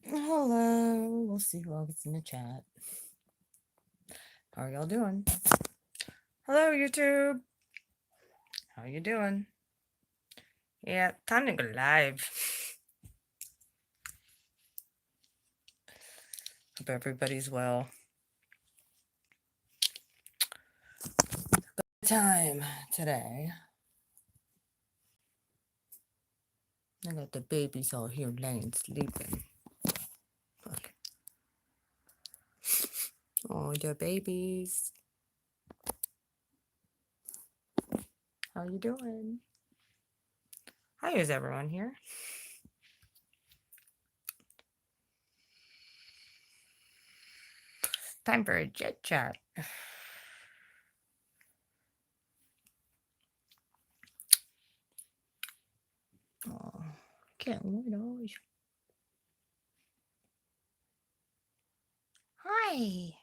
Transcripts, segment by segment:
Hello. We'll see who else is in the chat. How are y'all doing? Hello, YouTube. How you doing? Yeah, time to go live. Hope everybody's well. Good time today. I got the babies all here laying sleeping. Look. Oh, the babies. How you doing? How is everyone here? Time for a jet chat. Oh, can't wait. Hi.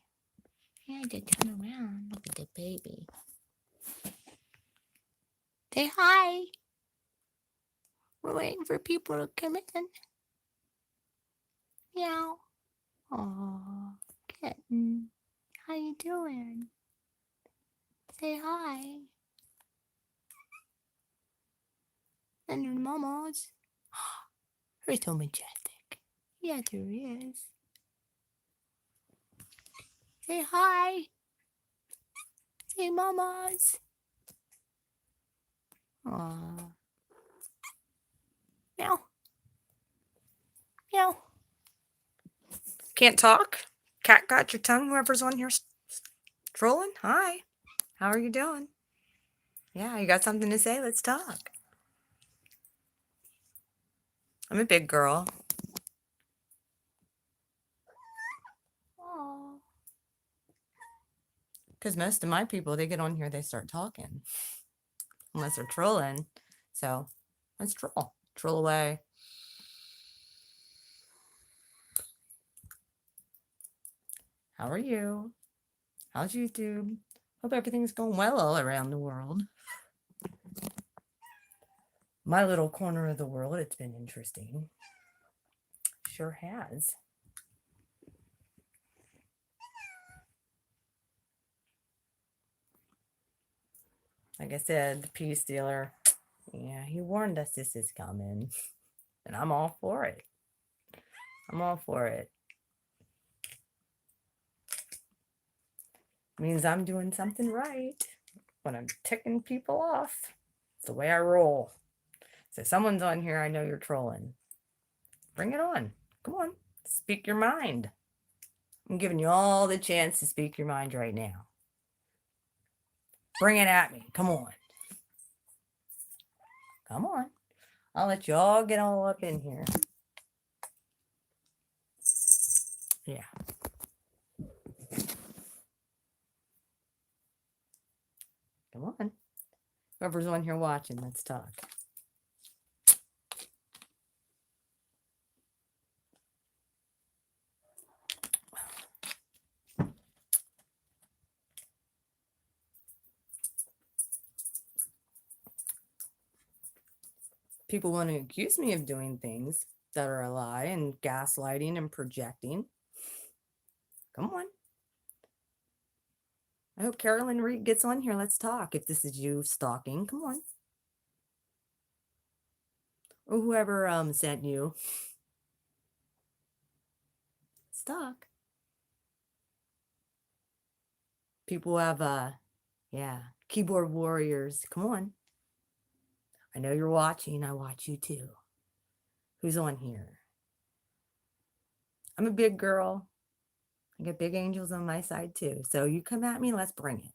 I had to turn around. Look at the baby. Say hi. We're waiting for people to come in. Meow. Aw, kitten. How you doing? Say hi. And your mamas. You're so majestic. Yeah, there is. Say hi. Say mamas. Aw. Meow. Meow. Can't talk? Cat got your tongue? Whoever's on here trolling? Hi. How are you doing? Yeah, you got something to say? Let's talk. I'm a big girl. Aww. Because most of my people, they get on here, they start talking. Unless they're trolling. So let's troll. Troll away. How are you? How's YouTube? Hope everything's going well all around the world. My little corner of the world, it's been interesting. Sure has. Like I said, the peace dealer, yeah, he warned us this is coming. And I'm all for it. I'm all for it. Means I'm doing something right when I'm ticking people off. It's the way I roll. So someone's on here, I know you're trolling. Bring it on. Come on. Speak your mind. I'm giving you all the chance to speak your mind right now. Bring it at me. Come on. Come on. I'll let you all get all up in here. Yeah. Come on. Whoever's on here watching, let's talk. People want to accuse me of doing things that are a lie and gaslighting and projecting. Come on. I hope Carolyn Reed gets on here. Let's talk. If this is you stalking, come on. Or whoever sent you. Let's talk. People have yeah, keyboard warriors. Come on. I know you're watching. I watch you too. Who's on here? I'm a big girl. I got big angels on my side too. So you come at me, let's bring it.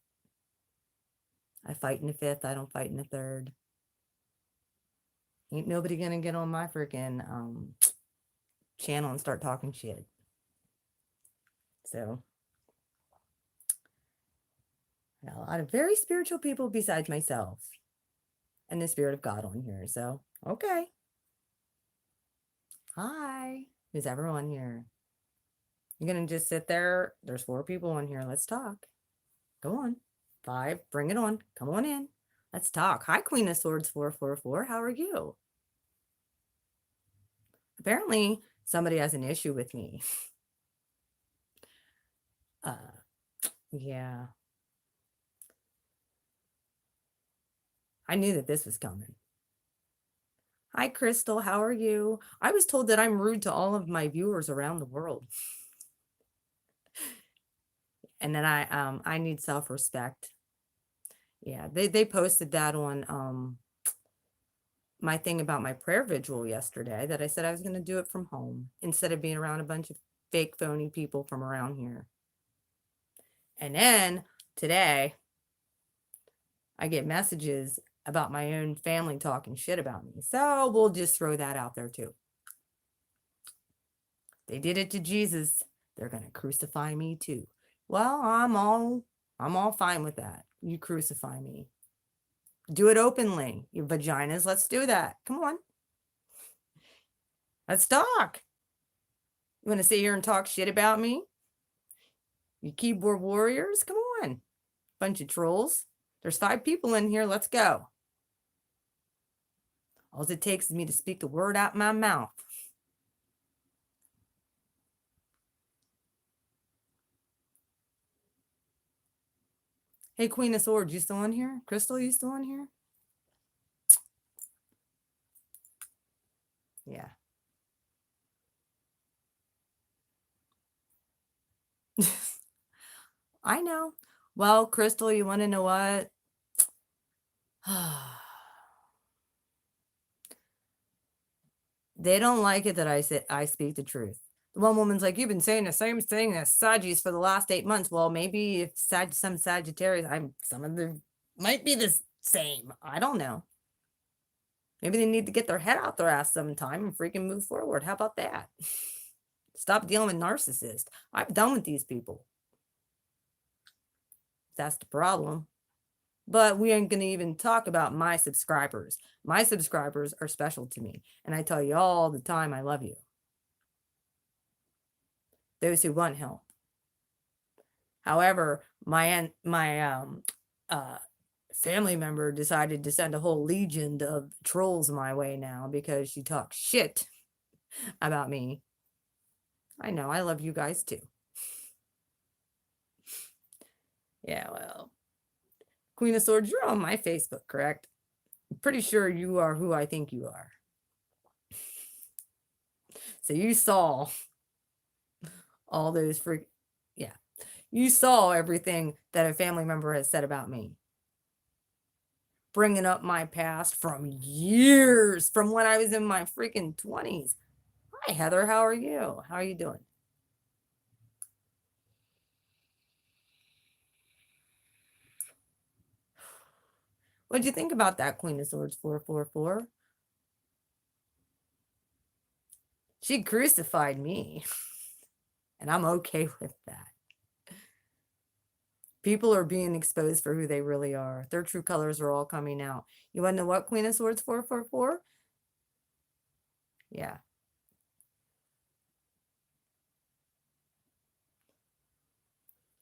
I fight in the fifth. I don't fight in the third. Ain't nobody gonna get on my freaking channel and start talking shit. So I got a lot of very spiritual people besides myself and the spirit of God on here. So okay. Hi. Who's everyone here? You're gonna just sit there. There's 4 people on here. Let's talk. Go on. 5. Bring it on. Come on in. Let's talk. Hi, Queen of Swords 444. How are you? Apparently, somebody has an issue with me. Yeah. I knew that this was coming. Hi, Crystal. How are you? I was told that I'm rude to all of my viewers around the world, and that I need self-respect. Yeah, they posted that on my thing about my prayer vigil yesterday, that I said I was going to do it from home instead of being around a bunch of fake phony people from around here. And then today I get messages about my own family talking shit about me. So we'll just throw that out there too. They did it to Jesus. They're going to crucify me too. Well, I'm all fine with that. You crucify me. Do it openly. Your vaginas, let's do that. Come on. Let's talk. You want to sit here and talk shit about me? You keyboard warriors? Come on. Bunch of trolls. There's 5 people in here. Let's go. All it takes is me to speak the word out my mouth. Hey, Queen of Swords, you still on here? Crystal, you still on here? Yeah. I know. Well, Crystal, you want to know what? They don't like it that I speak the truth. The one woman's like, you've been saying the same thing as Sagittarius for the last 8 months. Well, maybe if some Sagittarius, some of them might be the same. I don't know. Maybe they need to get their head out their ass sometime and freaking move forward. How about that? Stop dealing with narcissists. I'm done with these people. That's the problem. But we ain't going to even talk about my subscribers. My subscribers are special to me. And I tell you all the time, I love you. Those who want help. However, my family member decided to send a whole legion of trolls my way now because she talks shit about me. I know, I love you guys too. Yeah, well, Queen of Swords, you're on my Facebook, correct? I'm pretty sure you are who I think you are. So you saw all those yeah. You saw everything that a family member has said about me. Bringing up my past from years, from when I was in my freaking 20s. Hi, Heather. How are you? How are you doing? What'd you think about that, Queen of Swords 444? She crucified me, and I'm okay with that. People are being exposed for who they really are. Their true colors are all coming out. You want to know what, Queen of Swords 444? Yeah.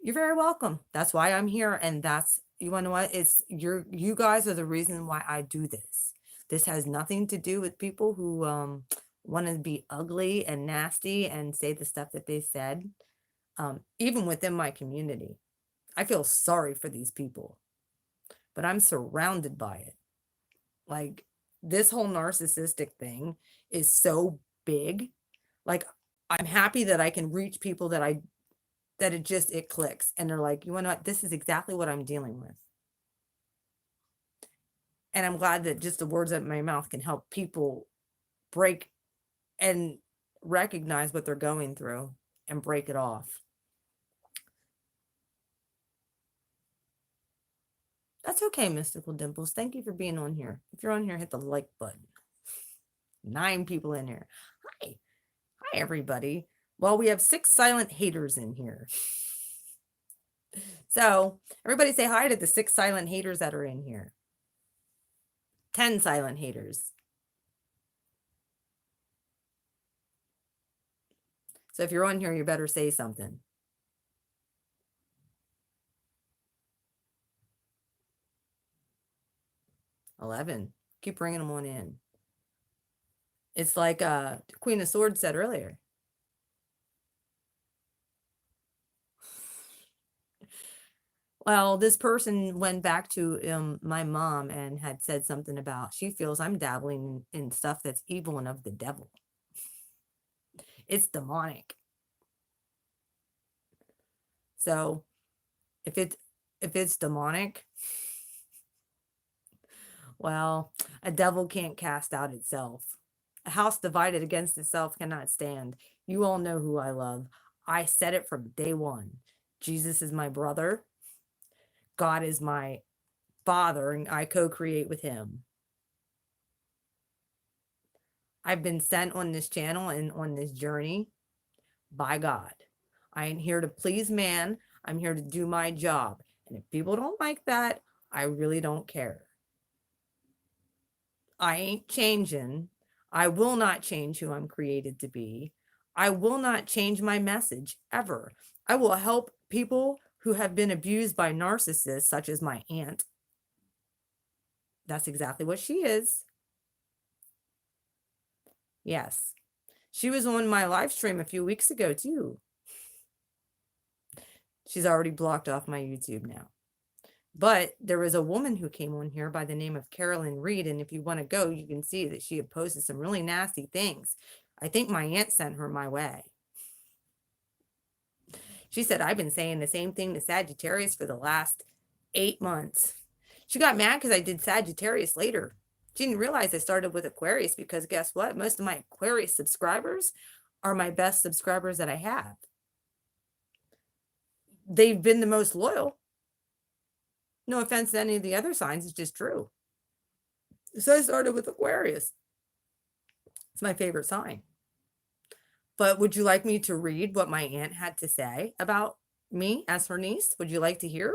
You're very welcome. That's why I'm here. And that's, you want to know what? You guys are the reason why I do this. This has nothing to do with people who want to be ugly and nasty and say the stuff that they said. Even within my community, I feel sorry for these people, but I'm surrounded by it. Like, this whole narcissistic thing is so big. Like, I'm happy that I can reach people that it clicks and they're like, you know what, this is exactly what I'm dealing with. And I'm glad that just the words out of my mouth can help people break and recognize what they're going through and break it off. That's okay, Mystical Dimples. Thank you for being on here. If you're on here, hit the like button. 9 people in here. Hi. Hi, everybody. Well, we have 6 silent haters in here. So everybody say hi to the 6 silent haters that are in here. 10 silent haters. So if you're on here, you better say something. 11. Keep bringing them on in. It's like Queen of Swords said earlier. Well, this person went back to my mom and had said something about she feels I'm dabbling in stuff that's evil and of the devil. It's demonic. So if it's demonic, well, a devil can't cast out itself. A house divided against itself cannot stand. You all know who I love. I said it from day one. Jesus is my brother. God is my father, and I co-create with him. I've been sent on this channel and on this journey by God. I ain't here to please man. I'm here to do my job. And if people don't like that, I really don't care. I ain't changing. I will not change who I'm created to be. I will not change my message ever. I will help people who have been abused by narcissists, such as my aunt. That's exactly what she is. Yes. She was on my live stream a few weeks ago, too. She's already blocked off my YouTube now. But there was a woman who came on here by the name of Carolyn Reed. And if you want to go, you can see that she had posted some really nasty things. I think my aunt sent her my way. She said, I've been saying the same thing to Sagittarius for the last 8 months. She got mad because I did Sagittarius later. She didn't realize I started with Aquarius because guess what? Most of my Aquarius subscribers are my best subscribers that I have. They've been the most loyal. No offense to any of the other signs, it's just true. So I started with Aquarius. It's my favorite sign. But would you like me to read what my aunt had to say about me as her niece? Would you like to hear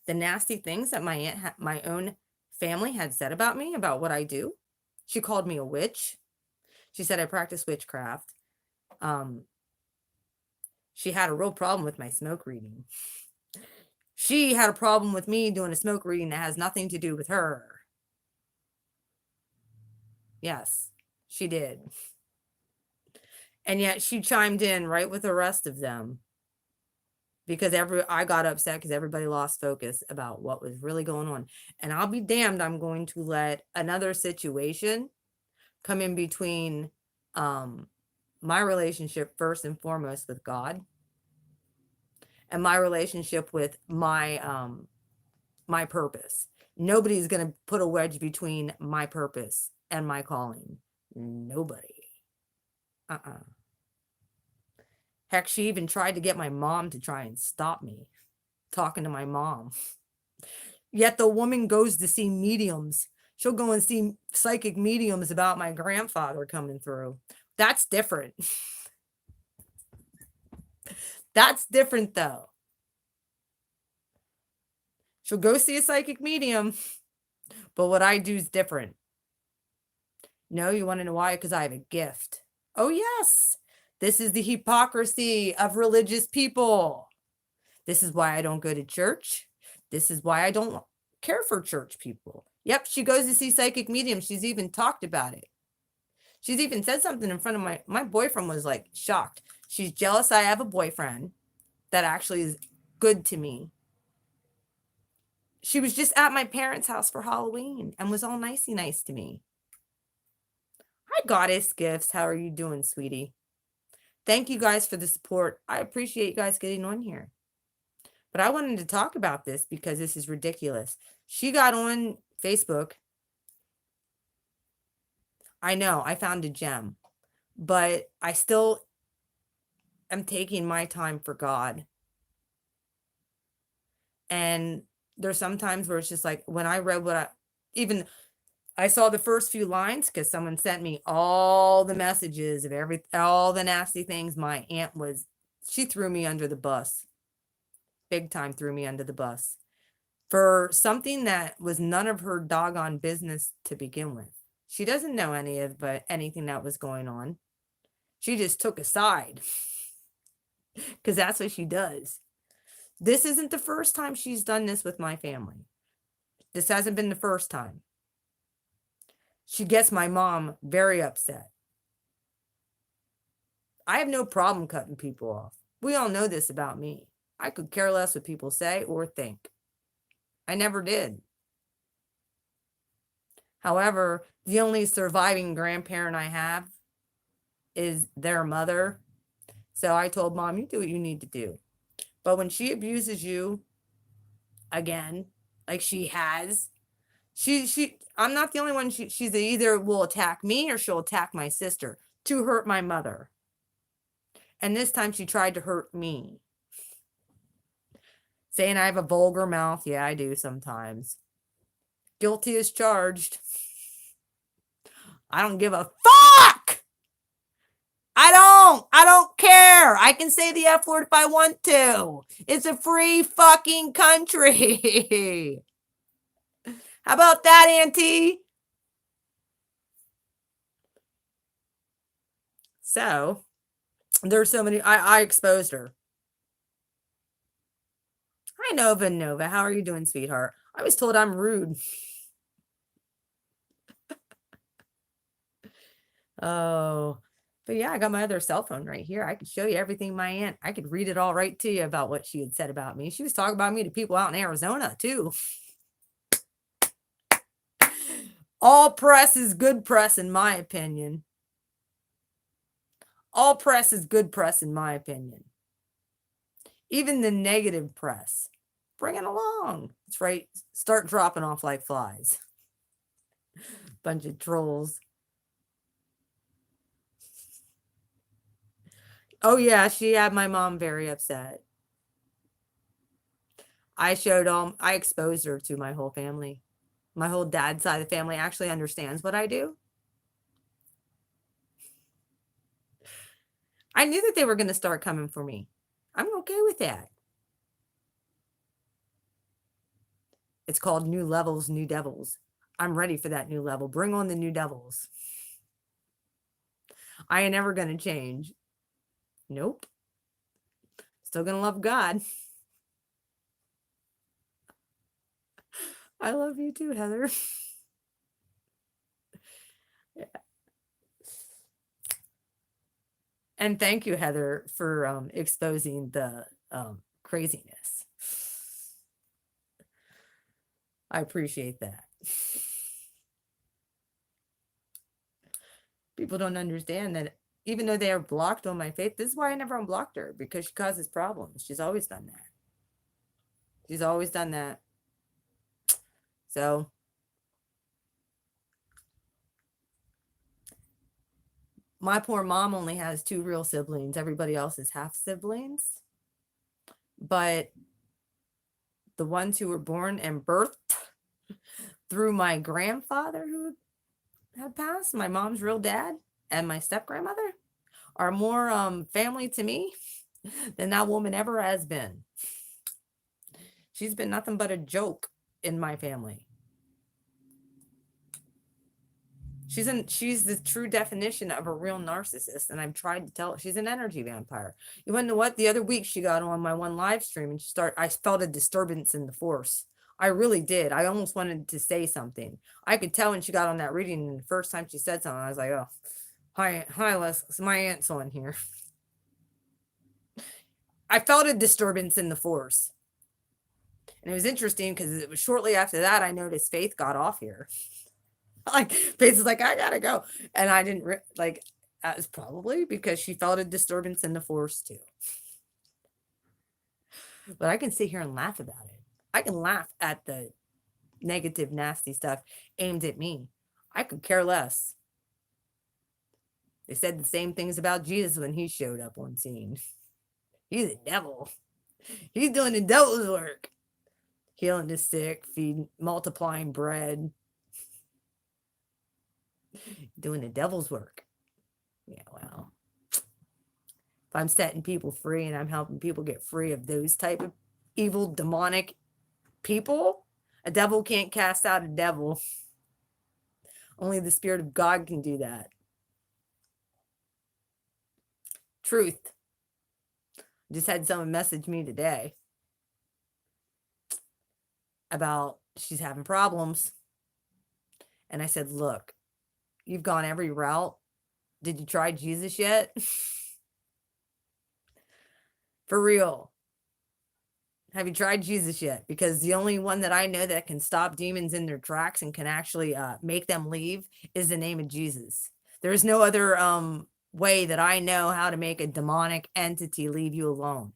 the nasty things that my aunt, my own family had said about me, about what I do? She called me a witch. She said I practice witchcraft. She had a real problem with my smoke reading. She had a problem with me doing a smoke reading that has nothing to do with her. Yes, she did. And yet she chimed in right with the rest of them because I got upset because everybody lost focus about what was really going on. And I'll be damned, I'm going to let another situation come in between my relationship first and foremost with God and my relationship with my my purpose. Nobody's going to put a wedge between my purpose and my calling. Nobody. Heck, she even tried to get my mom to try and stop me talking to my mom. Yet the woman goes to see mediums. She'll go and see psychic mediums about my grandfather coming through. That's different. That's different, though. She'll go see a psychic medium, but what I do is different. No, you want to know why? Because I have a gift. Oh, yes. This is the hypocrisy of religious people. This is why I don't go to church. This is why I don't care for church people. Yep, she goes to see psychic mediums. She's even talked about it. She's even said something in front of my boyfriend was like shocked. She's jealous I have a boyfriend that actually is good to me. She was just at my parents' house for Halloween and was all nicey nice to me. Hi, Goddess Gifts. How are you doing, sweetie? Thank you guys for the support. I appreciate you guys getting on here. But I wanted to talk about this because this is ridiculous. She got on Facebook. I know, I found a gem. But I still am taking my time for God. And there's some times where it's just like when I read I saw the first few lines because someone sent me all the messages of all the nasty things my aunt she threw me under the bus. Big time threw me under the bus for something that was none of her doggone business to begin with. She doesn't know anything that was going on. She just took a side because that's what she does. This isn't the first time she's done this with my family. This hasn't been the first time. She gets my mom very upset. I have no problem cutting people off. We all know this about me. I could care less what people say or think. I never did. However, the only surviving grandparent I have is their mother. So I told mom, you do what you need to do. But when she abuses you again, like she has, I'm not the only one. She's either will attack me or she'll attack my sister to hurt my mother. And this time she tried to hurt me. Saying I have a vulgar mouth. Yeah, I do sometimes. Guilty as charged. I don't give a fuck. I don't care. I can say the F word if I want to. It's a free fucking country. How about that, Auntie? So, there's so many. I exposed her. Hi, Nova. How are you doing, sweetheart? I was told I'm rude. Oh, but yeah, I got my other cell phone right here. I could show you everything my aunt. I could read it all right to you about what she had said about me. She was talking about me to people out in Arizona, too. All press is good press, in my opinion. All press is good press, in my opinion. Even the negative press. Bring it along. That's right. Start dropping off like flies. Bunch of trolls. Oh, yeah, she had my mom very upset. I exposed her to my whole family. My whole dad's side of the family actually understands what I do. I knew that they were going to start coming for me. I'm okay with that. It's called New Levels, New Devils. I'm ready for that new level. Bring on the new devils. I ain't never going to change. Nope. Still going to love God. I love you too, Heather. Yeah. And thank you, Heather, for exposing the craziness. I appreciate that. People don't understand that even though they are blocked on my faith, this is why I never unblocked her, because she causes problems. She's always done that. She's always done that. So my poor mom only has 2 real siblings. Everybody else is half siblings. But the ones who were born and birthed through my grandfather who had passed, my mom's real dad, and my step grandmother, are more family to me than that woman ever has been. She's been nothing but a joke in my family. She's the true definition of a real narcissist, and I've tried to tell her she's an energy vampire. You want to know what? The other week she got on my one live stream and I felt a disturbance in the force. I really did. I almost wanted to say something. I could tell when she got on that reading, and the first time she said something, I was like, oh, hi, Les. My aunt's on here. I felt a disturbance in the force. And it was interesting because it was shortly after that I noticed Faith got off here. Like, Faith is like, I gotta go. And I didn't, that was probably because she felt a disturbance in the force too. But I can sit here and laugh about it. I can laugh at the negative, nasty stuff aimed at me. I could care less. They said the same things about Jesus when he showed up on scene. He's a devil. He's doing the devil's work. Healing the sick, feeding, multiplying bread. Doing the devil's work. Yeah, well. If I'm setting people free and I'm helping people get free of those type of evil, demonic people, a devil can't cast out a devil. Only the Spirit of God can do that. Truth. Just had someone message me today about she's having problems. And I said, look, you've gone every route. Did you try Jesus yet? For real. Have you tried Jesus yet? Because the only one that I know that can stop demons in their tracks and can actually make them leave is the name of Jesus. There's no other way that I know how to make a demonic entity leave you alone.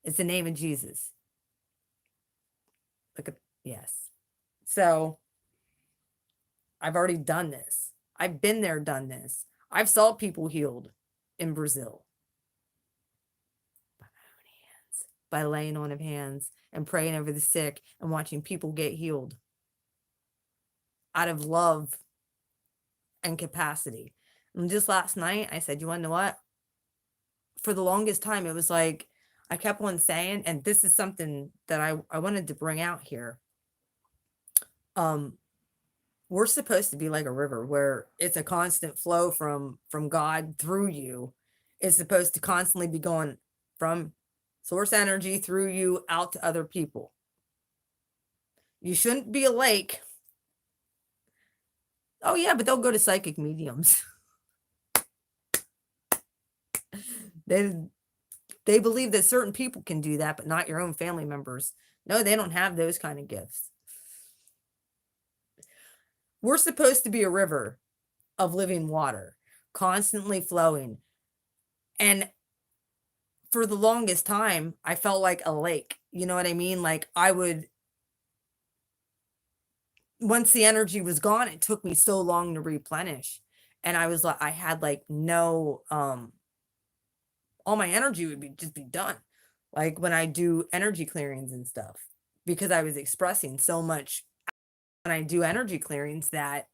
It's the name of Jesus. Look at, yes. So I've already done this. I've been there, done this. I've saw people healed in Brazil by laying on of hands and praying over the sick and watching people get healed out of love and capacity. And just last night, I said, you want to know what? For the longest time, it was like I kept on saying, and this is something that I wanted to bring out here. We're supposed to be like a river where it's a constant flow from God through you. It's supposed to constantly be going from source energy through you out to other people. You shouldn't be a lake. Oh yeah, but they'll go to psychic mediums. They believe that certain people can do that, but not your own family members. No, they don't have those kind of gifts. We're supposed to be a river of living water, constantly flowing. And for the longest time, I felt like a lake. You know what I mean? Like I would, once the energy was gone, it took me so long to replenish. And I was like, I had like no, all my energy would be just be done. Like when I do energy clearings and stuff, because I was expressing so much when I do energy clearings that,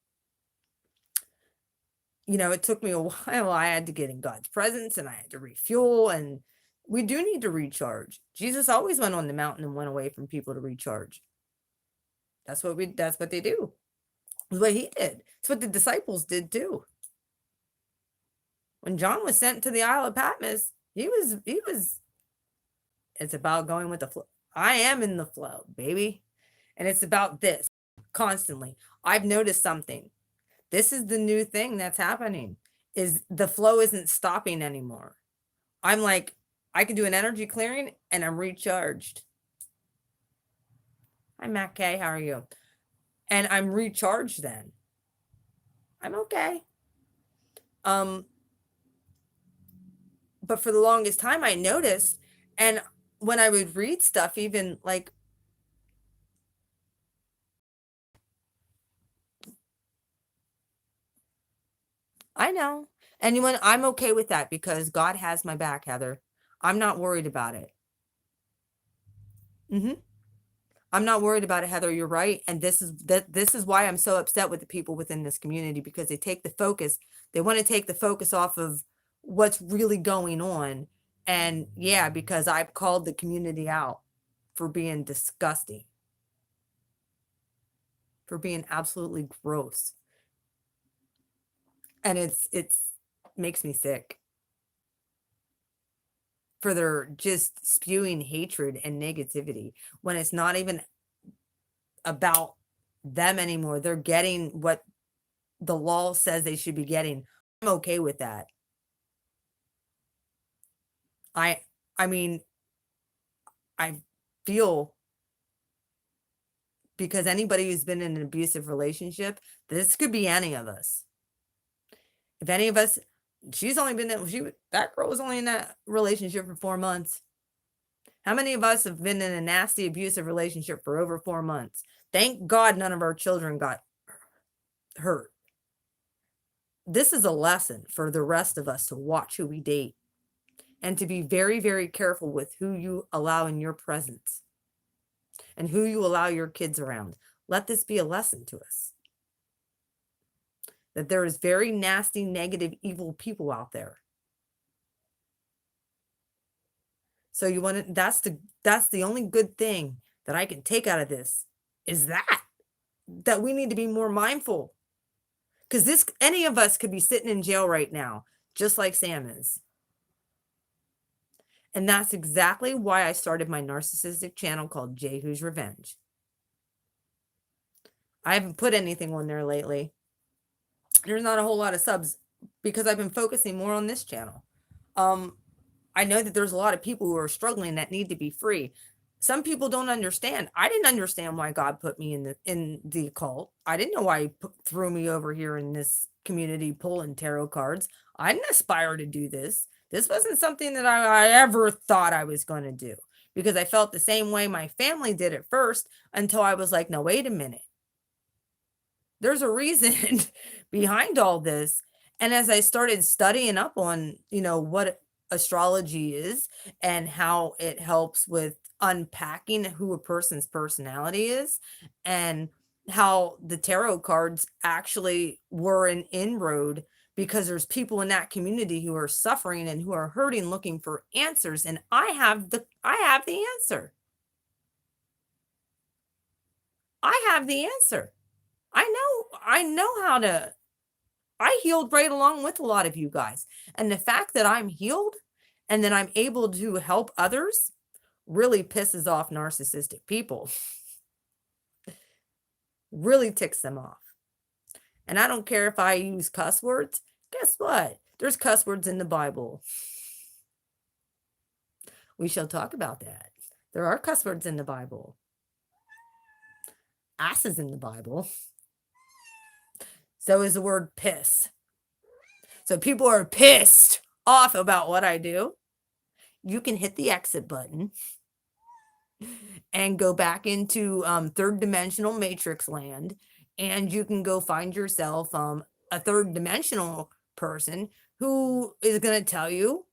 you know, it took me a while. I had to get in God's presence and I had to refuel, and we do need to recharge. Jesus always went on the mountain and went away from people to recharge. That's what they do. That's what he did. That's what the disciples did too. When John was sent to the Isle of Patmos, he was it's about going with the flow. I am in the flow, baby. And it's about this constantly. I've noticed something. This is the new thing that's happening, is the flow isn't stopping anymore. I'm like, I can do an energy clearing and I'm recharged. Hi, Matt K. How are you? And I'm recharged then. I'm okay. But for the longest time I noticed, and when I would read stuff, even like, I know. And I'm okay with that because God has my back, Heather. I'm not worried about it. I'm not worried about it, Heather. You're right. And this is why I'm so upset with the people within this community, because they take the focus. They want to take the focus off of what's really going on. And yeah, because I've called the community out for being disgusting, for being absolutely gross. And it's makes me sick for their just spewing hatred and negativity when it's not even about them anymore. They're getting what the law says they should be getting. I'm okay with that. I mean, I feel, because anybody who's been in an abusive relationship, this could be any of us. If any of us, that girl was only in that relationship for 4 months. How many of us have been in a nasty abusive relationship for over 4 months? Thank God none of our children got hurt. This is a lesson for the rest of us to watch who we date and to be very, very careful with who you allow in your presence and who you allow your kids around. Let this be a lesson to us that there is very nasty, negative, evil people out there. So that's the only good thing that I can take out of this, is that we need to be more mindful, because any of us could be sitting in jail right now, just like Sam is. And that's exactly why I started my narcissistic channel called Jehu's Revenge. I haven't put anything on there lately. There's not a whole lot of subs because I've been focusing more on this channel. I know that there's a lot of people who are struggling that need to be free. Some people don't understand. I didn't understand why God put me in the occult. I didn't know why he threw me over here in this community pulling tarot cards. I didn't aspire to do this. This wasn't something that I ever thought I was going to do, because I felt the same way my family did at first, until I was like, no, wait a minute. There's a reason behind all this. And as I started studying up on, what astrology is and how it helps with unpacking who a person's personality is, and how the tarot cards actually were an inroad, because there's people in that community who are suffering and who are hurting, looking for answers, and I have the answer. I have the answer. I know how to. I healed right along with a lot of you guys. And the fact that I'm healed and that I'm able to help others really pisses off narcissistic people. Really ticks them off. And I don't care if I use cuss words. Guess what? There's cuss words in the Bible. We shall talk about that. There are cuss words in the Bible. Ass is in the Bible. So is the word piss. So people are pissed off about what I do. You can hit the exit button and go back into third dimensional matrix land, and you can go find yourself a third dimensional person who is going to tell you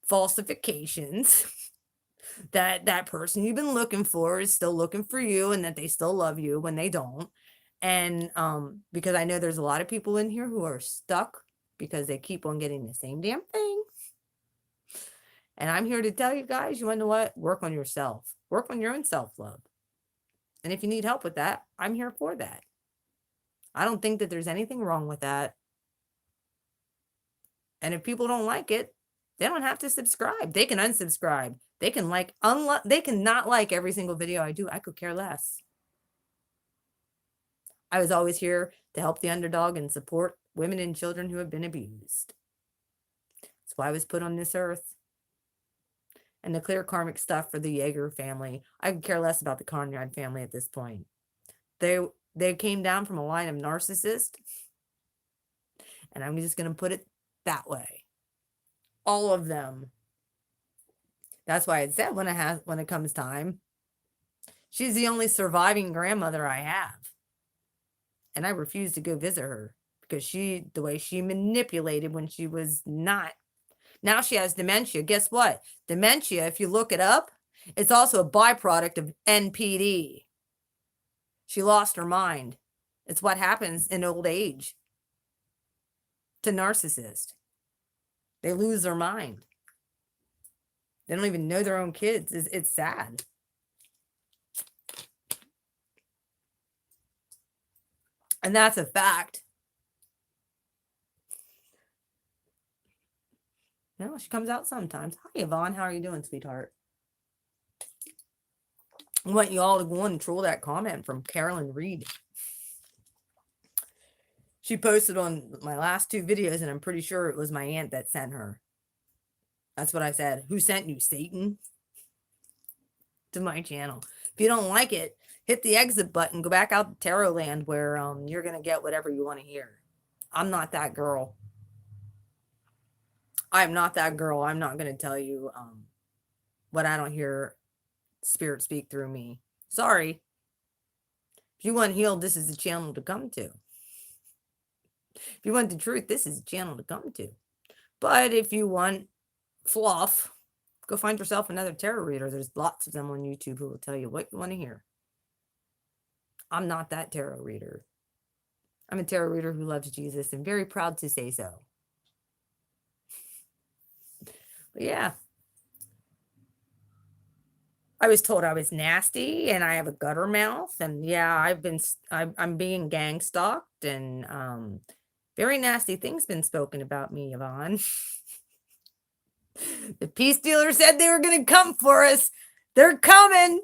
falsifications that person you've been looking for is still looking for you, and that they still love you when they don't. And because I know there's a lot of people in here who are stuck because they keep on getting the same damn thing. And I'm here to tell you guys, you want to know what? Work on yourself. Work on your own self-love. And if you need help with that, I'm here for that. I don't think that there's anything wrong with that. And if people don't like it, they don't have to subscribe. They can unsubscribe. They can they can not like every single video I do. I could care less. I was always here to help the underdog and support women and children who have been abused. That's why I was put on this earth. And the clear karmic stuff for the Jaeger family, I could care less about the Conrad family at this point. They came down from a line of narcissists, and I'm just going to put it that way. All of them. That's why I said when it comes time, she's the only surviving grandmother I have. And I refuse to go visit her because the way she manipulated when she was not. Now she has dementia. Guess what? Dementia, if you look it up, it's also a byproduct of NPD. She lost her mind. It's what happens in old age to narcissists. They lose their mind. They don't even know their own kids. It's sad. And that's a fact. No, she comes out sometimes. Hi, Yvonne. How are you doing, sweetheart? I want you all to go and troll that comment from Carolyn Reed. She posted on my last 2 videos, and I'm pretty sure it was my aunt that sent her. That's what I said. Who sent you, Satan? To my channel. If you don't like it, hit the exit button. Go back out to Tarot Land where you're going to get whatever you want to hear. I'm not that girl. I'm not that girl. I'm not going to tell you what I don't hear spirit speak through me. Sorry. If you want healed, this is the channel to come to. If you want the truth, this is the channel to come to. But if you want fluff, go find yourself another tarot reader. There's lots of them on YouTube who will tell you what you want to hear. I'm not that tarot reader. I'm a tarot reader who loves Jesus and very proud to say so. But yeah. I was told I was nasty and I have a gutter mouth. And yeah, I'm being gang stalked, and very nasty things been spoken about me, Yvonne. The peace dealer said they were going to come for us. They're coming.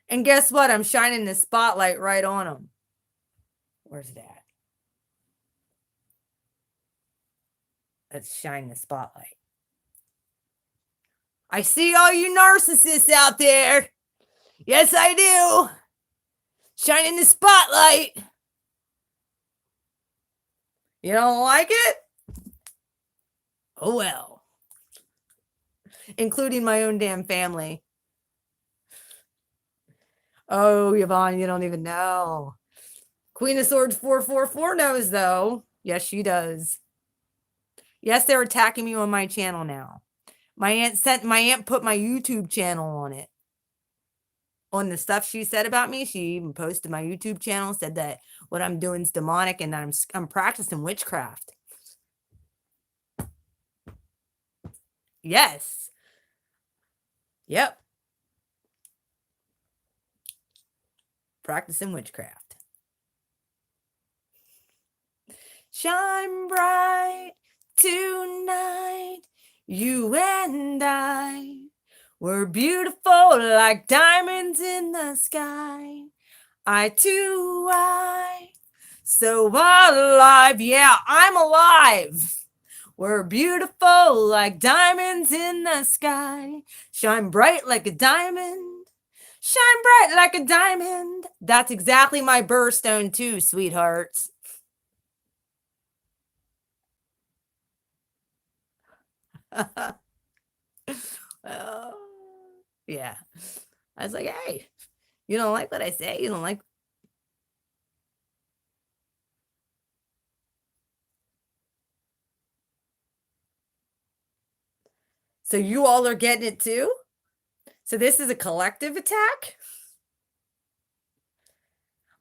And guess what? I'm shining the spotlight right on them. Where's that? Let's shine the spotlight. I see all you narcissists out there. Yes, I do. Shining the spotlight. You don't like it? Oh, well. Including my own damn family. Oh, Yvonne, you don't even know. Queen of Swords 444 knows, though. Yes, she does. Yes, they're attacking me on my channel now. My aunt put my YouTube channel on it. On the stuff she said about me, she even posted my YouTube channel, said that what I'm doing is demonic and I'm practicing witchcraft. Yes. Yep. Practicing witchcraft. Shine bright tonight, you and I. We're beautiful like diamonds in the sky. Eye to eye, so alive. Yeah, I'm alive. We're beautiful like diamonds in the sky. Shine bright like a diamond. Shine bright like a diamond. That's exactly my birthstone too, sweethearts. Yeah. I was like, hey, you don't like what I say? You don't like. So you all are getting it too? So this is a collective attack?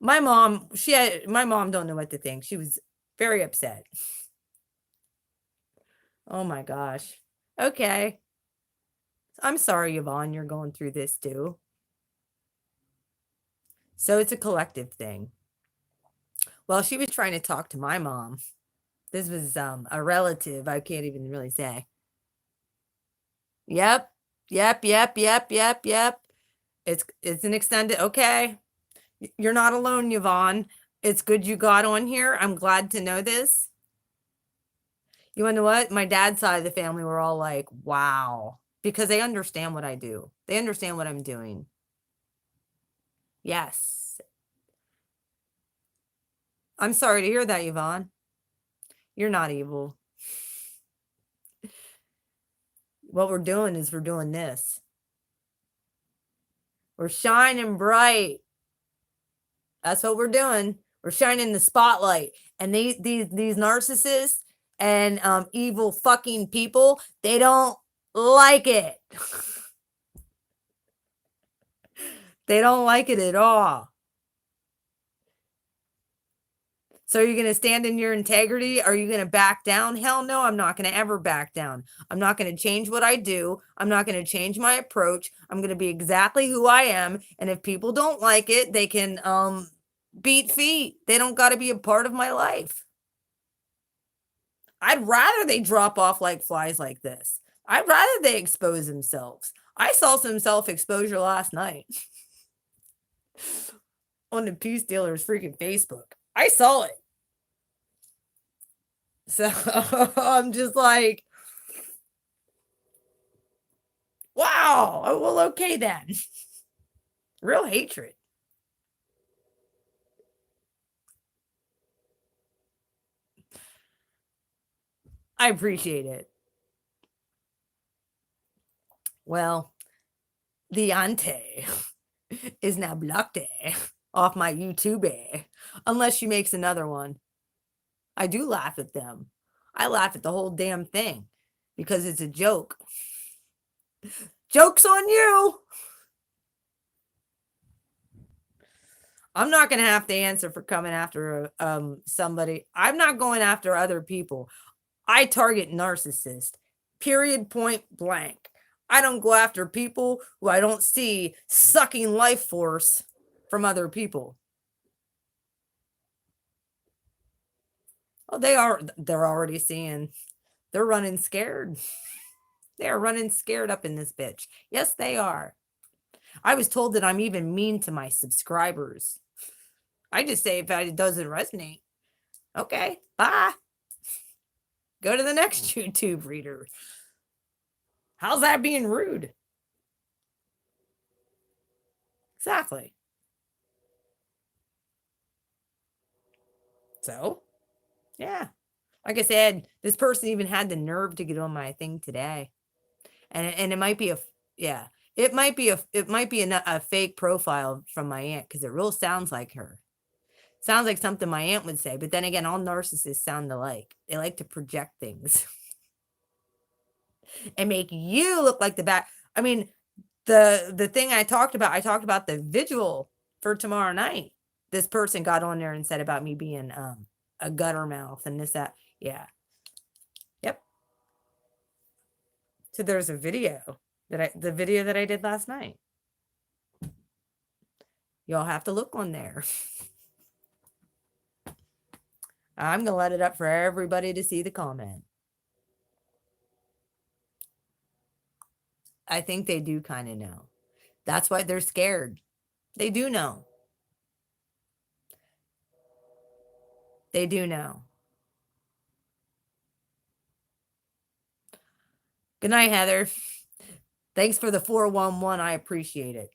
My mom don't know what to think. She was very upset. Oh my gosh. Okay. I'm sorry, Yvonne, you're going through this too. So it's a collective thing. Well, she was trying to talk to my mom. This was a relative. I can't even really say. Yep. It's an extended. Okay. You're not alone, Yvonne. It's good you got on here. I'm glad to know this. You want to know what? My dad's side of the family were all like, wow, because they understand what I do. They understand what I'm doing. Yes. I'm sorry to hear that, Yvonne. You're not evil. What we're doing is we're doing this. We're shining bright. That's what we're doing. We're shining the spotlight. And these narcissists and evil fucking people, they don't like it. They don't like it at all. So are you going to stand in your integrity? Are you going to back down? Hell no, I'm not going to ever back down. I'm not going to change what I do. I'm not going to change my approach. I'm going to be exactly who I am. And if people don't like it, they can beat feet. They don't got to be a part of my life. I'd rather they drop off like flies like this. I'd rather they expose themselves. I saw some self-exposure last night on the Peace Dealer's freaking Facebook. I saw it. So I'm just like, wow. Oh, well, okay then. Real hatred. I appreciate it. Well, the ante is now blocked off my YouTube unless she makes another one. I do laugh at them. I laugh at the whole damn thing because it's a joke. Joke's on you. I'm not going to have to answer for coming after somebody. I'm not going after other people. I target narcissists. Period, point blank. I don't go after people who I don't see sucking life force from other people. Oh, they're already seeing. They're running scared. They're running scared up in this bitch. Yes, they are. I was told that I'm even mean to my subscribers. I just say if it doesn't resonate. Okay, bye. Go to the next YouTube reader. How's that being rude? Exactly. So, yeah. Like I said, this person even had the nerve to get on my thing today. And it might be a yeah. It might be a fake profile from my aunt because it real sounds like her. Sounds like something my aunt would say, but then again, all narcissists sound alike. They like to project things and make you look like the bad. I mean, the thing I talked about the vigil for tomorrow night. This person got on there and said about me being a gutter mouth and this that. Yeah. Yep. So there's a video the video that I did last night. Y'all have to look on there. I'm gonna let it up for everybody to see the comment. I think they do kind of know. That's why they're scared. They do know. They do know. Good night, Heather. Thanks for the 411. I appreciate it.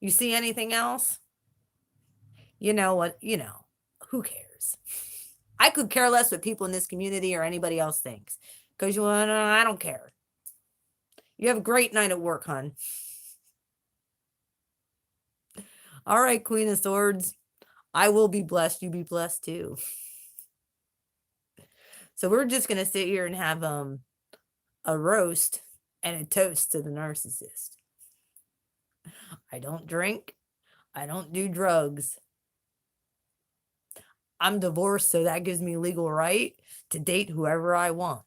You see anything else? You know what? You know, who cares? I could care less what people in this community or anybody else thinks. Because I don't care. You have a great night at work, hon. All right, Queen of Swords. I will be blessed. You be blessed too. So we're just gonna sit here and have a roast and a toast to the narcissist. I don't drink. I don't do drugs. I'm divorced, so that gives me legal right to date whoever I want.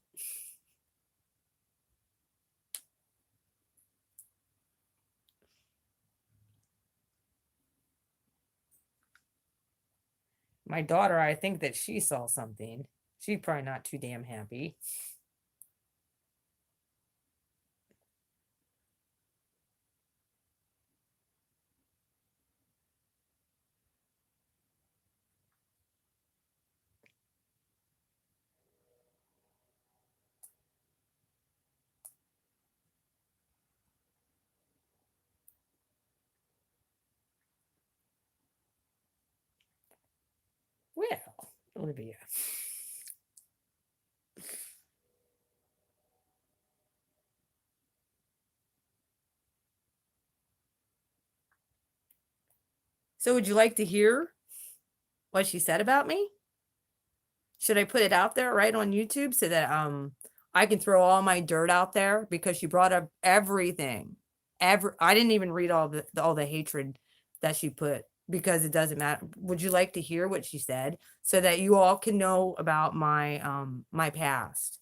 My daughter, I think that she saw something. She's probably not too damn happy. Well, Olivia. So would you like to hear what she said about me? Should I put it out there right on YouTube so that I can throw all my dirt out there because she brought up everything. I didn't even read all the hatred that she put because it doesn't matter. Would you like to hear what she said so that you all can know about my past?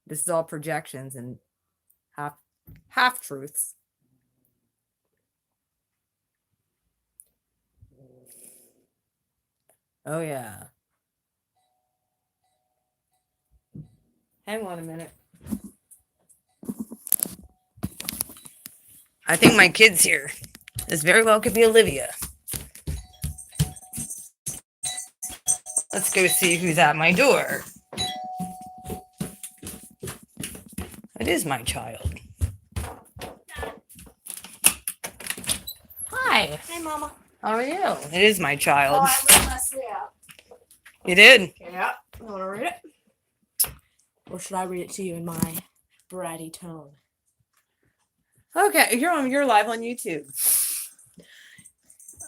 This is all projections and half truths. Oh yeah. Hang on a minute. I think my kid's here. This very well could be Olivia. Let's go see who's at my door. It is my child. Hi. Hey, Mama. How are you? It is my Oh, child. I wrote Leslie out. You did? Yeah. You want to read it? Or should I read it to you in my bratty tone? Okay, you're live on YouTube.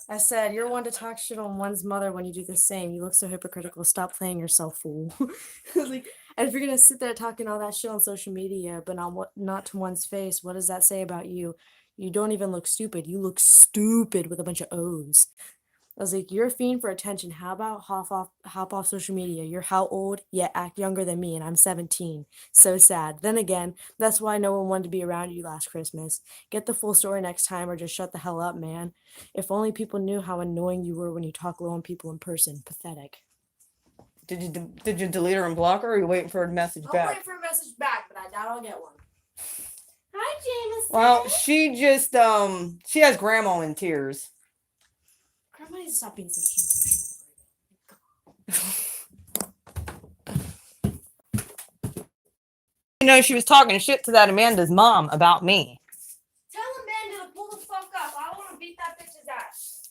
I said, you're one to talk shit on one's mother when you do the same. You look so hypocritical. Stop playing yourself, fool. Like, and if you're going to sit there talking all that shit on social media, but not to one's face, what does that say about you? You don't even look stupid. You look stupid with a bunch of O's. I was like, you're a fiend for attention. How about hop off social media? You're how old? Yet act younger than me, and I'm 17. So sad. Then again, that's why no one wanted to be around you last Christmas. Get the full story next time, or just shut the hell up, man. If only people knew how annoying you were when you talk low on people in person. Pathetic. Did you delete her and block her, or are you waiting for a message I'm back? waiting for a message back, but I doubt I'll get one. Hi, Jameson. Well, she just she has grandma in tears. Grandma needs to stop being so cute. know she was talking shit to that Amanda's mom about me. Tell Amanda to pull the fuck up. I want to beat that bitch's ass.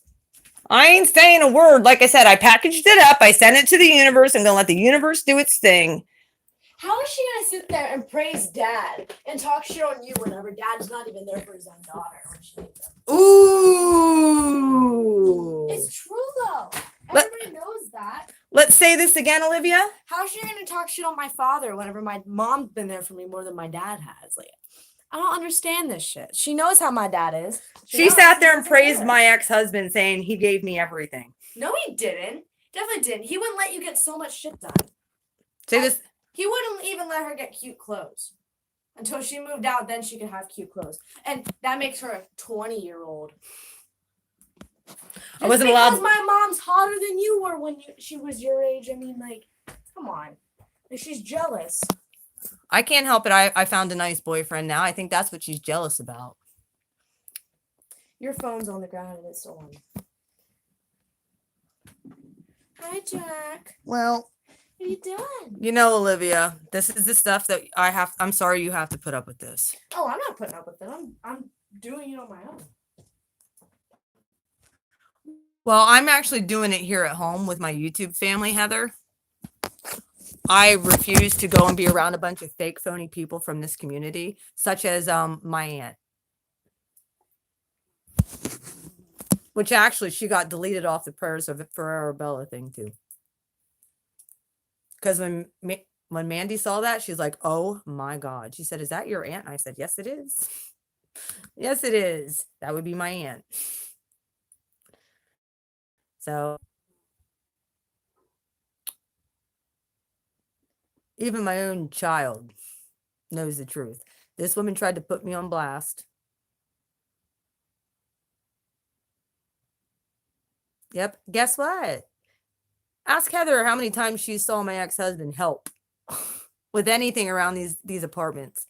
I ain't saying a word. Like I said, I packaged it up. I sent it to the universe. I'm going to let the universe do its thing. How is she going to sit there and praise dad and talk shit on you whenever dad's not even there for his own daughter when she needs him? Ooh. It's true, though. Everybody knows that. Let's say this again, Olivia. How is she going to talk shit on my father whenever my mom's been there for me more than my dad has? Like, I don't understand this shit. She knows how my dad is. She sat there and praised my ex-husband, saying he gave me everything. No, he didn't. Definitely didn't. He wouldn't let you get so much shit done. Say this. He wouldn't even let her get cute clothes. Until she moved out, then she could have cute clothes. And that makes her a 20-year-old. I wasn't allowed. Because my mom's hotter than you were when she was your age. I mean, like, come on. Like, she's jealous. I can't help it. I found a nice boyfriend now. I think that's what she's jealous about. Your phone's on the ground and it's still on. Hi, Jack. Well, what are you doing? You know, Olivia, this is the stuff that I'm sorry you have to put up with this. Oh, I'm not putting up with it. I'm doing it on my own. Well, I'm actually doing it here at home with my YouTube family, Heather. I refuse to go and be around a bunch of fake, phony people from this community, such as my aunt. Which actually, she got deleted off the Prayers for Arabella thing, too. Because when Mandy saw that, she's like, oh, my God. She said, is that your aunt? And I said, yes, it is. Yes, it is. That would be my aunt. So, even my own child knows the truth. This woman tried to put me on blast. Yep. Guess what? Ask Heather how many times she saw my ex-husband help with anything around these apartments.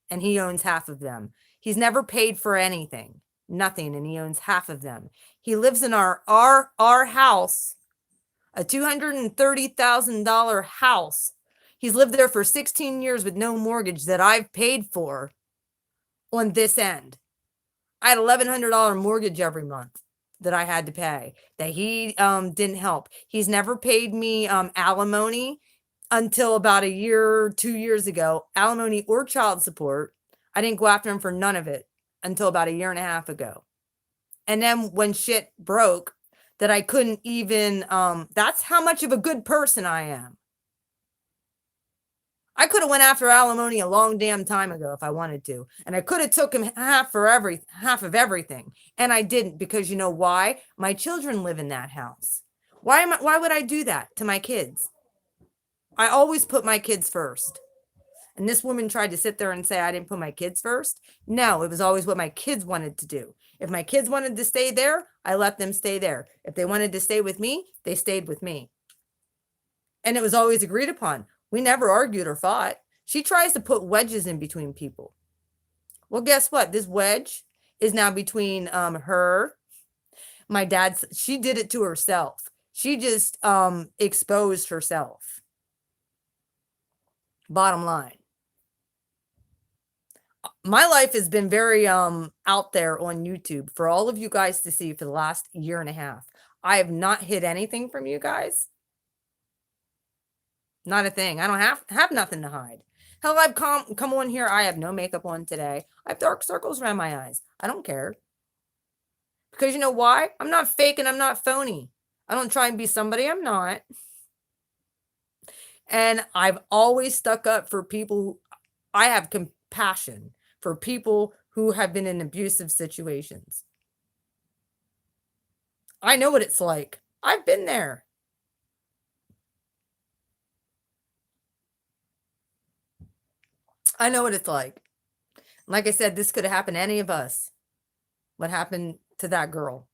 And he owns half of them. He's never paid for anything. Nothing. And he owns half of them. He lives in our house, a $230,000 house. He's lived there for 16 years with no mortgage that I've paid for on this end. I had $1,100 mortgage every month that I had to pay that he didn't help. He's never paid me alimony until about a year, 2 years ago, alimony or child support. I didn't go after him for none of it until about a year and a half ago. And then when shit broke that I couldn't even, that's how much of a good person I am. I could have went after alimony a long damn time ago if I wanted to. And I could have took him half of everything. And I didn't, because you know why? My children live in that house. Why would I do that to my kids? I always put my kids first. And this woman tried to sit there and say I didn't put my kids first. No, it was always what my kids wanted to do. If my kids wanted to stay there, I let them stay there. If they wanted to stay with me, they stayed with me. And it was always agreed upon. We never argued or fought. She tries to put wedges in between people. Well, guess what? This wedge is now between her, my dad's. She did it to herself. She just exposed herself. Bottom line. My life has been very out there on YouTube for all of you guys to see for the last year and a half. I have not hid anything from you guys. Not a thing. I don't have nothing to hide. Hell, I've come on here. I have no makeup on today. I have dark circles around my eyes. I don't care. Because you know why? I'm not fake and I'm not phony. I don't try and be somebody I'm not. And I've always stuck up for people who, I have compassion for people who have been in abusive situations. I know what it's like. I've been there. I know what it's like. Like I said, this could have happened to any of us. What happened to that girl?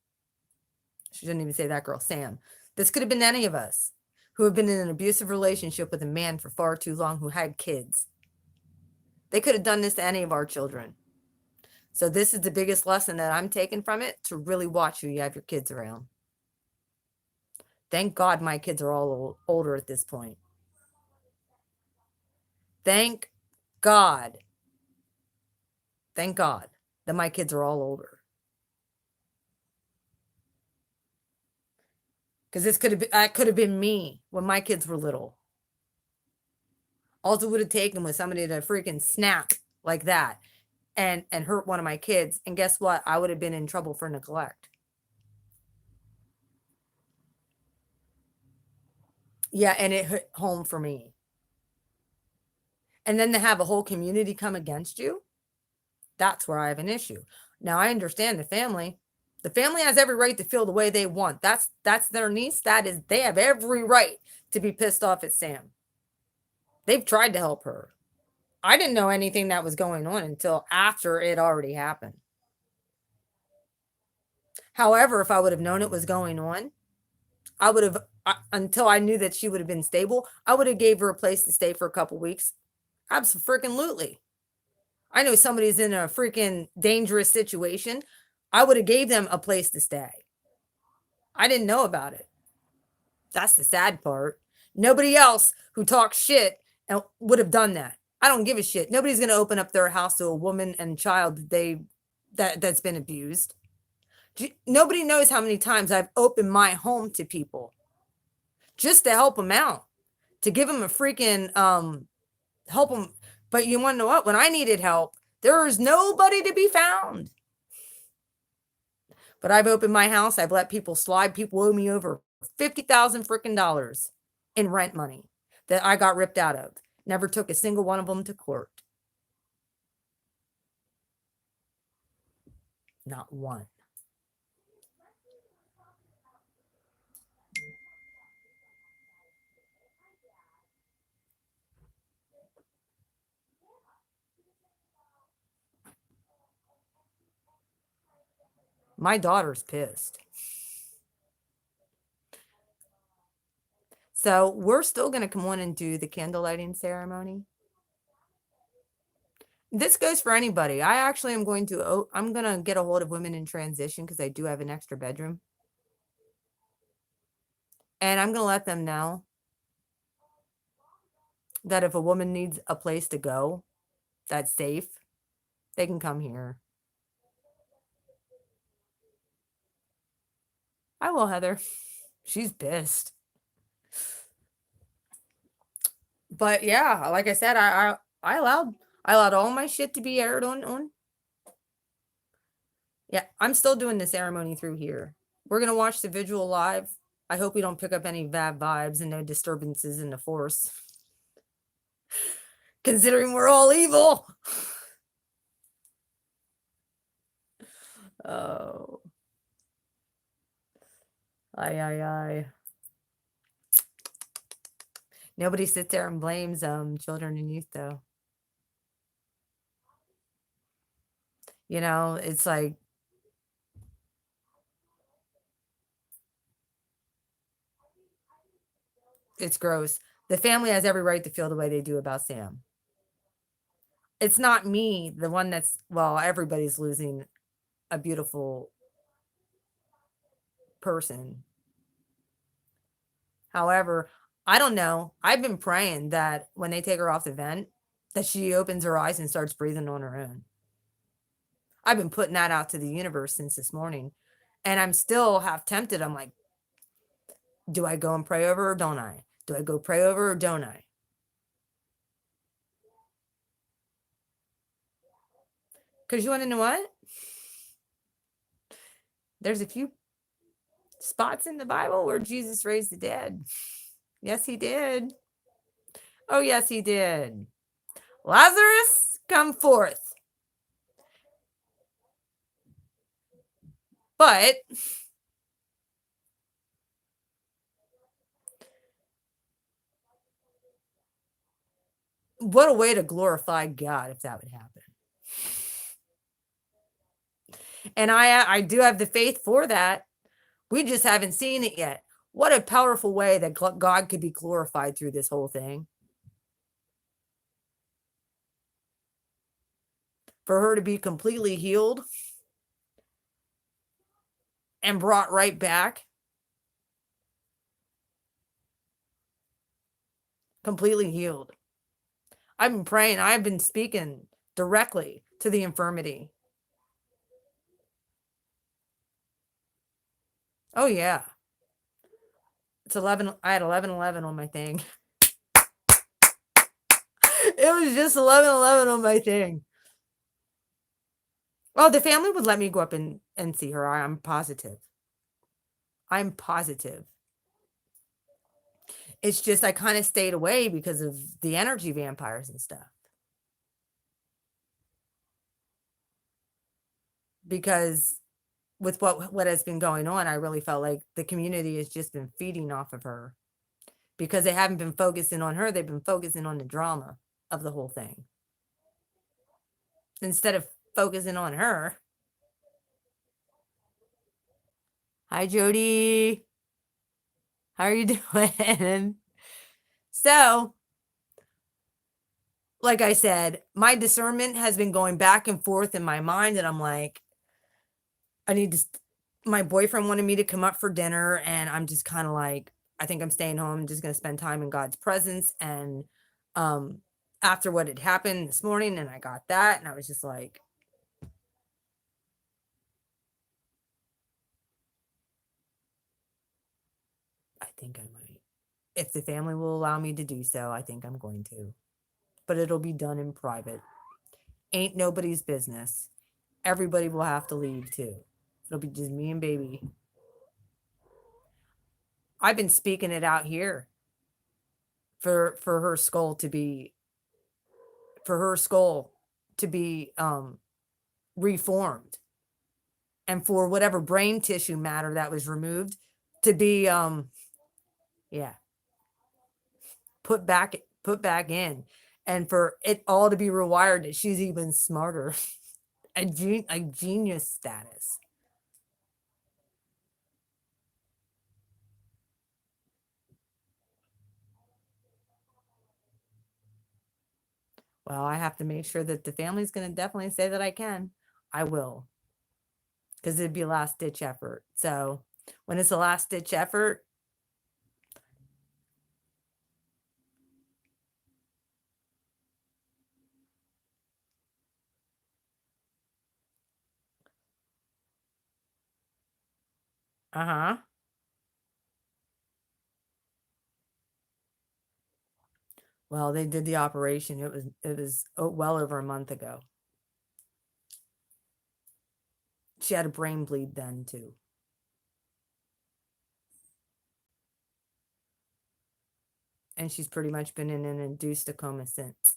She didn't even say that girl, Sam. This could have been any of us who have been in an abusive relationship with a man for far too long, who had kids. They could have done this to any of our children. So this is the biggest lesson that I'm taking from it, to really watch who you have your kids around. Thank God my kids are all older at this point. Thank God, thank God that my kids are all older. Because that could have been me when my kids were little. All it would have taken was somebody to freaking snap like that and hurt one of my kids. And guess what? I would have been in trouble for neglect. Yeah, and it hit home for me. And then to have a whole community come against you, that's where I have an issue. Now I understand the family. The family has every right to feel the way they want. That's their niece. They have every right to be pissed off at Sam. They've tried to help her. I didn't know anything that was going on until after it already happened. However, if I would have known it was going on, I would have until I knew that she would have been stable, I would have gave her a place to stay for a couple weeks. Absolutely. I know somebody's in a freaking dangerous situation. I would have gave them a place to stay. I didn't know about it. That's the sad part. Nobody else who talks shit and would have done that. I don't give a shit. Nobody's going to open up their house to a woman and child that's been abused. Nobody knows how many times I've opened my home to people just to help them out, to give them a freaking help them. But you want to know what? When I needed help, there was nobody to be found. But I've opened my house. I've let people slide. People owe me over $50,000 freaking dollars in rent money that I got ripped out of. Never took a single one of them to court. Not one. My daughter's pissed. So we're still going to come on and do the candle lighting ceremony. This goes for anybody. I actually am going to, I'm going to get a hold of women in transition because I do have an extra bedroom. And I'm going to let them know that if a woman needs a place to go that's safe, they can come here. I will, Heather. She's pissed. But yeah, like I said, I allowed all my shit to be aired on. Yeah, I'm still doing the ceremony through here. We're gonna watch the visual live. I hope we don't pick up any bad vibes and no disturbances in the force. Considering we're all evil. Oh. Aye. Nobody sits there and blames children and youth though. You know, it's like it's gross. The family has every right to feel the way they do about Sam. It's not me, the one everybody's losing a beautiful person. However, I don't know. I've been praying that when they take her off the vent, that she opens her eyes and starts breathing on her own. I've been putting that out to the universe since this morning. And I'm still half tempted. I'm like, do I go and pray over her or don't I? Do I go pray over her or don't I? Because you want to know what? There's a few spots in the Bible where Jesus raised the dead. Yes, he did. Oh, yes, he did. Lazarus, come forth. But what a way to glorify God if that would happen. And I do have the faith for that. We just haven't seen it yet. What a powerful way that God could be glorified through this whole thing. For her to be completely healed and brought right back. Completely healed. I've been praying. I've been speaking directly to the infirmity. Oh yeah. It's 11. I had 11:11 on my thing. It was just 11:11 on my thing. Oh, the family would let me go up and see her. I'm positive. I'm positive. It's just I kind of stayed away because of the energy vampires and stuff. Because with what has been going on, I really felt like the community has just been feeding off of her. Because they haven't been focusing on her, they've been focusing on the drama of the whole thing. Instead of focusing on her. Hi, Jody. How are you doing? So, like I said, my discernment has been going back and forth in my mind, and I'm like, I need to. My boyfriend wanted me to come up for dinner, and I'm just kind of like, I think I'm staying home. I'm just going to spend time in God's presence. And after what had happened this morning, and I got that, and I was just like, I think I might. If the family will allow me to do so, I think I'm going to. But it'll be done in private. Ain't nobody's business. Everybody will have to leave too. It'll be just me and baby. I've been speaking it out here for her skull to be reformed, and for whatever brain tissue matter that was removed to be yeah, put back in, and for it all to be rewired that she's even smarter. a genius status. Well, I have to make sure that the family's going to definitely say that I can. I will. Because it'd be a last ditch effort. So when it's a last ditch effort, uh-huh. Well, they did the operation. It was well over a month ago. She had a brain bleed then too. And she's pretty much been in an induced coma since.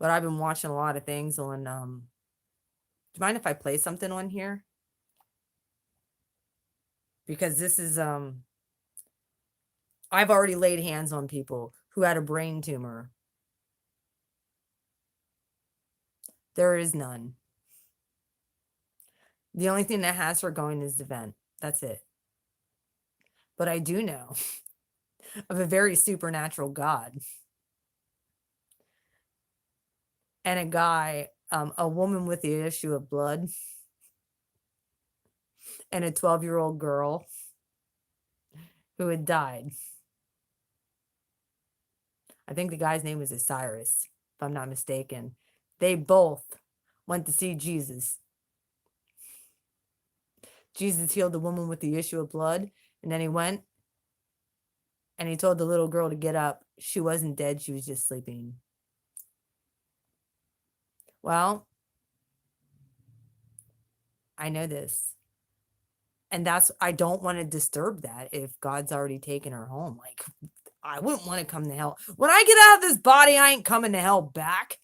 But I've been watching a lot of things on do you mind if I play something on here? Because this is I've already laid hands on people who had a brain tumor. There is none. The only thing that has her going is the vent. That's it. But I do know of a very supernatural God. And a guy, a woman with the issue of blood, and a 12-year-old girl who had died. I think the guy's name was Osiris, if I'm not mistaken. They both went to see Jesus. Jesus healed the woman with the issue of blood, and then he went and he told the little girl to get up. She wasn't dead, she was just sleeping. Well, I know this. And I don't want to disturb that if God's already taken her home. Like, I wouldn't want to come to hell. When I get out of this body, I ain't coming to hell back.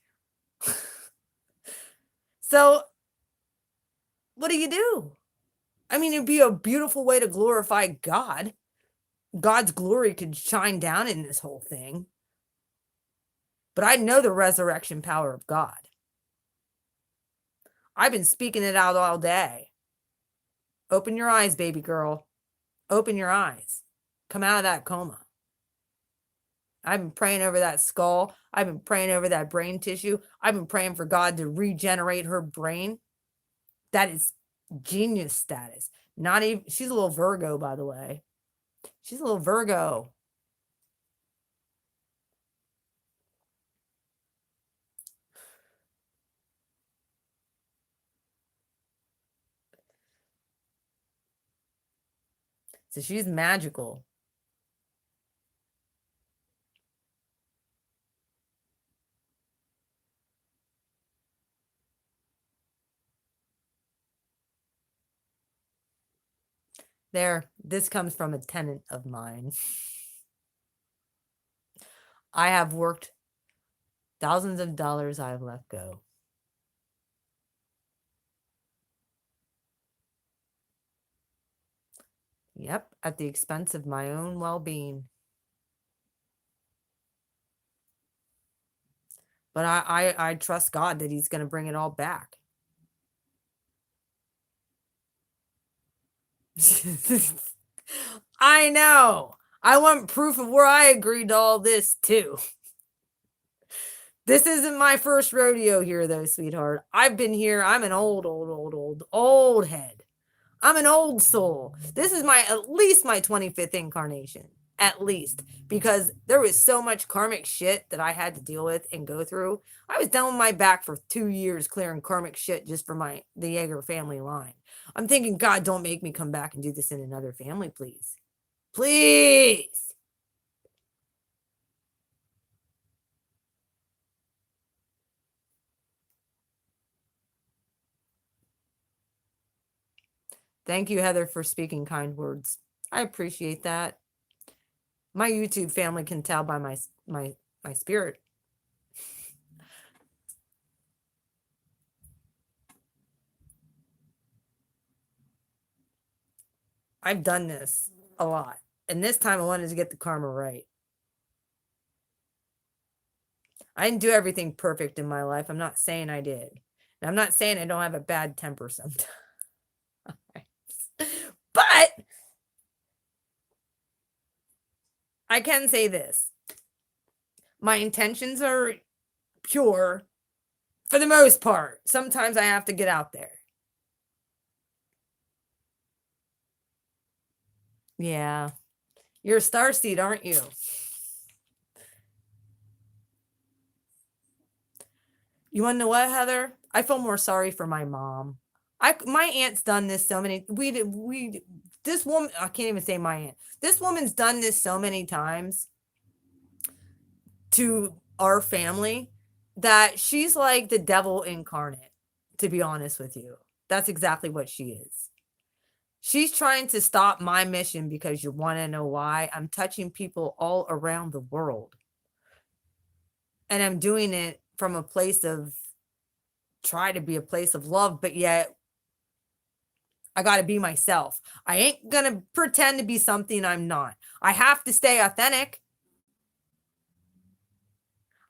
So, what do you do? I mean, it'd be a beautiful way to glorify God. God's glory could shine down in this whole thing. But I know the resurrection power of God. I've been speaking it out all day. Open your eyes, baby girl. Open your eyes. Come out of that coma. I've been praying over that skull. I've been praying over that brain tissue. I've been praying for God to regenerate her brain. That is genius status. Not even, she's a little Virgo, by the way. She's a little Virgo. So she's magical. There, this comes from a tenant of mine. I have worked thousands of dollars I've let go. Yep, at the expense of my own well-being. But I trust God that he's going to bring it all back. I know. I want proof of where I agreed to all this too. This isn't my first rodeo here though, sweetheart. I've been here. I'm an old head. I'm an old soul. This is at least my 25th incarnation. At least. Because there was so much karmic shit that I had to deal with and go through. I was down on my back for 2 years clearing karmic shit just for the Yeager family line. I'm thinking, God, don't make me come back and do this in another family, please. Please. Thank you, Heather, for speaking kind words. I appreciate that. My YouTube family can tell by my spirit. I've done this a lot. And this time I wanted to get the karma right. I didn't do everything perfect in my life. I'm not saying I did. And I'm not saying I don't have a bad temper sometimes. But I can say this. My intentions are pure for the most part. Sometimes I have to get out there. Yeah. You're a starseed, aren't you? You want to know what, Heather? I feel more sorry for my mom. My aunt's done this so many. This woman, I can't even say my aunt. This woman's done this so many times to our family that she's like the devil incarnate, to be honest with you. That's exactly what she is. She's trying to stop my mission because you want to know why? I'm touching people all around the world. And I'm doing it from a place of try to be a place of love, but yet I got to be myself. I ain't going to pretend to be something I'm not. I have to stay authentic.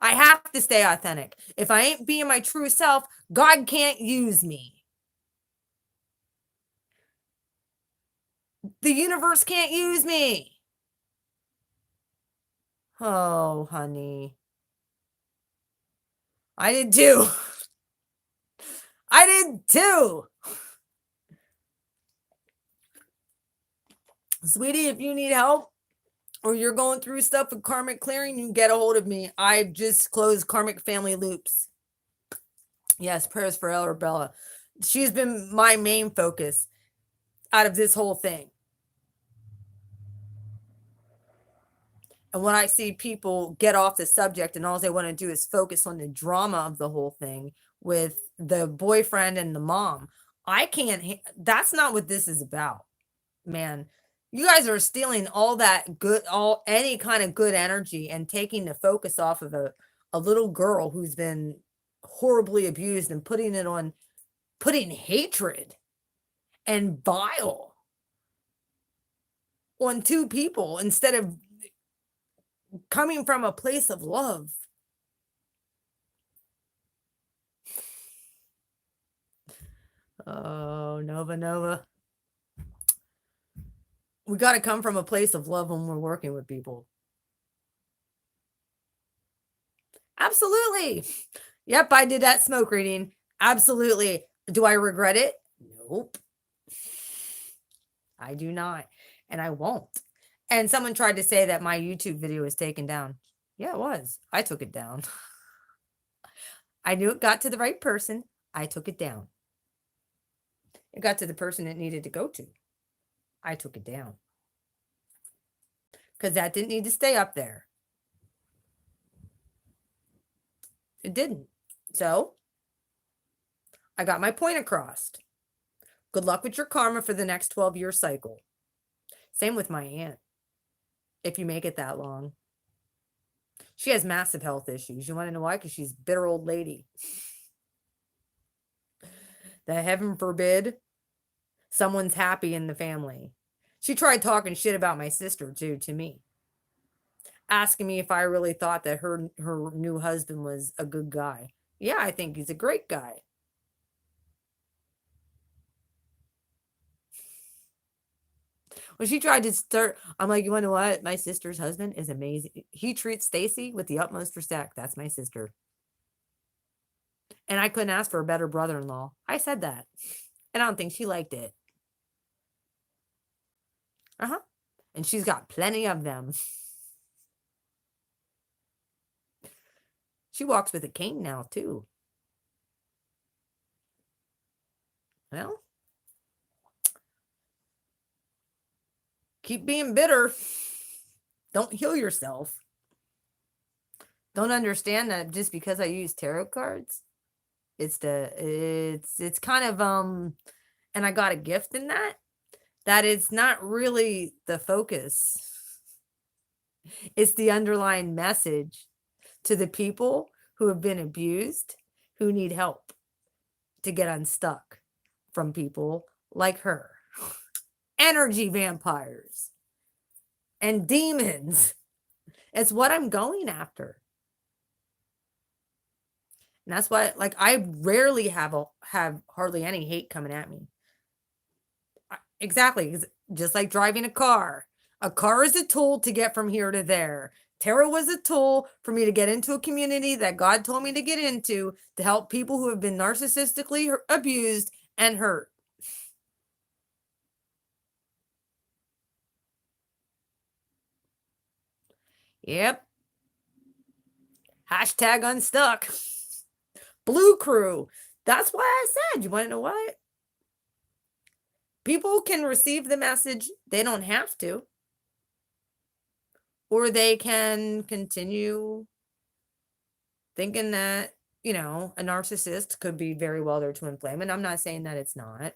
I have to stay authentic. If I ain't being my true self, God can't use me. The universe can't use me. Oh, honey. I did too. I did too. Sweetie, if you need help or you're going through stuff with karmic clearing, you get a hold of me. I've just closed karmic family loops. Yes, prayers for Arabella. She's been my main focus out of this whole thing. And when I see people get off the subject and all they want to do is focus on the drama of the whole thing with the boyfriend and the mom, I can't, that's not what this is about, man. You guys are stealing all that good, any kind of good energy and taking the focus off of a little girl who's been horribly abused and putting hatred and bile on two people instead of coming from a place of love. Oh, Nova. We got to come from a place of love when we're working with people. Absolutely. Yep, I did that smoke reading. Absolutely. Do I regret it? Nope. I do not. And I won't. And someone tried to say that my YouTube video was taken down. Yeah, it was. I took it down. I knew it got to the right person. I took it down. It got to the person it needed to go to. I took it down. because that didn't need to stay up there. It didn't. So I got my point across. Good luck with your karma for the next 12-year cycle. Same with my aunt, if you make it that long. She has massive health issues. You want to know why? Because she's a bitter old lady. That heaven forbid someone's happy in the family. She tried talking shit about my sister too to me, asking me if I really thought that her new husband was a good guy. Yeah, I think he's a great guy. When she tried to start, I'm like, you want to know what? My sister's husband is amazing. He treats Stacy with the utmost respect. That's my sister. And I couldn't ask for a better brother-in-law. I said that. And I don't think she liked it. Uh-huh. And she's got plenty of them. She walks with a cane now, too. Well, keep being bitter. Don't heal yourself. Don't understand that just because I use tarot cards, it's kind of and I got a gift in that it's not really the focus. It's the underlying message to the people who have been abused, who need help to get unstuck from people like her. Energy vampires and demons. It's what I'm going after. And that's why, like, I rarely have hardly any hate coming at me. Exactly. Just like driving a car. A car is a tool to get from here to there. Tarot was a tool for me to get into a community that God told me to get into to help people who have been narcissistically abused and hurt. Yep. Hashtag unstuck. Blue crew. That's why I said, you want to know what? People can receive the message. They don't have to. Or they can continue thinking that, you know, a narcissist could be very well their twin flame. And I'm not saying that it's not.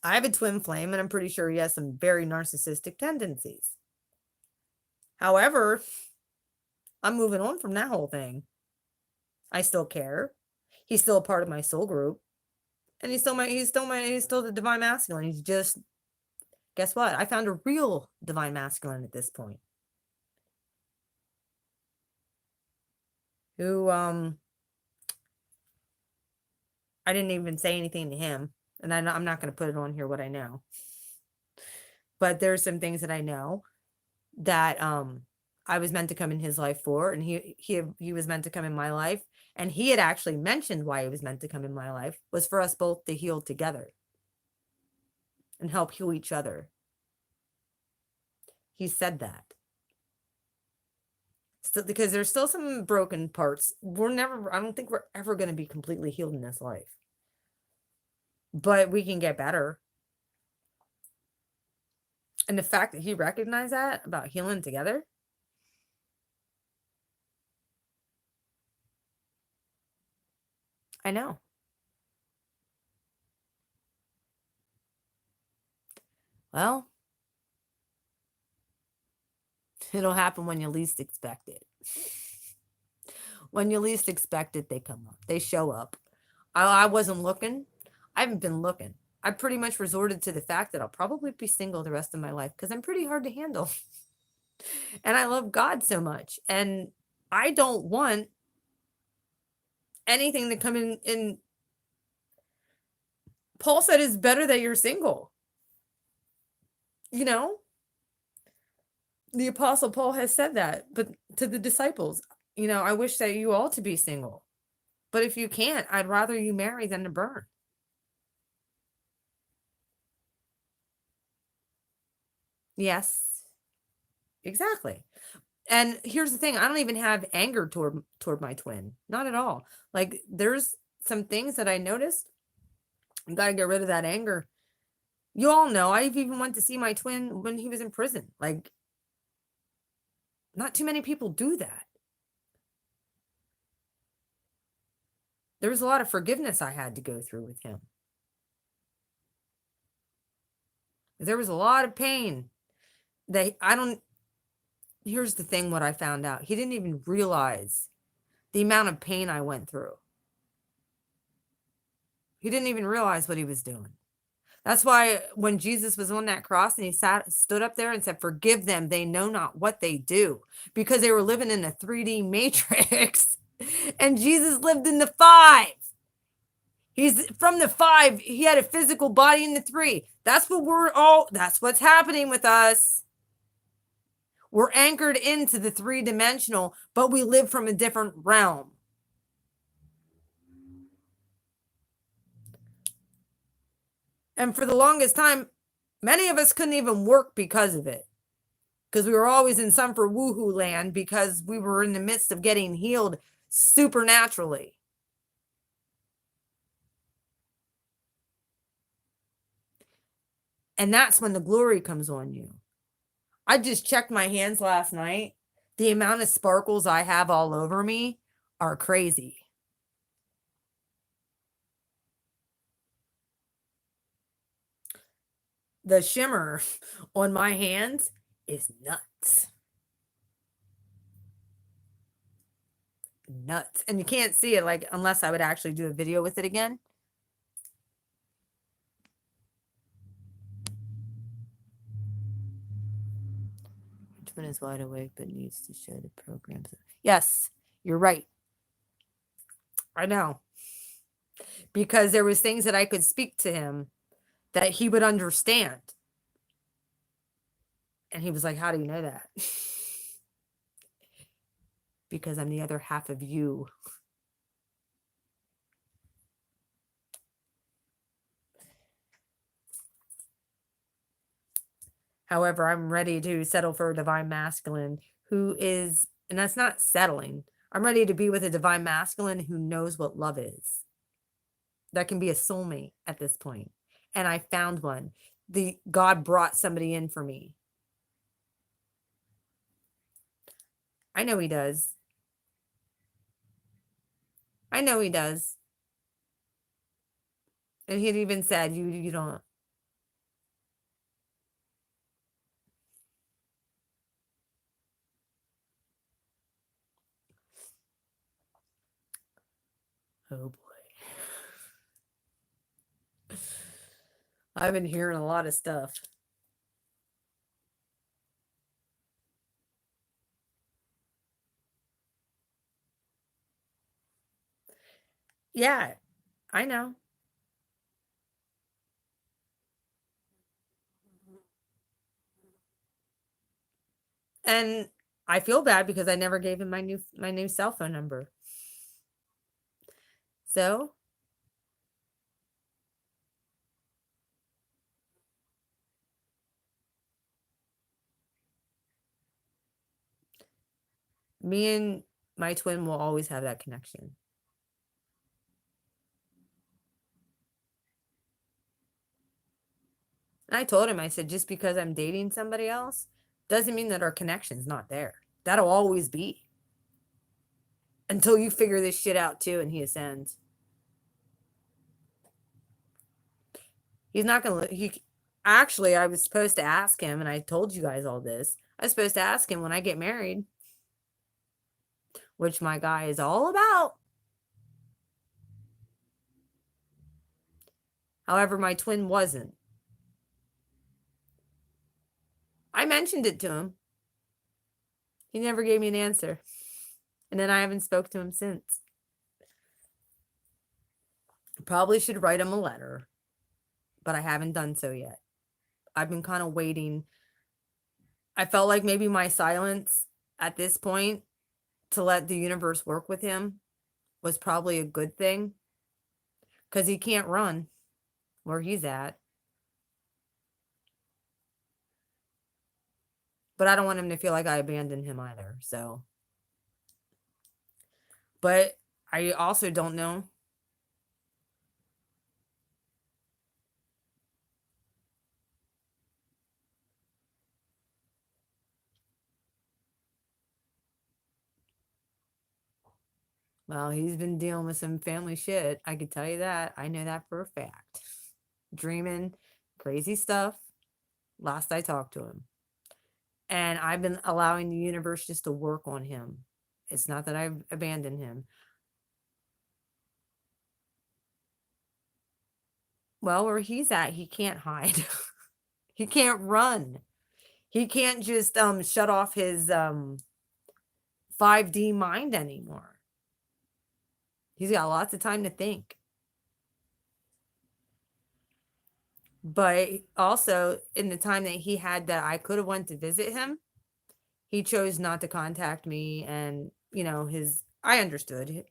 I have a twin flame, and I'm pretty sure he has some very narcissistic tendencies. However, I'm moving on from that whole thing. I still care. He's still a part of my soul group. And he's still the divine masculine. He's just, guess what? I found a real divine masculine at this point. Who, I didn't even say anything to him. And I'm not going to put it on here what I know. But there's some things that I know that I was meant to come in his life for, and he was meant to come in my life, and he had actually mentioned why he was meant to come in my life was for us both to heal together and help heal each other. He said that. Still, because there's still some broken parts. I don't think we're ever going to be completely healed in this life. But we can get better. And the fact that he recognized that about healing together. I know. Well, it'll happen when you least expect it. When you least expect it, they come up. They show up. I wasn't looking. I haven't been looking. I pretty much resorted to the fact that I'll probably be single the rest of my life because I'm pretty hard to handle. And I love God so much. And I don't want anything to come in. Paul said it's better that you're single. You know? The Apostle Paul has said that, but to the disciples, you know, I wish that you all to be single. But if you can't, I'd rather you marry than to burn. Yes, exactly. And here's the thing, I don't even have anger toward my twin. Not at all. Like, there's some things that I noticed. I got to get rid of that anger. You all know, I've even went to see my twin when he was in prison. Like, not too many people do that. There was a lot of forgiveness I had to go through with him. There was a lot of pain that here's the thing, what I found out. He didn't even realize the amount of pain I went through. He didn't even realize what he was doing. That's why when Jesus was on that cross and he stood up there and said, "Forgive them, they know not what they do," because they were living in a 3D matrix and Jesus lived in the 5. He's from the 5. He had a physical body in the 3. That's what's happening with us. We're anchored into the 3-dimensional, but we live from a different realm. And for the longest time, many of us couldn't even work because of it. Because we were always in some for woohoo land because we were in the midst of getting healed supernaturally. And that's when the glory comes on you. I just checked my hands last night. The amount of sparkles I have all over me are crazy. The shimmer on my hands is nuts. Nuts. And you can't see it, like, unless I would actually do a video with it again. Twin is wide awake but needs to show the programs. Yes, you're right. I know. Because there was things that I could speak to him that he would understand. And he was like, "How do you know that?" Because I'm the other half of you. However, I'm ready to settle for a divine masculine who is, and that's not settling. I'm ready to be with a divine masculine who knows what love is. That can be a soulmate at this point. And I found one. God brought somebody in for me. I know he does. I know he does. And he had even said, you don't. Oh boy. I've been hearing a lot of stuff. Yeah, I know. And I feel bad because I never gave him my new cell phone number. So me and my twin will always have that connection. And I told him, I said, just because I'm dating somebody else doesn't mean that our connection's not there. That'll always be. Until you figure this shit out too and he ascends. He's not going to, actually, I was supposed to ask him, and I told you guys all this. I was supposed to ask him when I get married, which my guy is all about. However, my twin wasn't. I mentioned it to him. He never gave me an answer. And then I haven't spoke to him since. Probably should write him a letter, but I haven't done so yet. I've been kind of waiting. I felt like maybe my silence at this point to let the universe work with him was probably a good thing, because he can't run where he's at. But I don't want him to feel like I abandoned him either. So, but I also don't know. Well, he's been dealing with some family shit. I could tell you that. I know that for a fact. Dreaming crazy stuff. Last I talked to him. And I've been allowing the universe just to work on him. It's not that I've abandoned him. Well, where he's at, he can't hide. He can't run. He can't just shut off his 5D mind anymore. He's got lots of time to think. But also in the time that he had that I could have went to visit him, he chose not to contact me. And I understood,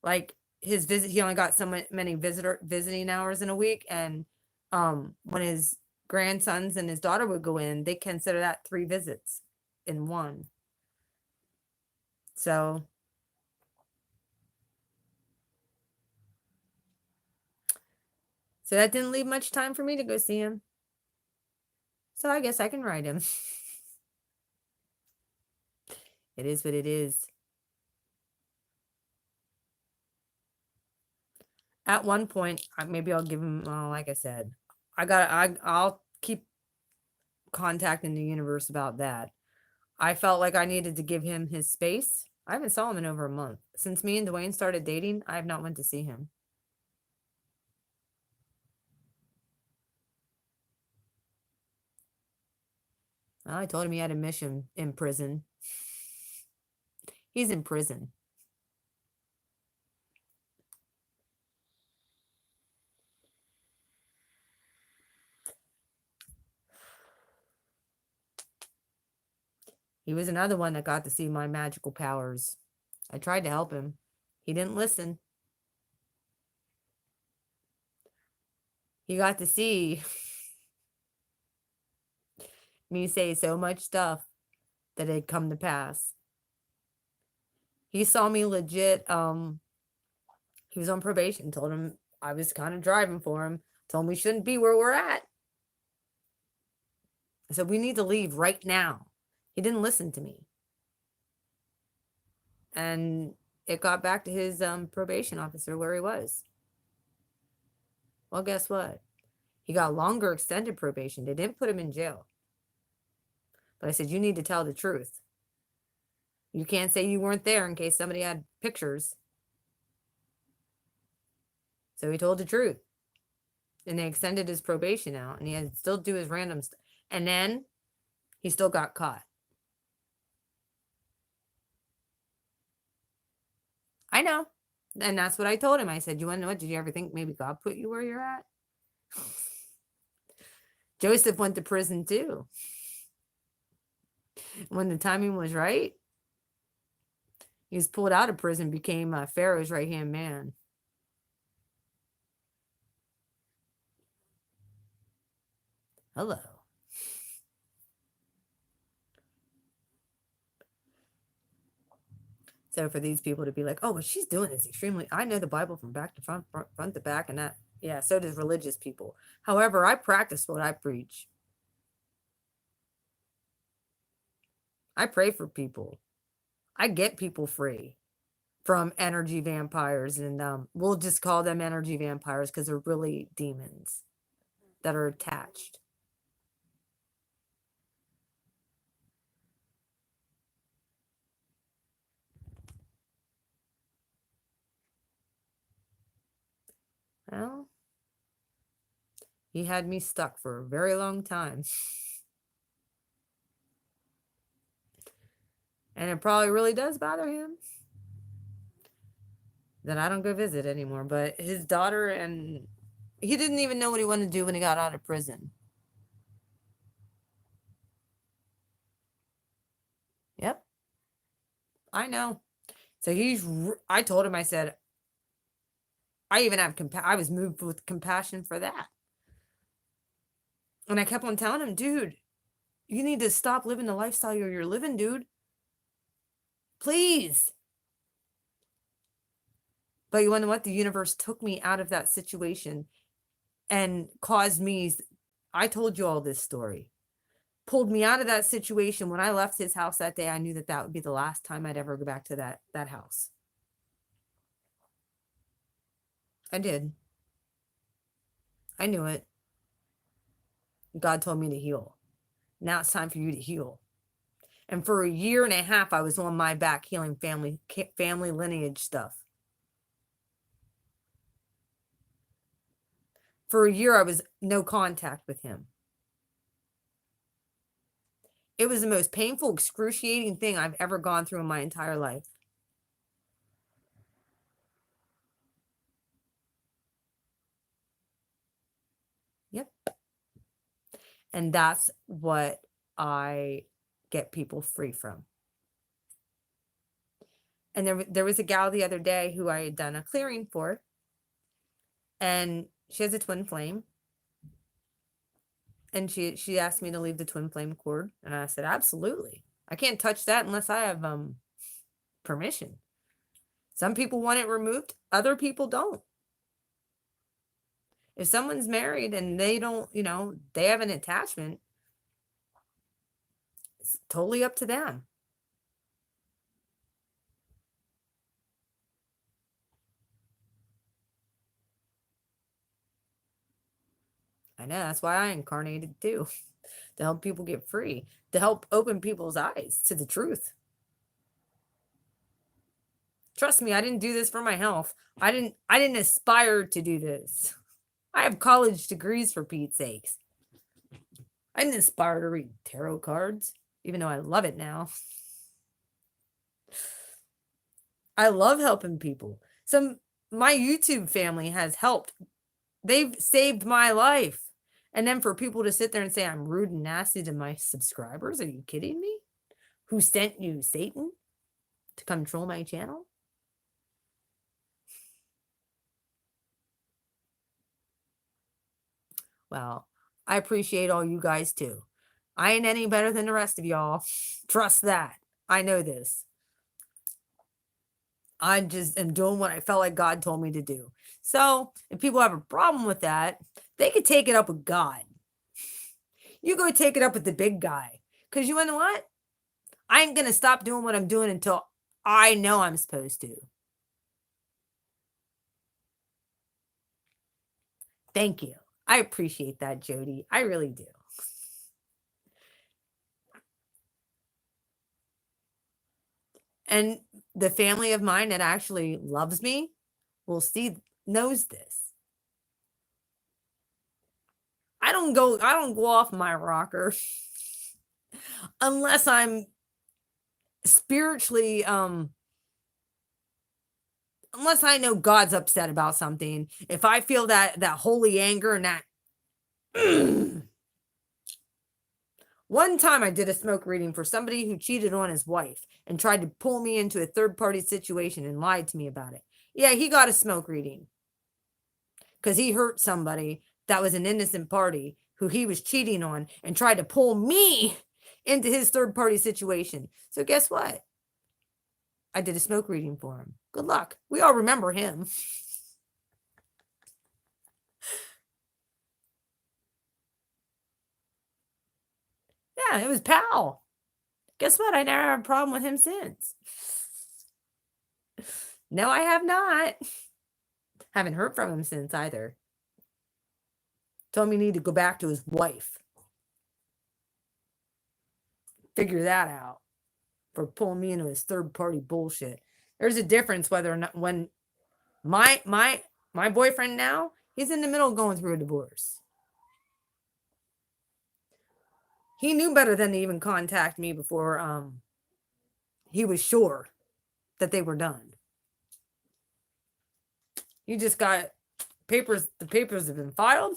like, his visit, he only got so many visiting hours in a week. And when his grandsons and his daughter would go in, they consider that 3 visits in one. So that didn't leave much time for me to go see him. So I guess I can write him. It is what it is. At one point, maybe I'll give him, like I said, I'll keep contacting the universe about that. I felt like I needed to give him his space. I haven't saw him in over a month. Since me and Dwayne started dating, I have not went to see him. I told him he had a mission in prison. He's in prison. He was another one that got to see my magical powers. I tried to help him. He didn't listen. He got to see me say so much stuff that had come to pass. He saw me legit. He was on probation. Told him I was kind of driving for him. Told him we shouldn't be where we're at. I said, we need to leave right now. He didn't listen to me. And it got back to his probation officer where he was. Well, guess what? He got longer extended probation. They didn't put him in jail. But I said, you need to tell the truth. You can't say you weren't there in case somebody had pictures. So he told the truth. And they extended his probation out. And he had to still do his random stuff. And then he still got caught. I know. And that's what I told him. I said, you want to know what? Did you ever think maybe God put you where you're at? Joseph went to prison too. When the timing was right, he was pulled out of prison, became Pharaoh's right-hand man. Hello. So for these people to be like, oh, what she's doing is extremely, I know the Bible from back to front, front to back, and that, yeah, so does religious people. However, I practice what I preach. I pray for people. I get people free from energy vampires, and we'll just call them energy vampires because they're really demons that are attached. Well, he had me stuck for a very long time. And it probably really does bother him that I don't go visit anymore. But his daughter, and he didn't even know what he wanted to do when he got out of prison. Yep. I know. So I told him, I said, I even have I was moved with compassion for that. And I kept on telling him, dude, you need to stop living the lifestyle you're living, dude. Please. But you want to know what? The universe took me out of that situation and caused me, I told you all this story, pulled me out of that situation. When I left his house that day, I knew that would be the last time I'd ever go back to that house. I did. I knew it. God told me to heal. Now it's time for you to heal. And for a year and a half, I was on my back healing family lineage stuff. For a year, I was no contact with him. It was the most painful, excruciating thing I've ever gone through in my entire life. Yep. And that's what I get people free from. And there was a gal the other day who I had done a clearing for, and she has a twin flame. And she asked me to leave the twin flame cord, and I said, absolutely. I can't touch that unless I have permission. Some people want it removed, other people don't. If someone's married and they don't, they have an attachment, it's totally up to them. I know, that's why I incarnated too, to help people get free, to help open people's eyes to the truth. Trust me, I didn't do this for my health. I didn't aspire to do this. I have college degrees, for Pete's sakes. I didn't aspire to read tarot cards, even though I love it now. I love helping people. My YouTube family has helped. They've saved my life. And then for people to sit there and say I'm rude and nasty to my subscribers, are you kidding me? Who sent you, Satan, to control my channel? Well, I appreciate all you guys too. I ain't any better than the rest of y'all. Trust that. I know this. I just am doing what I felt like God told me to do. So if people have a problem with that, they could take it up with God. You go take it up with the big guy. Because you know what? I ain't going to stop doing what I'm doing until I know I'm supposed to. Thank you. I appreciate that, Jody. I really do. And the family of mine that actually loves me knows this. I don't go off my rocker unless I'm spiritually unless I know God's upset about something. If I feel that holy anger and that one time I did a smoke reading for somebody who cheated on his wife and tried to pull me into a third-party situation and lied to me about it. Yeah, he got a smoke reading because he hurt somebody that was an innocent party who he was cheating on and tried to pull me into his third-party situation. So guess what? I did a smoke reading for him. Good luck. We all remember him. Yeah, it was pal. Guess what? I never had a problem with him since. No, I have not. Haven't heard from him since either. Told me he needed to go back to his wife. Figure that out for pulling me into his third-party bullshit. There's a difference whether or not when my boyfriend now, he's in the middle of going through a divorce. He knew better than to even contact me before he was sure that they were done. You just got papers, the papers have been filed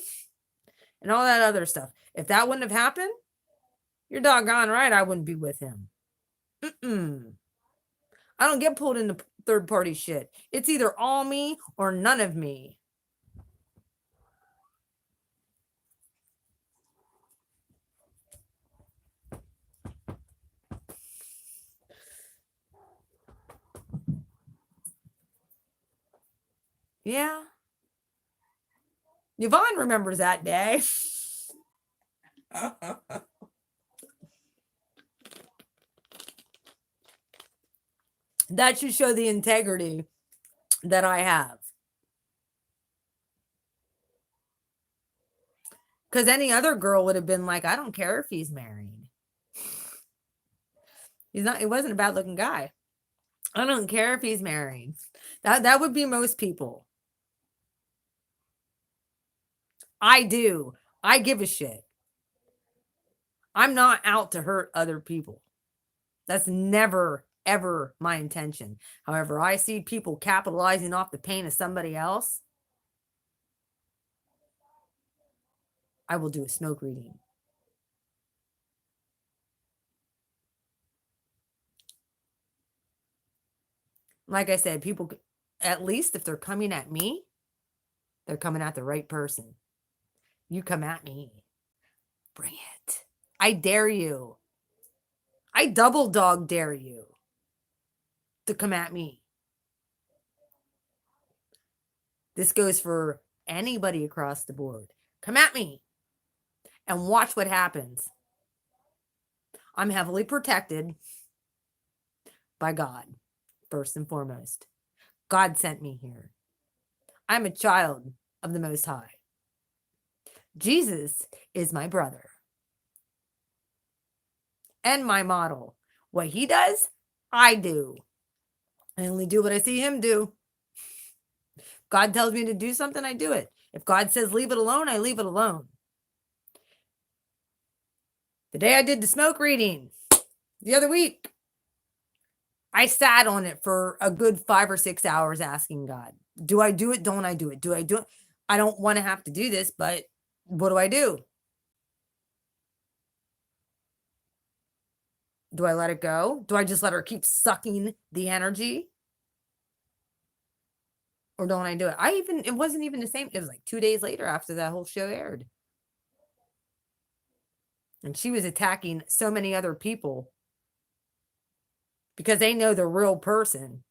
and all that other stuff. If that wouldn't have happened, you're doggone right I wouldn't be with him. I don't get pulled into third party shit. It's either all me or none of me. Yeah. Yvonne remembers that day. That should show the integrity that I have. Because any other girl would have been like, I don't care if he's married. He's not, it wasn't a bad looking guy. I don't care if he's married. That would be most people. I do. I give a shit. I'm not out to hurt other people. That's never, ever my intention. However, I see people capitalizing off the pain of somebody else. I will do a smoke reading. Like I said, people, at least if they're coming at me, they're coming at the right person. You come at me. Bring it. I dare you. I double dog dare you to come at me. This goes for anybody across the board. Come at me and watch what happens. I'm heavily protected by God, first and foremost. God sent me here. I'm a child of the Most High. Jesus is my brother and my model. What he does, I do. I only do what I see him do. God tells me to do something, I do it. If God says leave it alone, I leave it alone. The day I did the smoke reading, the other week, I sat on it for a good 5 or 6 hours asking God, do I do it? Don't I do it? Do I do it? I don't want to have to do this, but what do I do? Do I let it go? Do I just let her keep sucking the energy? Or don't I do it? It wasn't even the same. It was like 2 days later after that whole show aired. And she was attacking so many other people because they know the real person.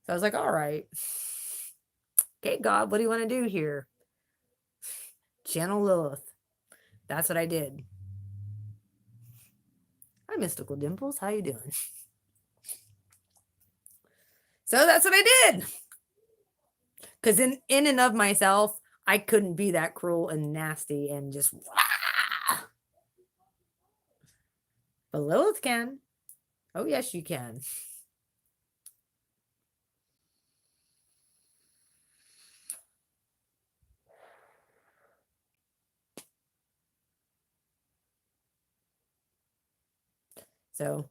So I was like, all right. Okay, God, what do you want to do here? Channel Lilith. That's what I did. Hi, Mystical Dimples. How you doing? So that's what I did. Because in and of myself, I couldn't be that cruel and nasty and just wah! But Lilith can. Oh, yes, you can. So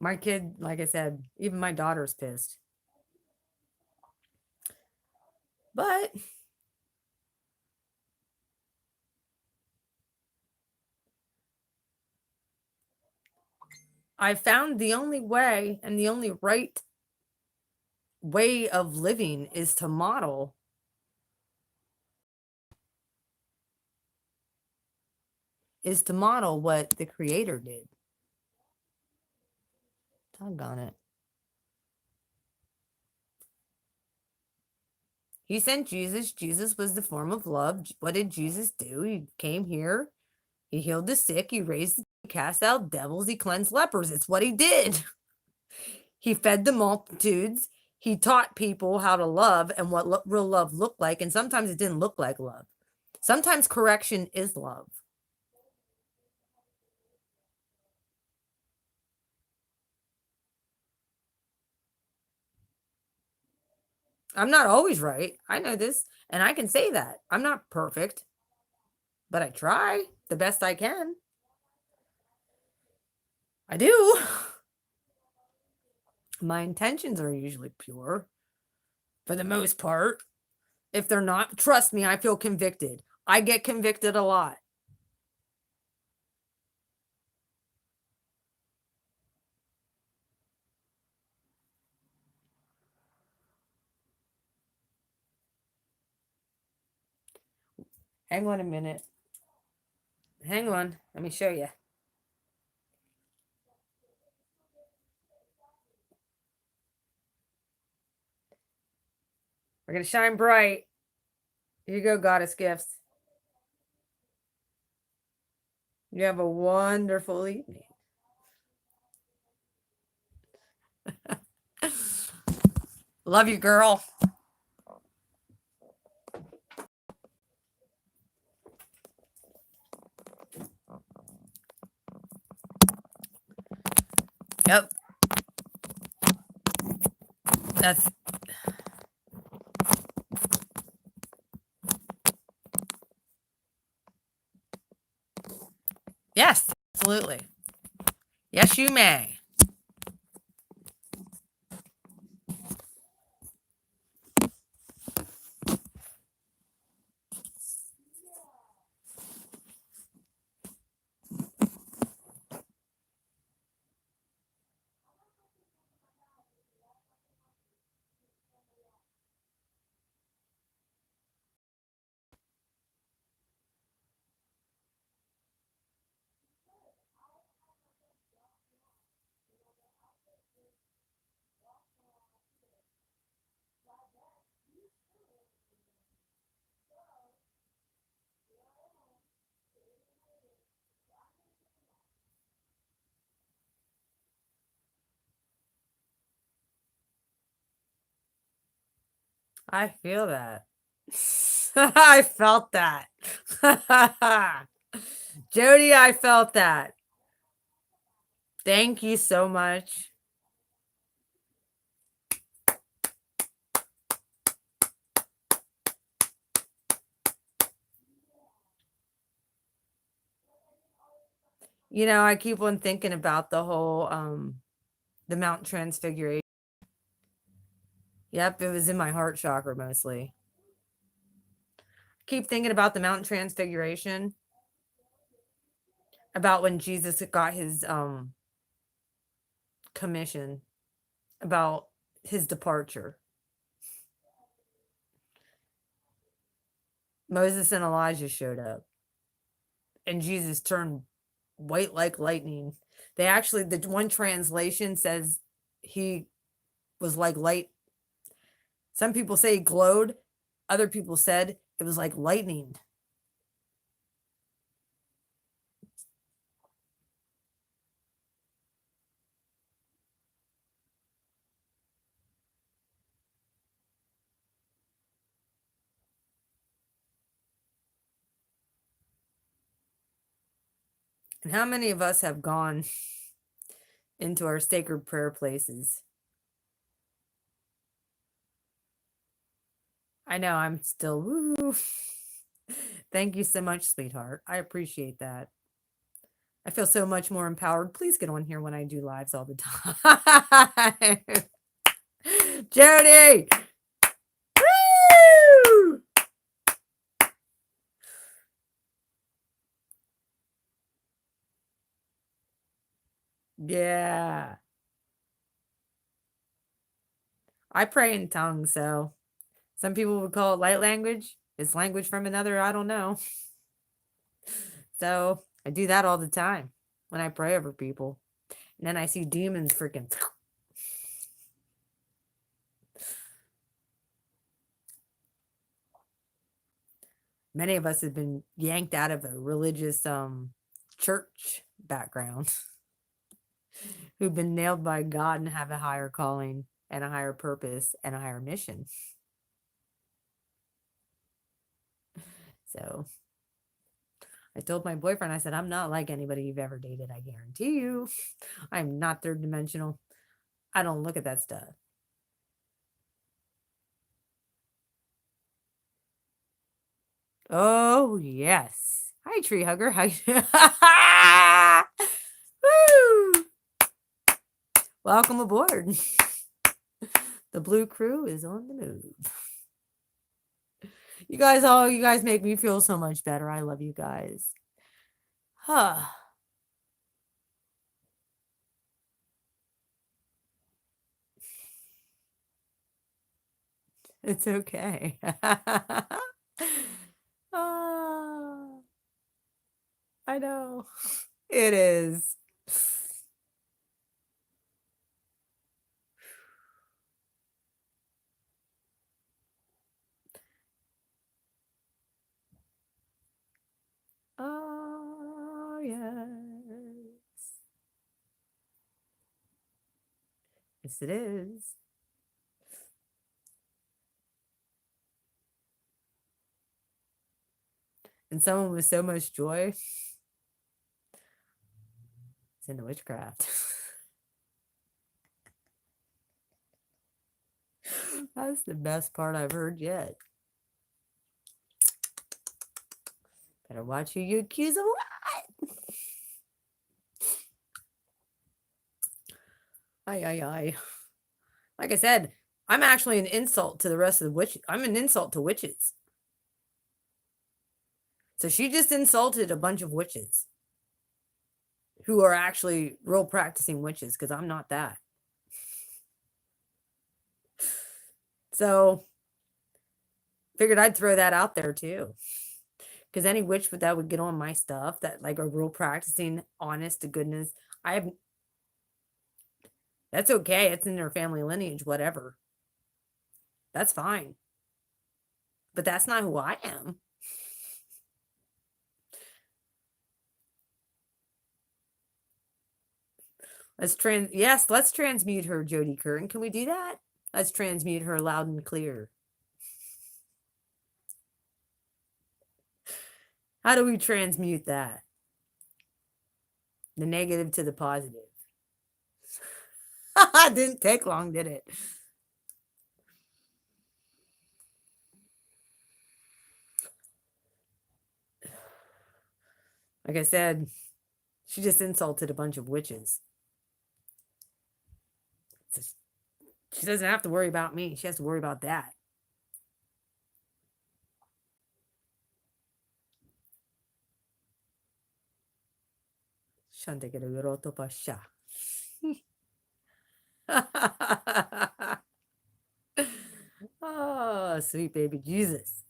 my kid, like I said, even my daughter's pissed. But I found the only way and the only right way of living is to model what the Creator did. Doggone it. He sent Jesus. Jesus was the form of love. What did Jesus do? He came here. He healed the sick. He raised the dead, cast out devils. He cleansed lepers. It's what he did. He fed the multitudes. He taught people how to love and what real love looked like. And sometimes it didn't look like love. Sometimes correction is love. I'm not always right. I know this. And I can say that. I'm not perfect. But I try the best I can. I do. My intentions are usually pure for the most part. If they're not, trust me, I feel convicted. I get convicted a lot. Hang on a minute. Hang on. Let me show you. We're going to shine bright. Here you go, Goddess Gifts. You have a wonderful evening. Love you, girl. Yep. That's yes, absolutely. Yes, you may. I feel that. I felt that. Jody, I felt that. Thank you so much. You know, I keep on thinking about the whole the Mount Transfiguration. Yep, it was in my heart chakra mostly. Keep thinking about the Mount Transfiguration, about when Jesus got his commission, about his departure. Moses and Elijah showed up, and Jesus turned white like lightning. They actually, the one translation says he was like light. Some people say he glowed, other people said it was like lightning. And how many of us have gone into our sacred prayer places? I know I'm still woo. Thank you so much, sweetheart. I appreciate that. I feel so much more empowered. Please get on here when I do lives all the time. Jody! Woo! Yeah. I pray in tongues, so some people would call it light language. It's language from another, I don't know. So I do that all the time when I pray over people. And then I see demons freaking. Many of us have been yanked out of a religious church background who've been nailed by God and have a higher calling and a higher purpose and a higher mission. So I told my boyfriend, I said, I'm not like anybody you've ever dated. I guarantee you. I'm not third dimensional. I don't look at that stuff. Oh, yes. Hi, tree hugger. Hi. Woo! Welcome aboard. The blue crew is on the move. You guys make me feel so much better. I love you guys. Huh. It's okay. Ah, I know. It is. Oh, yes. Yes, it is. And someone with so much joy is into witchcraft. That's the best part I've heard yet. Better watch who you accuse of what. Ay. Like I said, I'm actually an insult to the rest of the witches. I'm an insult to witches. So she just insulted a bunch of witches who are actually real practicing witches, because I'm not that. So figured I'd throw that out there too. Because any witch that would get on my stuff that like are real practicing, honest to goodness, I have. That's okay. It's in their family lineage, whatever. That's fine. But that's not who I am. Let's transmute her, Jody Curtin. Can we do that? Let's transmute her loud and clear. How do we transmute that? The negative to the positive. Didn't take long, did it? Like I said, she just insulted a bunch of witches. She doesn't have to worry about me. She has to worry about that. Oh, sweet baby Jesus.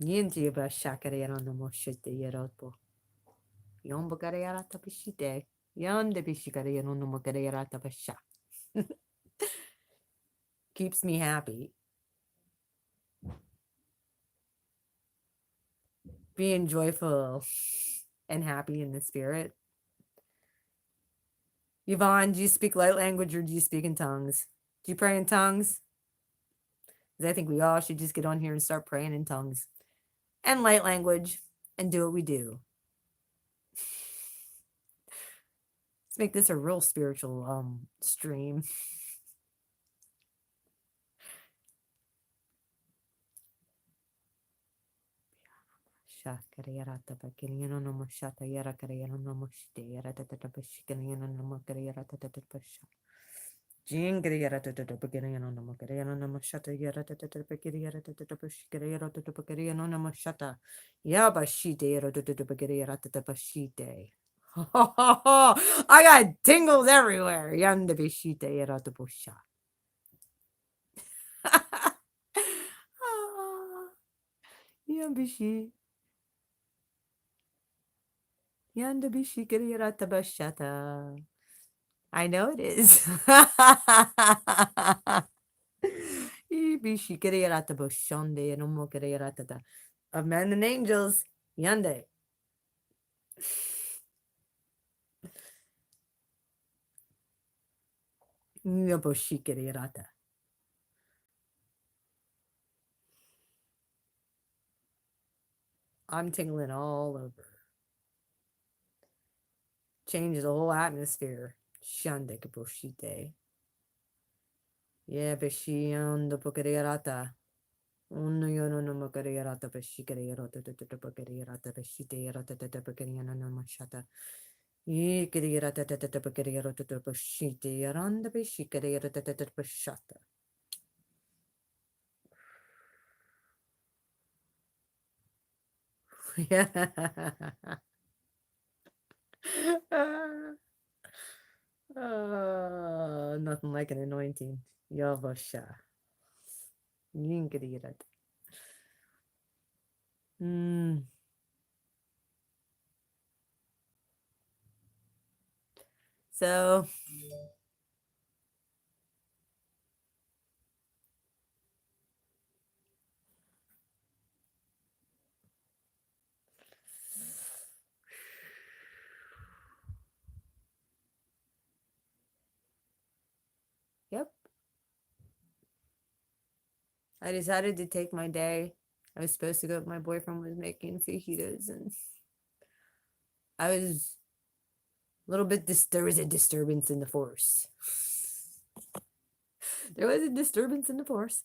Niente ba shakare no moshete yeropo. Yomba garayarata bishite. Yonde bishikare no mogarayarata basha. Keeps me happy. Being joyful and happy in the spirit. Yvonne, do you speak light language or do you speak in tongues? Do you pray in tongues? Because I think we all should just get on here and start praying in tongues and light language and do what we do. Let's make this a real spiritual stream. Shakarayarata bakirino no moshata yarakarayano no moshite yaratata bashikariano no mokarayarata basha. Jingarayarata bakirino no mokarayano no moshata yaratata bakiriyarata bashikariarata bakiriano no moshata. Yabashite yaratata bakiriyarata bashite. I got tingles everywhere. Yanda bishite yarata busha. Yambishi. Yanda bishikari yarata bashata. I know it is. Bishikari yarata bashonde and umokari yarata. Of men and angels. Yande. Yaboshikari yarata. I'm tingling all over. Changes the whole atmosphere. Shande kaboshite. Yeah, beshion the pokerata. Uno yono no makarata beshikariata to pokeriata beshitiata to pokeriana no mashata. Ye kiriata to pokeriata to poshiti aranda beshikariata to poshata. Nothing like an anointing. Yavasha. Yinkiriat. So yep. I decided to take my day. I was supposed to go, my boyfriend was making fajitas and I was A little bit, there was a disturbance in the force. There was a disturbance in the force.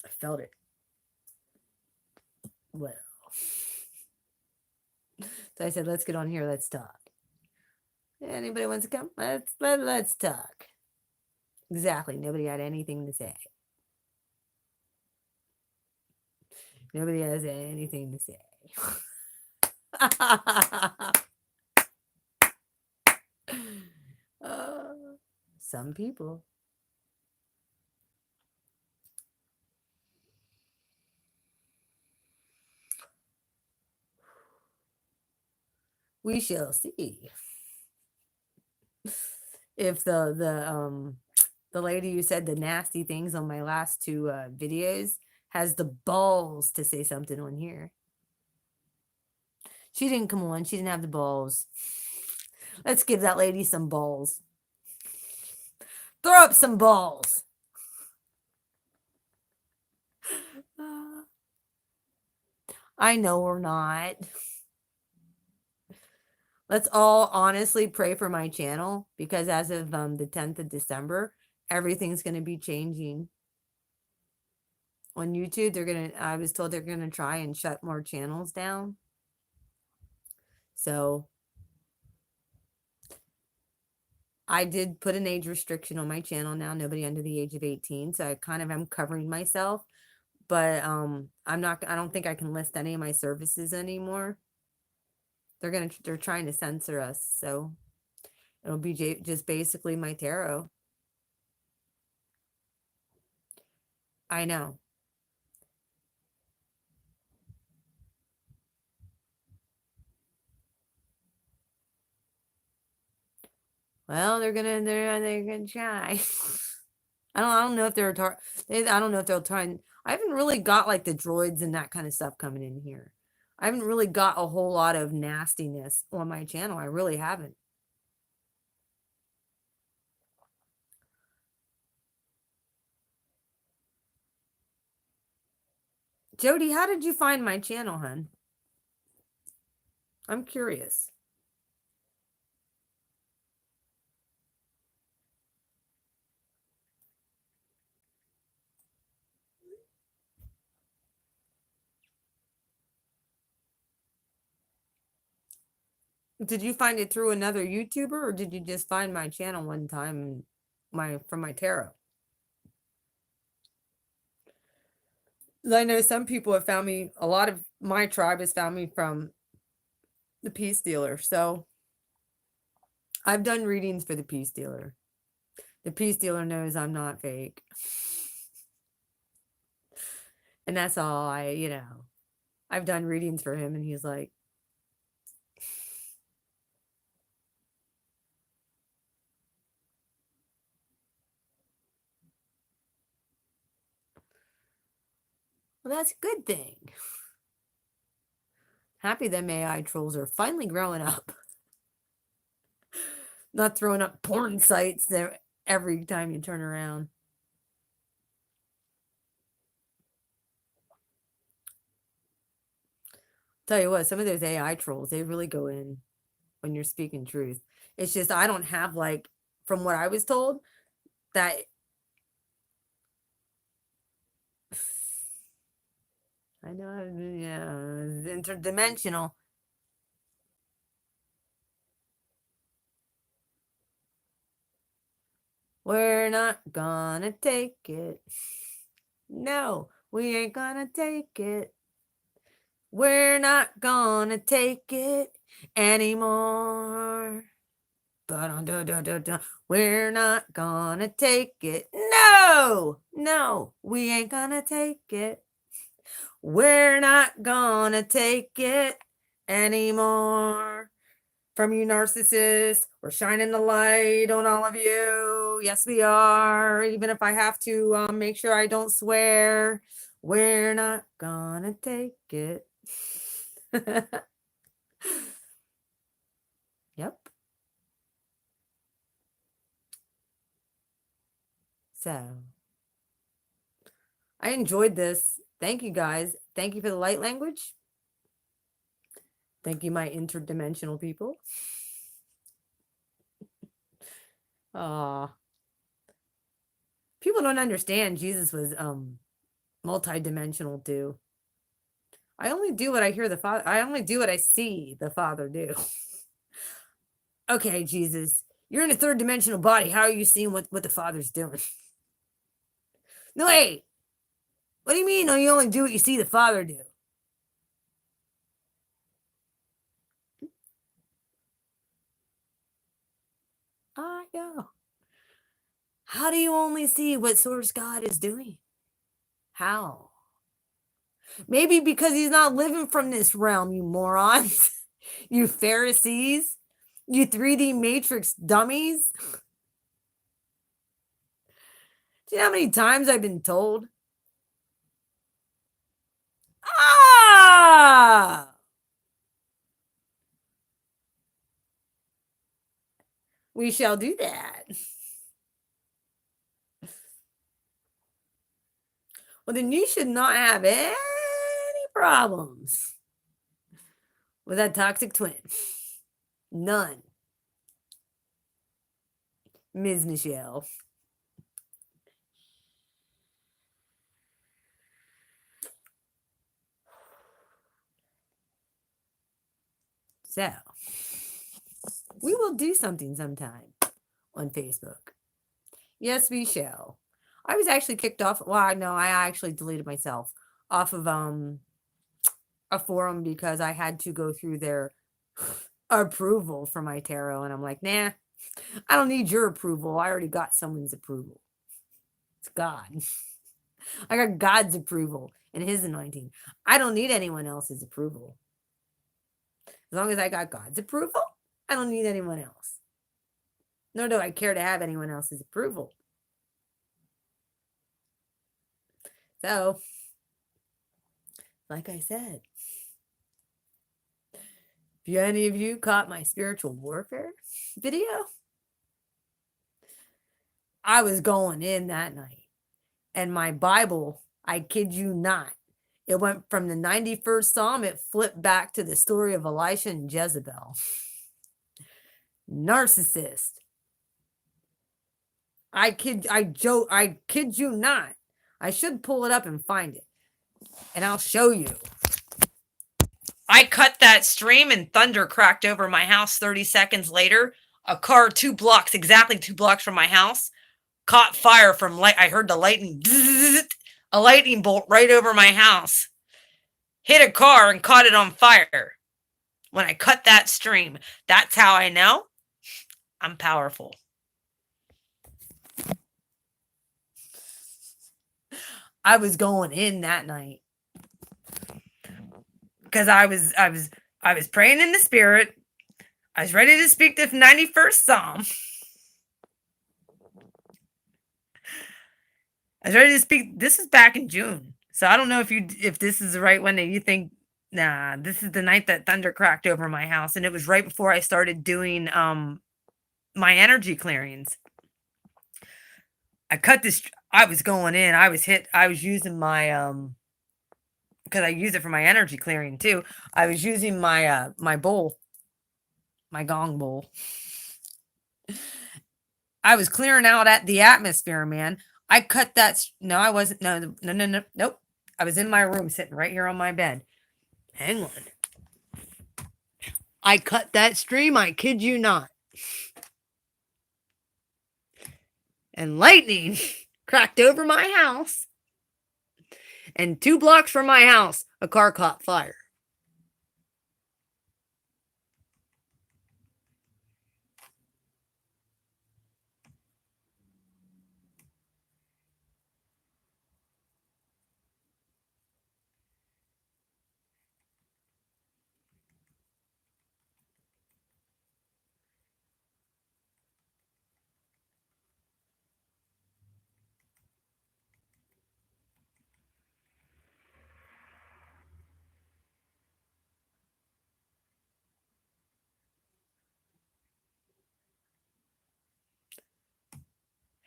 I felt it. Well, so I said, let's get on here. Let's talk. Anybody wants to come? Let's talk. Exactly. Nobody had anything to say. Nobody has anything to say. Some people. We shall see if the lady who said the nasty things on my last two videos has the balls to say something on here. She didn't come on. She didn't have the balls. Let's give that lady some balls. Throw up some balls. I know we're not. Let's all honestly pray for my channel, because as of the 10th of December, everything's going to be changing. On YouTube, I was told they're going to try and shut more channels down. So I did put an age restriction on my channel now, nobody under the age of 18. So I kind of am covering myself, but I don't think I can list any of my services anymore. They're trying to censor us. So it'll be just basically my tarot. I know. Well, they're gonna try. I don't know if I don't know if they'll try. I haven't really got like the droids and that kind of stuff coming in here. I haven't really got a whole lot of nastiness on my channel. I really haven't. Jody, how did you find my channel, hun? I'm curious. Did you find it through another YouTuber, or did you just find my channel one time from my tarot? I know some people have found me, a lot of my tribe has found me from the Peace Dealer. So I've done readings for the Peace Dealer. The Peace Dealer knows I'm not fake. And that's all I've done readings for him, and he's like, well, that's a good thing. Happy them AI trolls are finally growing up. Not throwing up porn sites there every time you turn around. Tell you what, some of those AI trolls, they really go in when you're speaking truth. It's just I don't have, like, from what I was told, that I know, yeah, interdimensional. We're not gonna take it. No, we ain't gonna take it. We're not gonna take it anymore. We're not gonna take it. No, no, we ain't gonna take it. We're not gonna take it anymore. From you narcissists, we're shining the light on all of you. Yes, we are. Even if I have to make sure I don't swear, we're not gonna take it. Yep. So I enjoyed this. Thank you, guys. Thank you for the light language. Thank you, my interdimensional people. Oh, people don't understand Jesus was multidimensional too. I only do what I hear the Father. I only do what I see the Father do. Okay, Jesus, you're in a third dimensional body. How are you seeing what the Father's doing? No, wait. What do you mean? No, you only do what you see the Father do. I know. How do you only see what source God is doing? How? Maybe because he's not living from this realm, you morons. You Pharisees. You 3D Matrix dummies. Do you know how many times I've been told? Ah! We shall do that. Well, then you should not have any problems with that toxic twin. None. Ms. Michelle. So, we will do something sometime on Facebook. Yes, we shall. I was actually kicked off. Well, no, I actually deleted myself off of a forum because I had to go through their approval for my tarot, and I'm like, nah, I don't need your approval. I already got someone's approval. It's God. I got God's approval and His anointing. I don't need anyone else's approval. As long as I got God's approval, I don't need anyone else. Nor do I care to have anyone else's approval. So, like I said, if any of you caught my spiritual warfare video, I was going in that night. And my Bible, I kid you not, it went from the 91st Psalm, it flipped back to the story of Elisha and Jezebel. Narcissist. I kid you not. I should pull it up and find it. And I'll show you. I cut that stream and thunder cracked over my house 30 seconds later. A car exactly 2 blocks from my house, caught fire from light. I heard the lightning, a lightning bolt right over my house. Hit a car and caught it on fire. When I cut that stream, that's how I know I'm powerful. I was going in that night because I was praying in the spirit. I was ready to speak the 91st Psalm. I was ready to speak. This is back in June, so I don't know if this is the right one that you think. Nah, this is the night that thunder cracked over my house, and it was right before I started doing my energy clearings. I cut this. I was going in. I was using my because I use it for my energy clearing too. I was using my my bowl, my gong bowl. I was clearing out at the atmosphere, man. I cut that. No, I wasn't. No, nope. I was in my room, sitting right here on my bed. Hang on. I cut that stream. I kid you not. And lightning cracked over my house. And 2 blocks from my house, a car caught fire.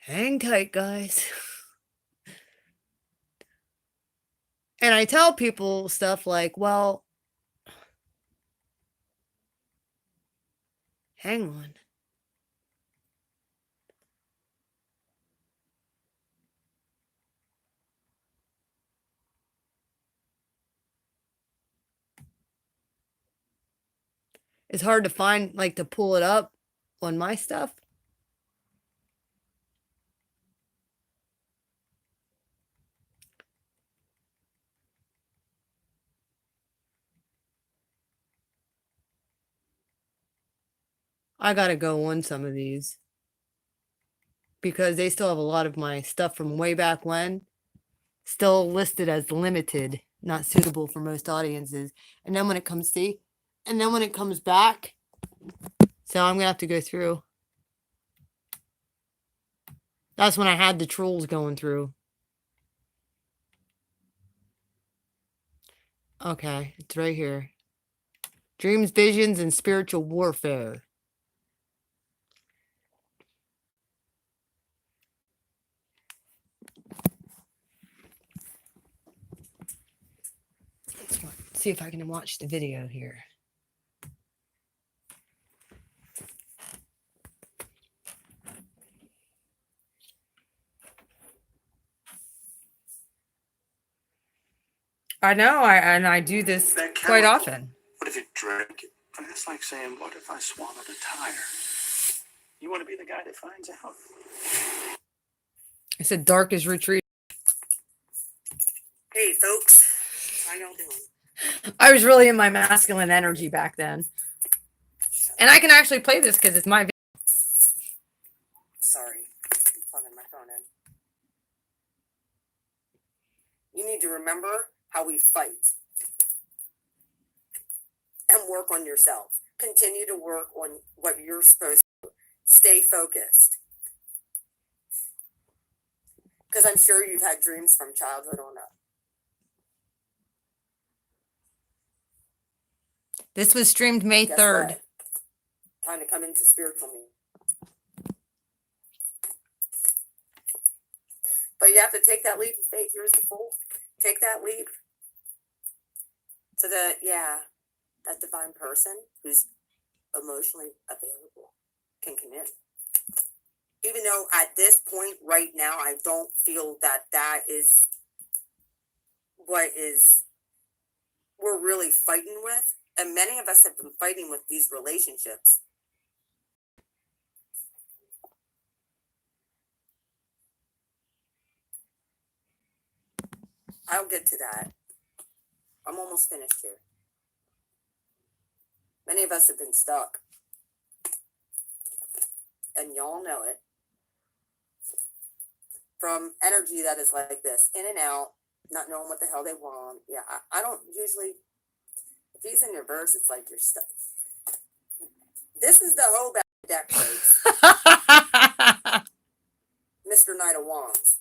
Hang tight, guys. And I tell people stuff like, well, hang on. It's hard to find, like, to pull it up on my stuff. I gotta go on some of these because they still have a lot of my stuff from way back when still listed as limited, not suitable for most audiences. And then when it comes back, so I'm gonna have to go through. That's when I had the trolls going through. Okay, it's right here. Dreams, visions, and spiritual warfare. Let's see if I can watch the video here. I know, I do this quite often. What if you drink it? I mean, it's like saying, what if I swallowed a tire? You want to be the guy that finds out? I said darkest retreat. Hey, folks. How y'all doing? I was really in my masculine energy back then. And I can actually play this because it's my video. Sorry. I'm plugging my phone in. You need to remember how we fight. And work on yourself. Continue to work on what you're supposed to do. Stay focused. Because I'm sure you've had dreams from childhood on up. This was streamed May 3rd. What? Time to come into spiritual me. But you have to take that leap of faith. Here's the fool. Take that leap to that divine person who's emotionally available can come in. Even though at this point right now, I don't feel that is what we're really fighting with. And many of us have been fighting with these relationships. I'll get to that. I'm almost finished here. Many of us have been stuck. And y'all know it. From energy that is like this, in and out, not knowing what the hell they want. Yeah, I don't usually, if he's in your verse, it's like you're stuck. This is the whole back deck, folks. Mr. Knight of Wands.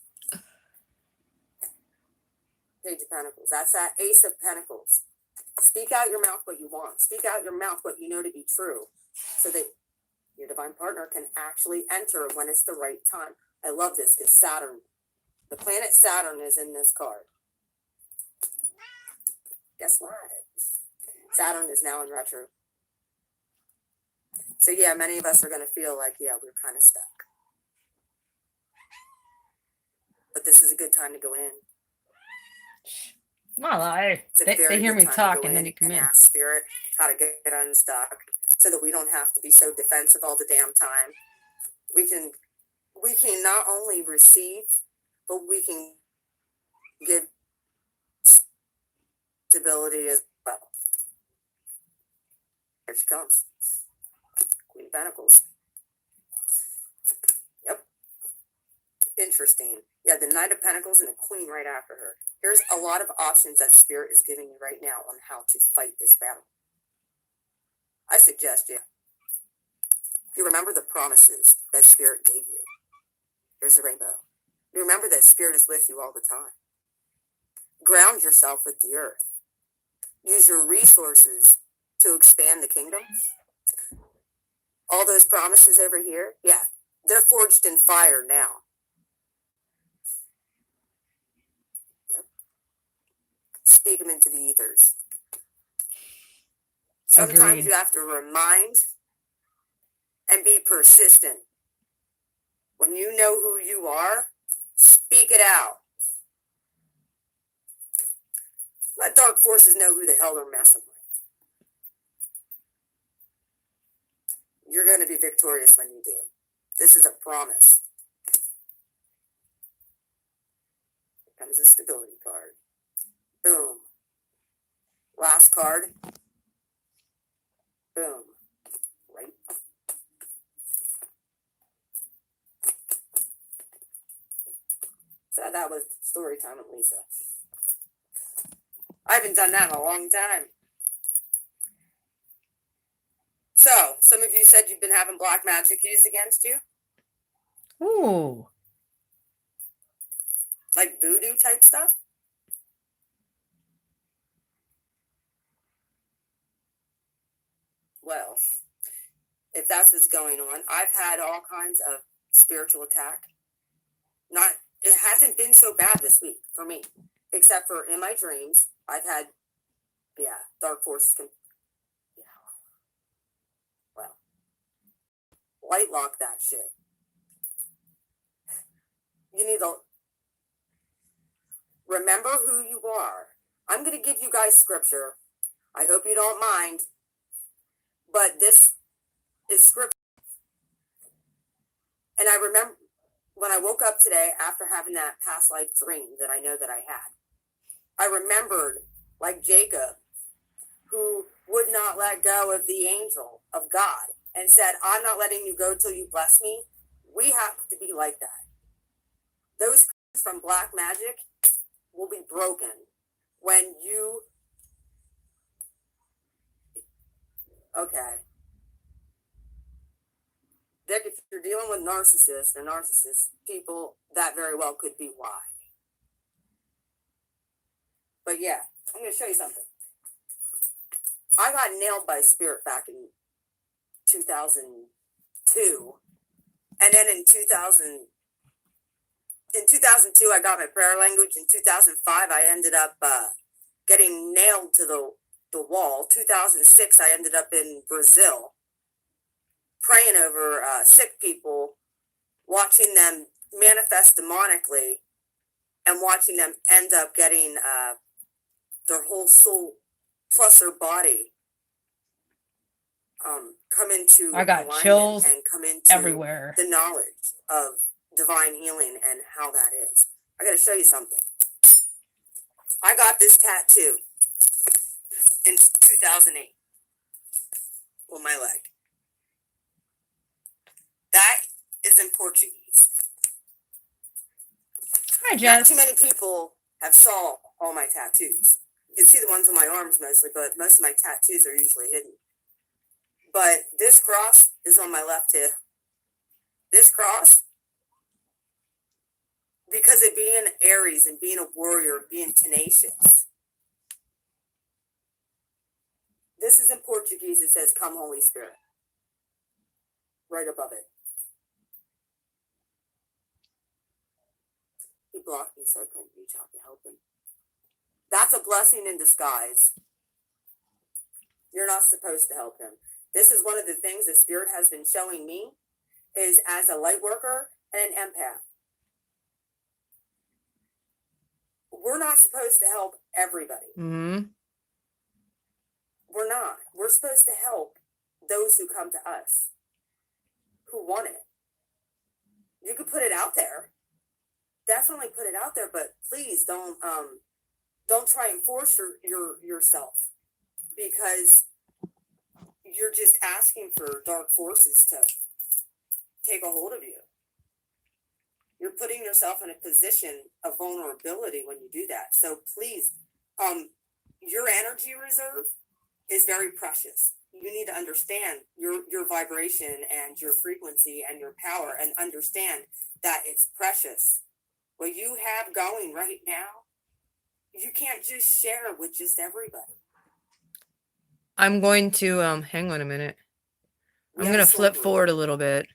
Page of Pentacles. That's that Ace of Pentacles. Speak out your mouth what you want. Speak out your mouth what you know to be true, so that your divine partner can actually enter when it's the right time. I love this because Saturn, the planet Saturn is in this card. Guess what? Saturn is now in retro. So yeah, many of us are going to feel like, yeah, we're kind of stuck. But this is a good time to go in. Not lie. They hear me talk and then you come in. Ask Spirit how to get unstuck so that we don't have to be so defensive all the damn time. We can not only receive, but we can give stability as well. Here she comes. Queen of Pentacles. Yep. Interesting. Yeah, the Knight of Pentacles and the Queen right after her. Here's a lot of options that Spirit is giving you right now on how to fight this battle. I suggest you remember the promises that Spirit gave you. Here's the rainbow. You remember that Spirit is with you all the time. Ground yourself with the earth. Use your resources to expand the kingdom. All those promises over here, yeah, they're forged in fire now. Yep. Speak them into the ethers. Sometimes Agreed. you have to remind and be persistent. When you know who you are, speak it out. Let dark forces know who the hell they're messing with. You're going to be victorious when you do. This is a promise. Here comes a stability card. Boom. Last card. Boom. Right. So that was story time with Lisa. I haven't done that in a long time. So, some of you said you've been having black magic used against you, Ooh. like voodoo type stuff. Well, if that's what's going on, I've had all kinds of spiritual attack. It hasn't been so bad this week for me, except for in my dreams, I've had, dark forces. Well, light lock that shit. You need to remember who you are. I'm going to give you guys scripture. I hope you don't mind, but this is scripture. And I remember when I woke up today after having that past life dream that I know that I had, I remembered like Jacob, who would not let go of the angel of God and said, I'm not letting you go till you bless me. We have to be like that. Those curses from black magic will be broken when you, okay. Dick, if you're dealing with narcissists or narcissist people, that very well could be why. But yeah, I'm going to show you something. I got nailed by spirit back in 2002. And then in 2002, I got my prayer language. In 2005, I ended up getting nailed to the wall. 2006, I ended up in Brazil praying over sick people, watching them manifest demonically, and watching them end up getting their whole soul plus their body come into I got alignment chills and come into everywhere. the knowledge of divine healing and how that is. I got to show you something. I got this tattoo in 2008 on my leg. That is in Portuguese. Hi, Not Jess. too many people have saw all my tattoos. You can see the ones on my arms mostly, but most of my tattoos are usually hidden. But this cross is on my left hip. This cross, because of being Aries and being a warrior, being tenacious. This is in Portuguese. It says, "Come, Holy Spirit," right above it. He blocked me so I couldn't reach out to help him. That's a blessing in disguise. You're not supposed to help him. This is one of the things the Spirit has been showing me, is as a light worker and an empath. We're not supposed to help everybody. Mm-hmm. We're not. We're supposed to help those who come to us, who want it. You could put it out there. Definitely put it out there, but please don't try and force yourself, because you're just asking for dark forces to take a hold of you. You're putting yourself in a position of vulnerability when you do that. So please, your energy reserve is very precious. You need to understand your vibration and your frequency and your power, and understand that it's precious. What you have going right now, you can't just share with just everybody. I'm going to hang on a minute. I'm going to flip forward a little bit.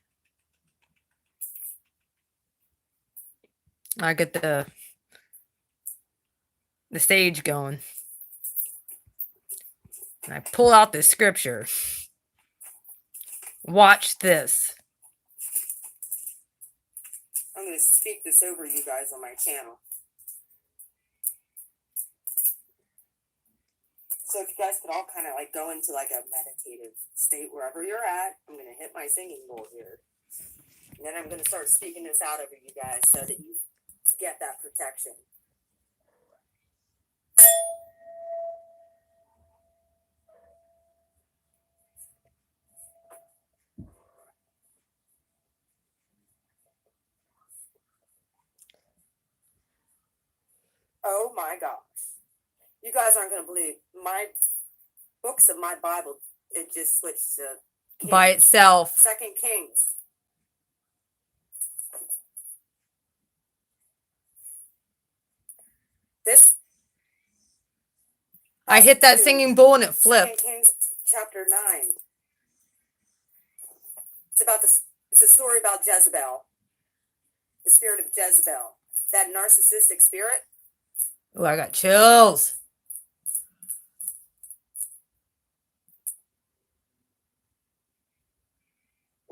I get the stage going. And I pull out the scripture. Watch this. I'm going to speak this over you guys on my channel. So if you guys could all kind of like go into like a meditative state wherever you're at, I'm going to hit my singing bowl here. And then I'm going to start speaking this out over you guys so that you get that protection. Oh my gosh. You guys aren't going to believe my books of my Bible, it just switched to Kings, By itself. 2 Kings. This I hit that singing bowl and it 2 flipped. Kings chapter 9. It's a story about Jezebel, the spirit of Jezebel, that narcissistic spirit. Oh, I got chills.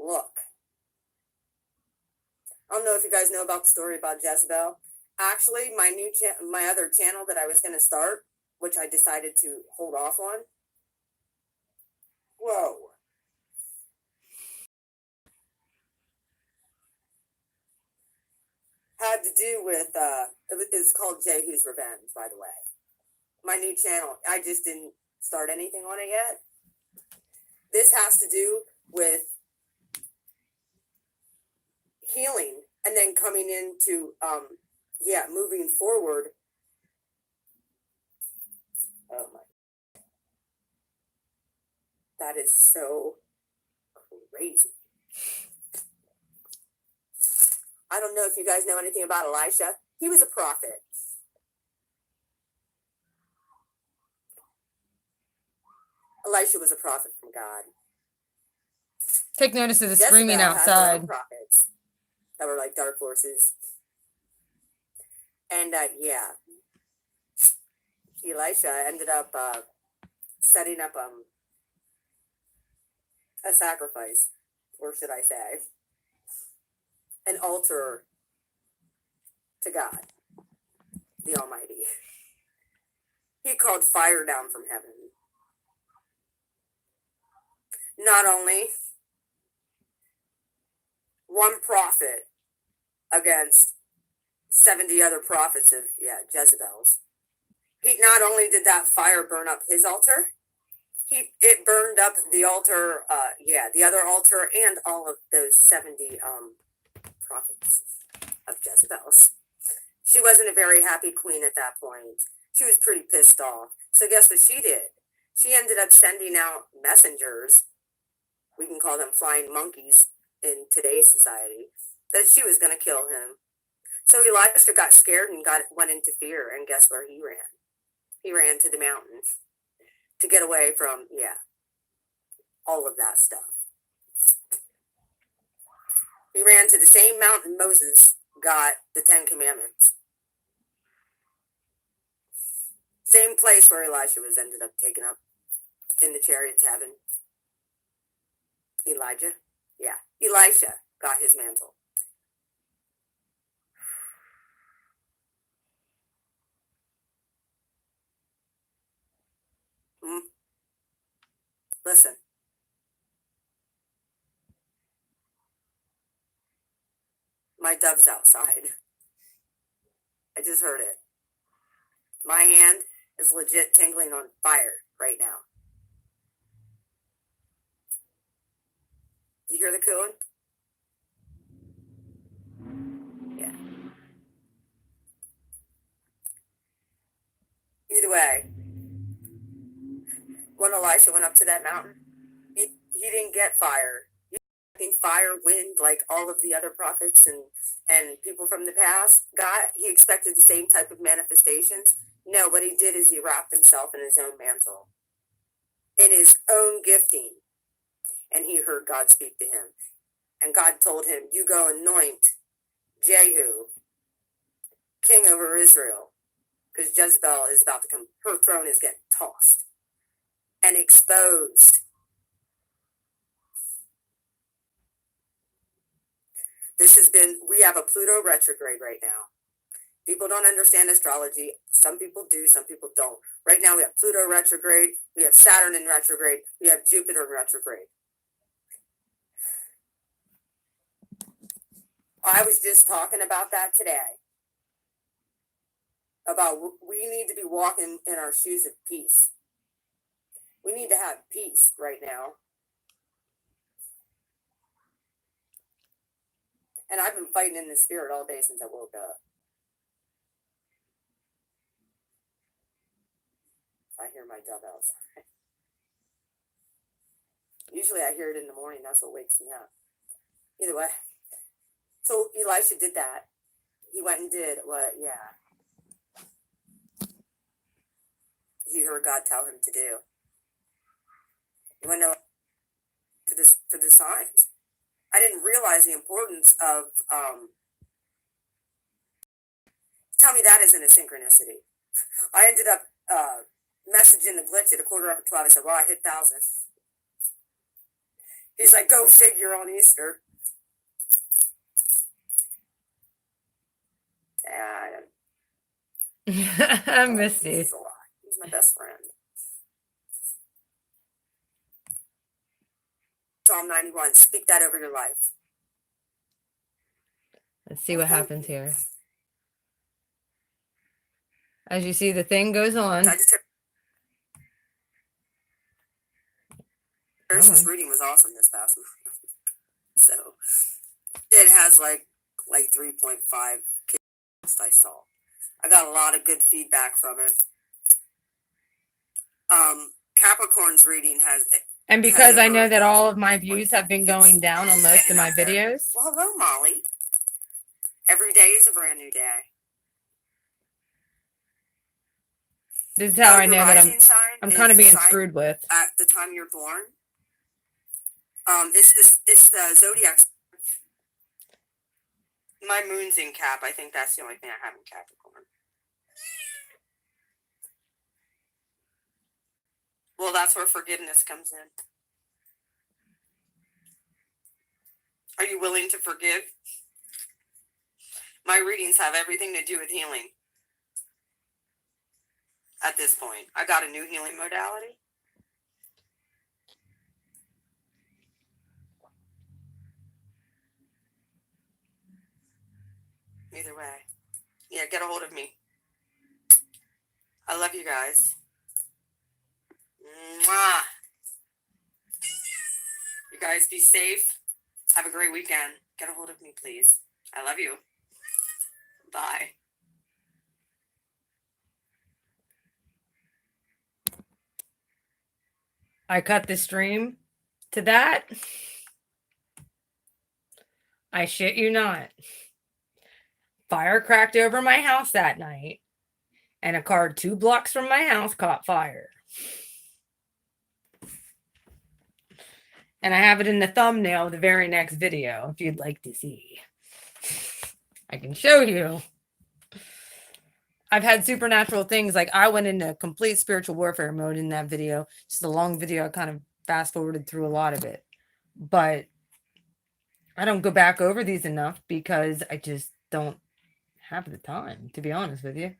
Look, I don't know if you guys know about the story about Jezebel. Actually, my other channel that I was going to start, which I decided to hold off on. Whoa. Had to do with, it's called Jehu's Revenge, by the way. My new channel. I just didn't start anything on it yet. This has to do with healing and then coming into, moving forward. Oh my. That is so crazy. I don't know if you guys know anything about Elisha. He was a prophet. Elisha was a prophet from God. Take notice of the Jezebel screaming had her own outside. prophets that were like dark forces. And Elisha ended up setting up a sacrifice, or should I say, an altar to God, the Almighty. He called fire down from heaven. Not only one prophet against 70 other prophets of Jezebel's. He not only did that fire burn up his altar, it burned up the altar, the other altar, and all of those 70 prophets of Jezebel's. She wasn't a very happy queen at that point. She was pretty pissed off. So guess what she did? She ended up sending out messengers. We can call them flying monkeys in today's society. That she was going to kill him. So Elisha got scared and went into fear. And guess where he ran? He ran to the mountains to get away from, all of that stuff. He ran to the same mountain Moses got the 10 Commandments. Same place where Elisha was ended up taken up in the chariot to heaven. Elijah? Yeah. Elisha got his mantle. Listen. My dove's outside. I just heard it. My hand is legit tingling on fire right now. Do you hear the cooing? Yeah. Either way, when Elisha went up to that mountain, he didn't get fire. Fire, wind, like all of the other prophets and people from the past got. He expected the same type of manifestations. No, what he did is he wrapped himself in his own mantle, in his own gifting, and he heard God speak to him. And God told him, you go anoint Jehu king over Israel, because Jezebel is about to come. Her throne is getting tossed and exposed. We have a Pluto retrograde right now. People don't understand astrology. Some people do, some people don't. Right now we have Pluto retrograde, we have Saturn in retrograde, we have Jupiter in retrograde. I was just talking about that today. About we need to be walking in our shoes of peace. We need to have peace right now. And I've been fighting in the spirit all day since I woke up. I hear my dove outside. Usually I hear it in the morning. That's what wakes me up. Either way. So Elisha did that. He went and did what? Yeah. He heard God tell him to do. He went for the signs. I didn't realize the importance of tell me that isn't a synchronicity. I ended up messaging the glitch at 12:15. I said, well, I hit 1,000. He's like, go figure on Easter. Yeah, I missed it. He's a lot. He's my best friend. Psalm 91, speak that over your life. Let's see what happens here. As you see, the thing goes on. This reading was awesome this past month. So it has like 3.5 kids I saw. I got a lot of good feedback from it. Capricorn's reading has. And because I know that all of my views have been going down on most of my videos. Well, hello, Molly. Every day is a brand new day. This is how I know that I'm kind of being sign screwed with. At the time you're born. It's the zodiac. My moon's in Cap. I think that's the only thing I have in Capricorn. Well, that's where forgiveness comes in. Are you willing to forgive? My readings have everything to do with healing. At this point, I got a new healing modality. Either way. Yeah, get a hold of me. I love you guys. Mwah. You guys be safe. Have a great weekend. Get a hold of me, please. I love you. Bye. I cut the stream to that. I shit you not. Fire cracked over my house that night, and a car 2 blocks from my house caught fire. And I have it in the thumbnail of the very next video if you'd like to see. I can show you. I've had supernatural things, like I went into complete spiritual warfare mode in that video. It's a long video. I kind of fast forwarded through a lot of it. But I don't go back over these enough because I just don't have the time, to be honest with you.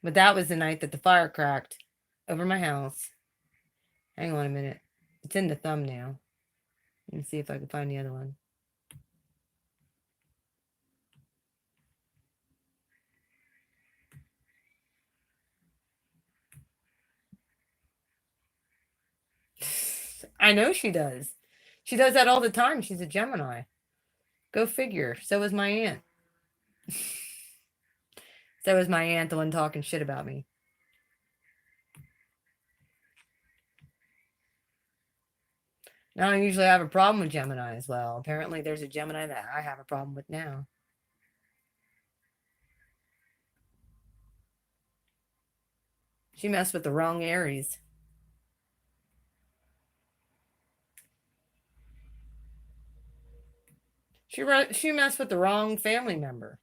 But that was the night that the fire cracked over my house. Hang on a minute. It's in the thumbnail. Let me see if I can find the other one. I know she does. She does that all the time. She's a Gemini. Go figure. So is my aunt. So is my aunt, the one talking shit about me. Now, I don't usually have a problem with Gemini as well. Apparently, there's a Gemini that I have a problem with now. She messed with the wrong Aries. She messed with the wrong family member.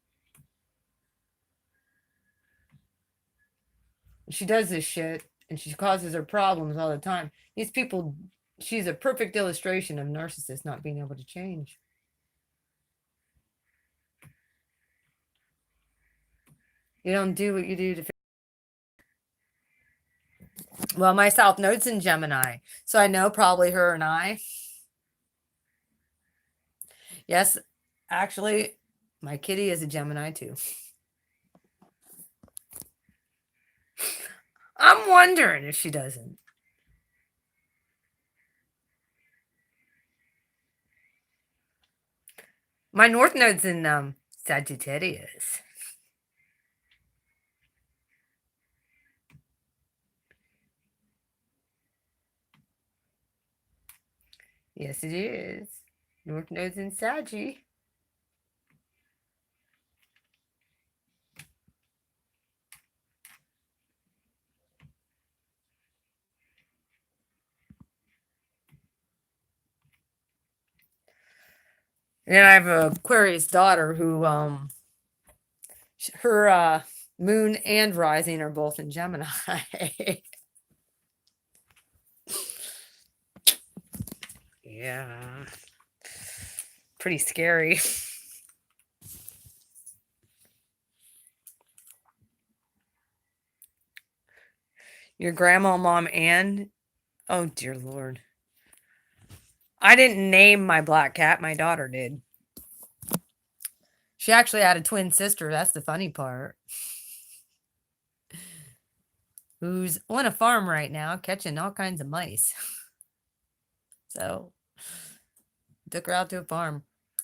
She does this shit, and she causes her problems all the time. These people, she's a perfect illustration of narcissists not being able to change. You don't do what you do to. Well, my South Node's in Gemini, so I know probably her and I. Yes, actually, my kitty is a Gemini too. I'm wondering if she doesn't. My North Node's in Sagittarius. Yes, it is. North Node's in Saggy. And I have a Aquarius daughter who her moon and rising are both in Gemini. Yeah. Pretty scary. Your grandma, mom, and oh dear Lord. I didn't name my black cat, my daughter did. She actually had a twin sister. That's the funny part. Who's on a farm right now catching all kinds of mice. So took her out to a farm.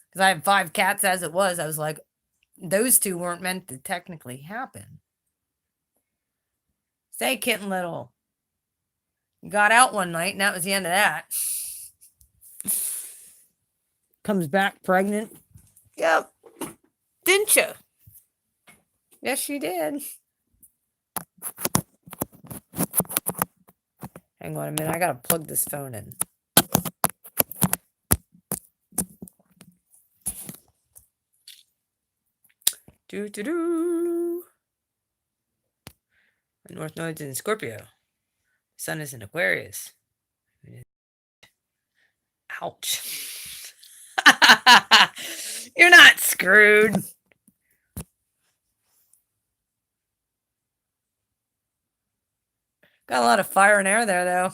Because I had 5 cats as it was. I was like, those 2 weren't meant to technically happen. Say, Kitten Little. You got out one night and that was the end of that. Comes back pregnant. Yep. Didn't you? Yes, she did. Hang on a minute. I got to plug this phone in. Do. The North Node's in Scorpio. Sun is in Aquarius. Ouch. You're not screwed. Got a lot of fire and air there, though.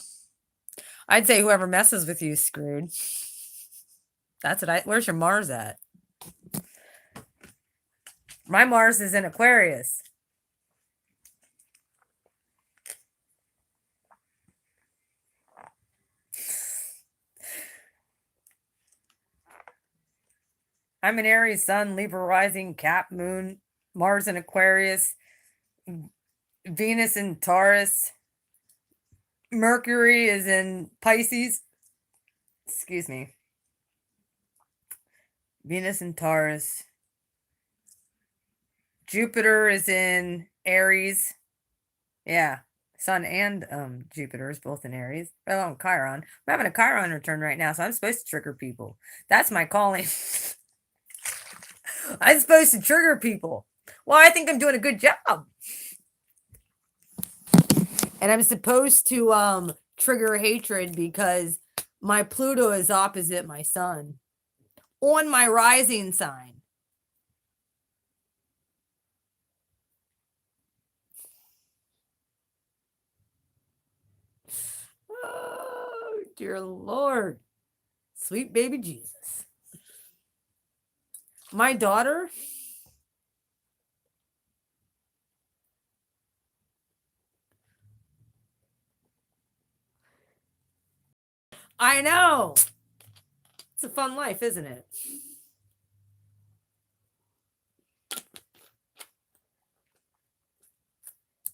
I'd say whoever messes with you is screwed. That's what where's your Mars at? My Mars is in Aquarius. I'm an Aries Sun, Libra rising, Cap, Moon, Mars in Aquarius, Venus in Taurus, Mercury is in Pisces. Excuse me. Venus in Taurus. Jupiter is in Aries. Yeah. Sun and Jupiter is both in Aries. Well, Chiron. I'm having a Chiron return right now, so I'm supposed to trigger people. That's my calling. I'm supposed to trigger people. Well, I think I'm doing a good job. And I'm supposed to trigger hatred because my Pluto is opposite my sun on my rising sign. Oh, dear Lord. Sweet baby Jesus. My daughter. I know. It's a fun life, isn't it?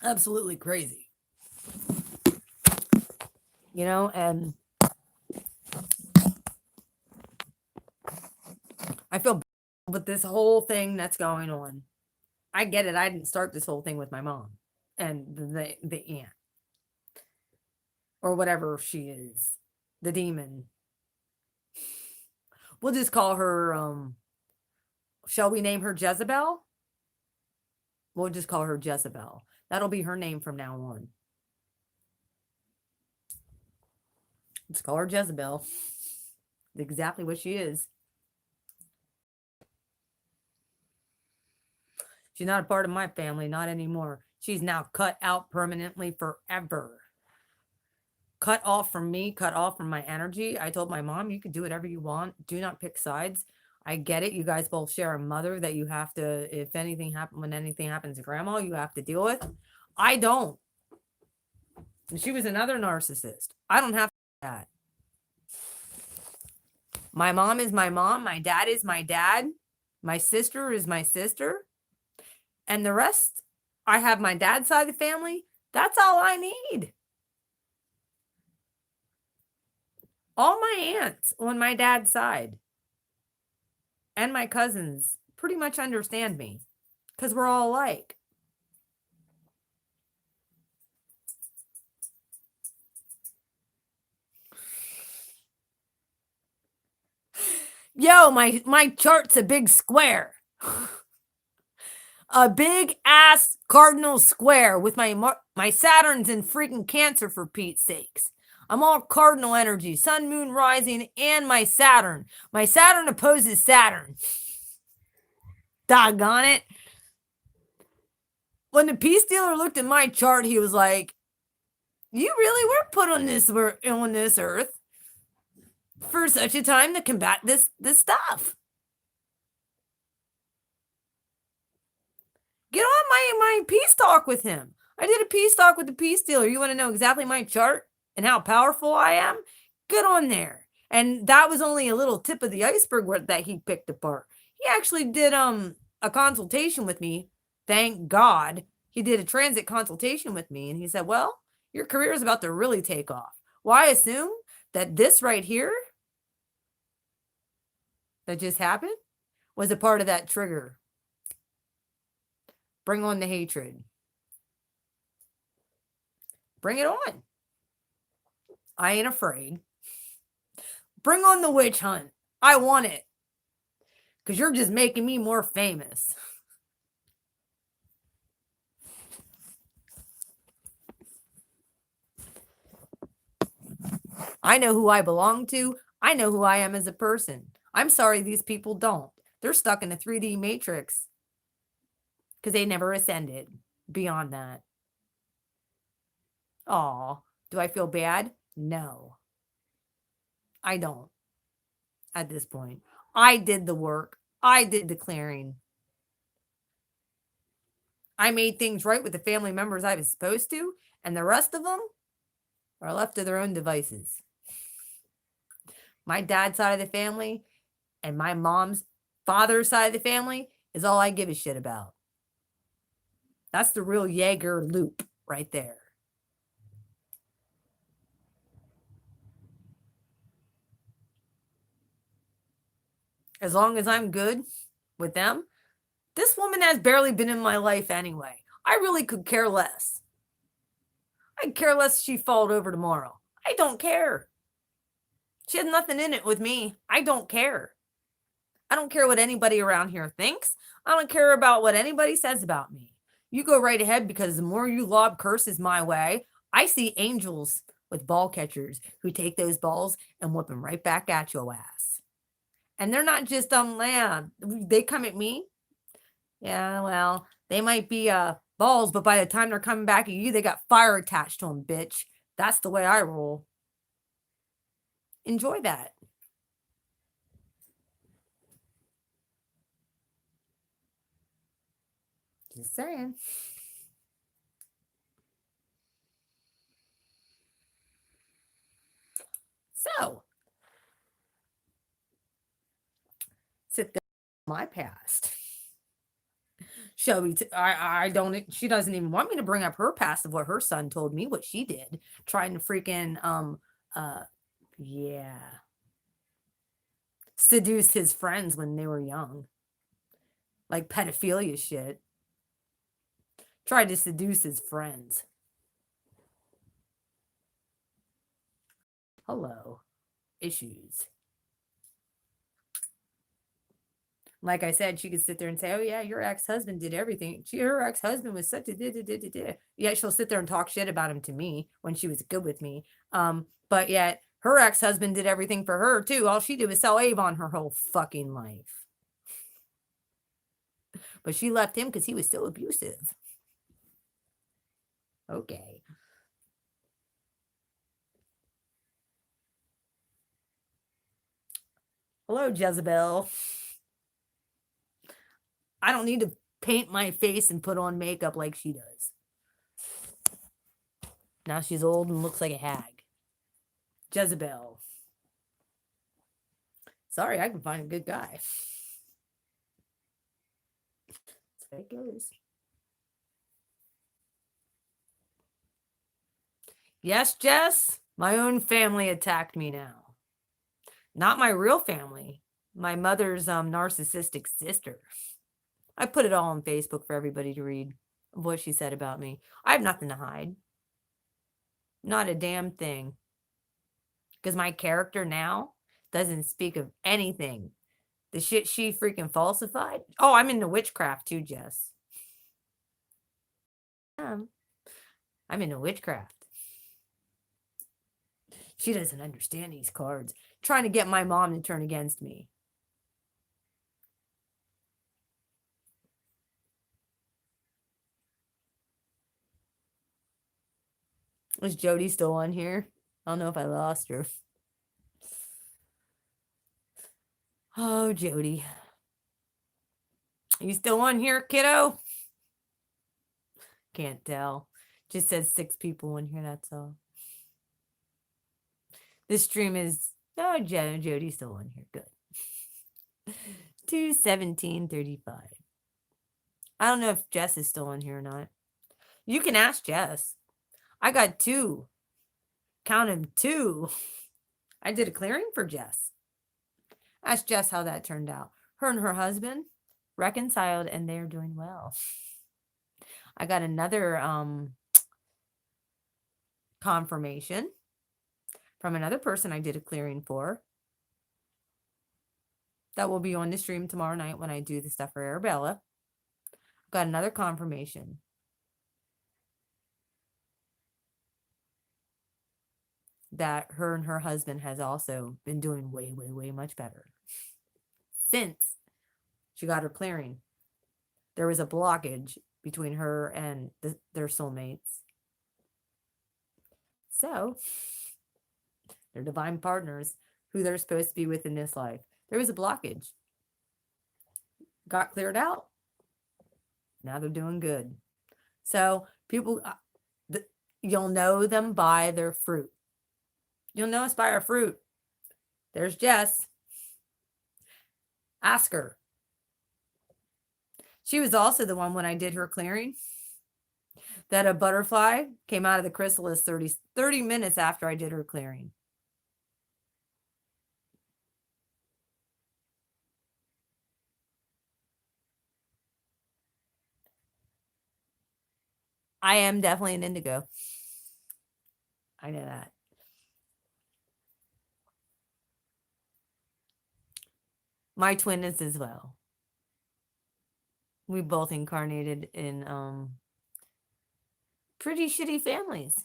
Absolutely crazy. You know, and I feel bad with this whole thing that's going on. I get it. I didn't start this whole thing with my mom and the aunt or whatever she is, the demon. We'll just call her, shall we name her Jezebel? We'll just call her Jezebel. That'll be her name from now on. Let's call her Jezebel. Exactly what she is. She's not a part of my family, not anymore. She's now cut out permanently forever. Cut off from me, cut off from my energy. I told my mom, you can do whatever you want. Do not pick sides. I get it. You guys both share a mother that you have to, if anything happens, when anything happens to grandma, you have to deal with. I don't. And she was another narcissist. I don't have that. My mom is my mom. My dad is my dad. My sister is my sister. And the rest, I have my dad's side of the family. That's all I need. All my aunts on my dad's side and my cousins pretty much understand me because we're all alike. Yo, my chart's a big square. A big ass cardinal square with my Saturn's in freaking Cancer, for Pete's sakes. I'm all cardinal energy, sun, moon, rising, and my Saturn. My Saturn opposes Saturn. Doggone it. When the peace dealer looked at my chart, he was like, you really were put on this earth for such a time to combat this stuff. Get on my peace talk with him. I did a peace talk with the peace dealer. You want to know exactly my chart and how powerful I am? Get on there. And that was only a little tip of the iceberg that he picked apart. He actually did a consultation with me. Thank God. He did a transit consultation with me. And he said, well, your career is about to really take off. Well, I assume that this right here that just happened was a part of that trigger. Bring on the hatred. Bring it on. I ain't afraid. Bring on the witch hunt. I want it. Because you're just making me more famous. I know who I belong to. I know who I am as a person. I'm sorry these people don't. They're stuck in a 3D matrix. Because they never ascended beyond that. Aw, do I feel bad? No. I don't. At this point. I did the work. I did the clearing. I made things right with the family members I was supposed to. And the rest of them are left to their own devices. My dad's side of the family and my mom's father's side of the family is all I give a shit about. That's the real Jaeger loop right there. As long as I'm good with them, this woman has barely been in my life anyway. I really could care less. I'd care less if she falled over tomorrow. I don't care. She has nothing in it with me. I don't care. I don't care what anybody around here thinks. I don't care about what anybody says about me. You go right ahead, because the more you lob curses my way, I see angels with ball catchers who take those balls and whip them right back at your ass. And they're not just land. They come at me. Yeah, well, they might be balls, but by the time they're coming back at you, they got fire attached to them, bitch. That's the way I roll. Enjoy that. Just saying. So, sit there my past. Shall we? I don't. She doesn't even want me to bring up her past of what her son told me, what she did, trying to freaking yeah, seduce his friends when they were young, like pedophilia shit. Tried to seduce his friends. Hello, issues. Like I said, she could sit there and say, oh yeah, your ex-husband did everything. Her ex-husband was such a da. Yet she'll sit there and talk shit about him to me when she was good with me. But yet her ex-husband did everything for her too. All she did was sell Avon her whole fucking life. But she left him because he was still abusive. Okay. Hello, Jezebel. I don't need to paint my face and put on makeup like she does. Now she's old and looks like a hag. Jezebel. Sorry, I can find a good guy. That's how it goes. Yes, Jess, my own family attacked me now. Not my real family. My mother's narcissistic sister. I put it all on Facebook for everybody to read of what she said about me. I have nothing to hide. Not a damn thing. Because my character now doesn't speak of anything. The shit she freaking falsified. Oh, I'm into witchcraft too, Jess. I'm into witchcraft. She doesn't understand these cards. Trying to get my mom to turn against me. Is Jody still on here? I don't know if I lost her. Oh, Jody. Are you still on here, kiddo? Can't tell. Just says 6 people in here, that's all. This stream is... Oh, Jody's still on here. Good. 2:17:35. I don't know if Jess is still on here or not. You can ask Jess. I got 2. Count them 2. I did a clearing for Jess. Ask Jess how that turned out. Her and her husband reconciled and they're doing well. I got another confirmation from another person I did a clearing for. That will be on the stream tomorrow night when I do the stuff for Arabella. Got another confirmation. That her and her husband has also been doing way, way, way much better. Since she got her clearing. There was a blockage between her and their soulmates. So, they're divine partners who they're supposed to be with in this life. There was a blockage. Got cleared out. Now they're doing good. So, people, you'll know them by their fruit. You'll know us by our fruit. There's Jess. Ask her. She was also the one when I did her clearing that a butterfly came out of the chrysalis 30 minutes after I did her clearing. I am definitely an indigo. I know that. My twin is as well. We both incarnated in pretty shitty families.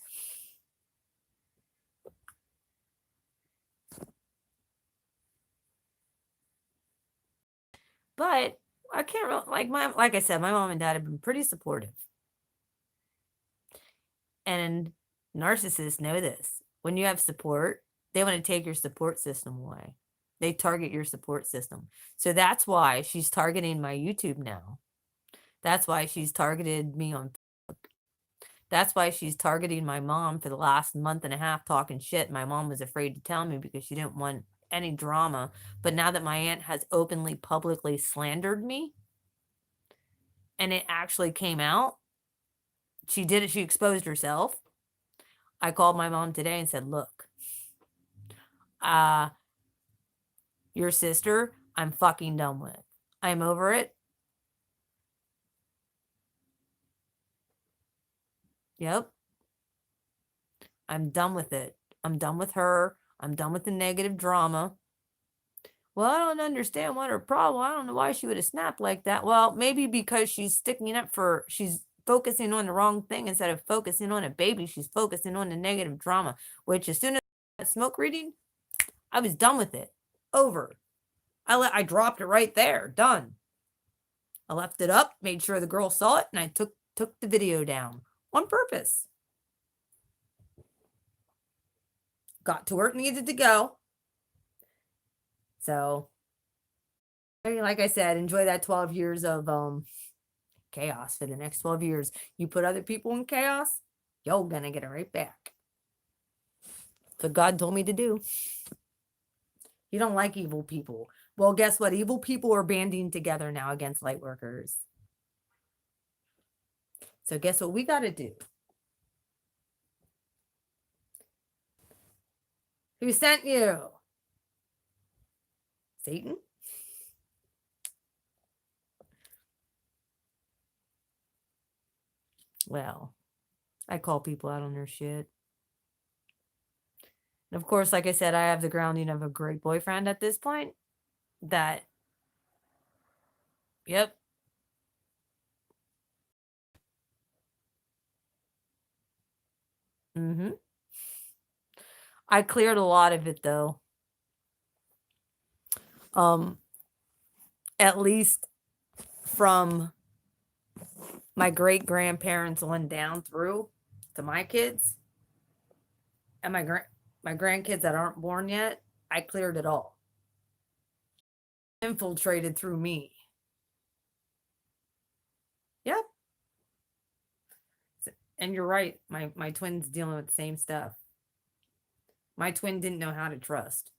But I can't like I said, my mom and dad have been pretty supportive. And narcissists know this. When you have support, they want to take your support system away. They target your support system. So that's why she's targeting my YouTube now. That's why she's targeted me on Facebook. That's why she's targeting my mom for the last month and a half talking shit. My mom was afraid to tell me because she didn't want any drama. But now that my aunt has openly, publicly slandered me, and it actually came out, she did it. She exposed herself. I called my mom today and said, look, your sister, I'm fucking done with. I'm over it. Yep. I'm done with it. I'm done with her. I'm done with the negative drama. Well, I don't understand what her problem. I don't know why she would have snapped like that. Well, maybe because she's sticking up for, she's focusing on the wrong thing instead of focusing on a baby. She's focusing on the negative drama, which as soon as I got smoke reading, I was done with it. Over. I dropped it right there. Done. I left it up, made sure the girl saw it, and I took the video down on purpose. Got to where it needed to go. So, like I said, enjoy that 12 years of chaos for the next 12 years. You put other people in chaos, you're gonna get it right back. That's what God told me to do. You don't like evil people. Well, guess what? Evil people are banding together now against light workers. So guess what we got to do? Who sent you? Satan? Well, I call people out on their shit. And of course, like I said, I have the grounding of a great boyfriend at this point. That, yep. I cleared a lot of it though. At least from my great grandparents on down through to my kids and my grandkids that aren't born yet. I cleared it all. Infiltrated through me. Yep. And you're right. My twin's dealing with the same stuff. My twin didn't know how to trust.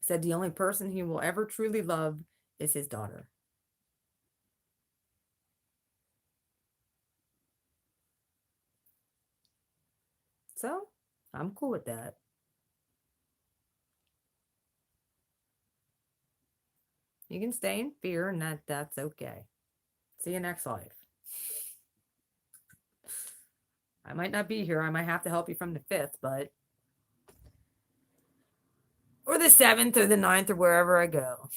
Said the only person he will ever truly love is his daughter. So, I'm cool with that. You can stay in fear, and that's okay. See you next life. I might not be here. I might have to help you from the 5th, but... or the 7th or the 9th or wherever I go.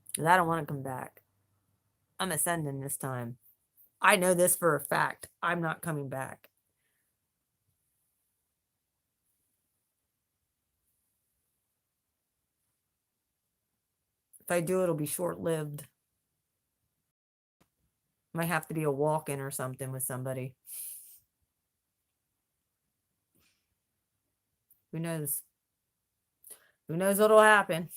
Because I don't want to come back. I'm ascending this time. I know this for a fact. I'm not coming back. If I do, it'll be short-lived. Might have to be a walk-in or something with somebody. Who knows? Who knows what'll happen?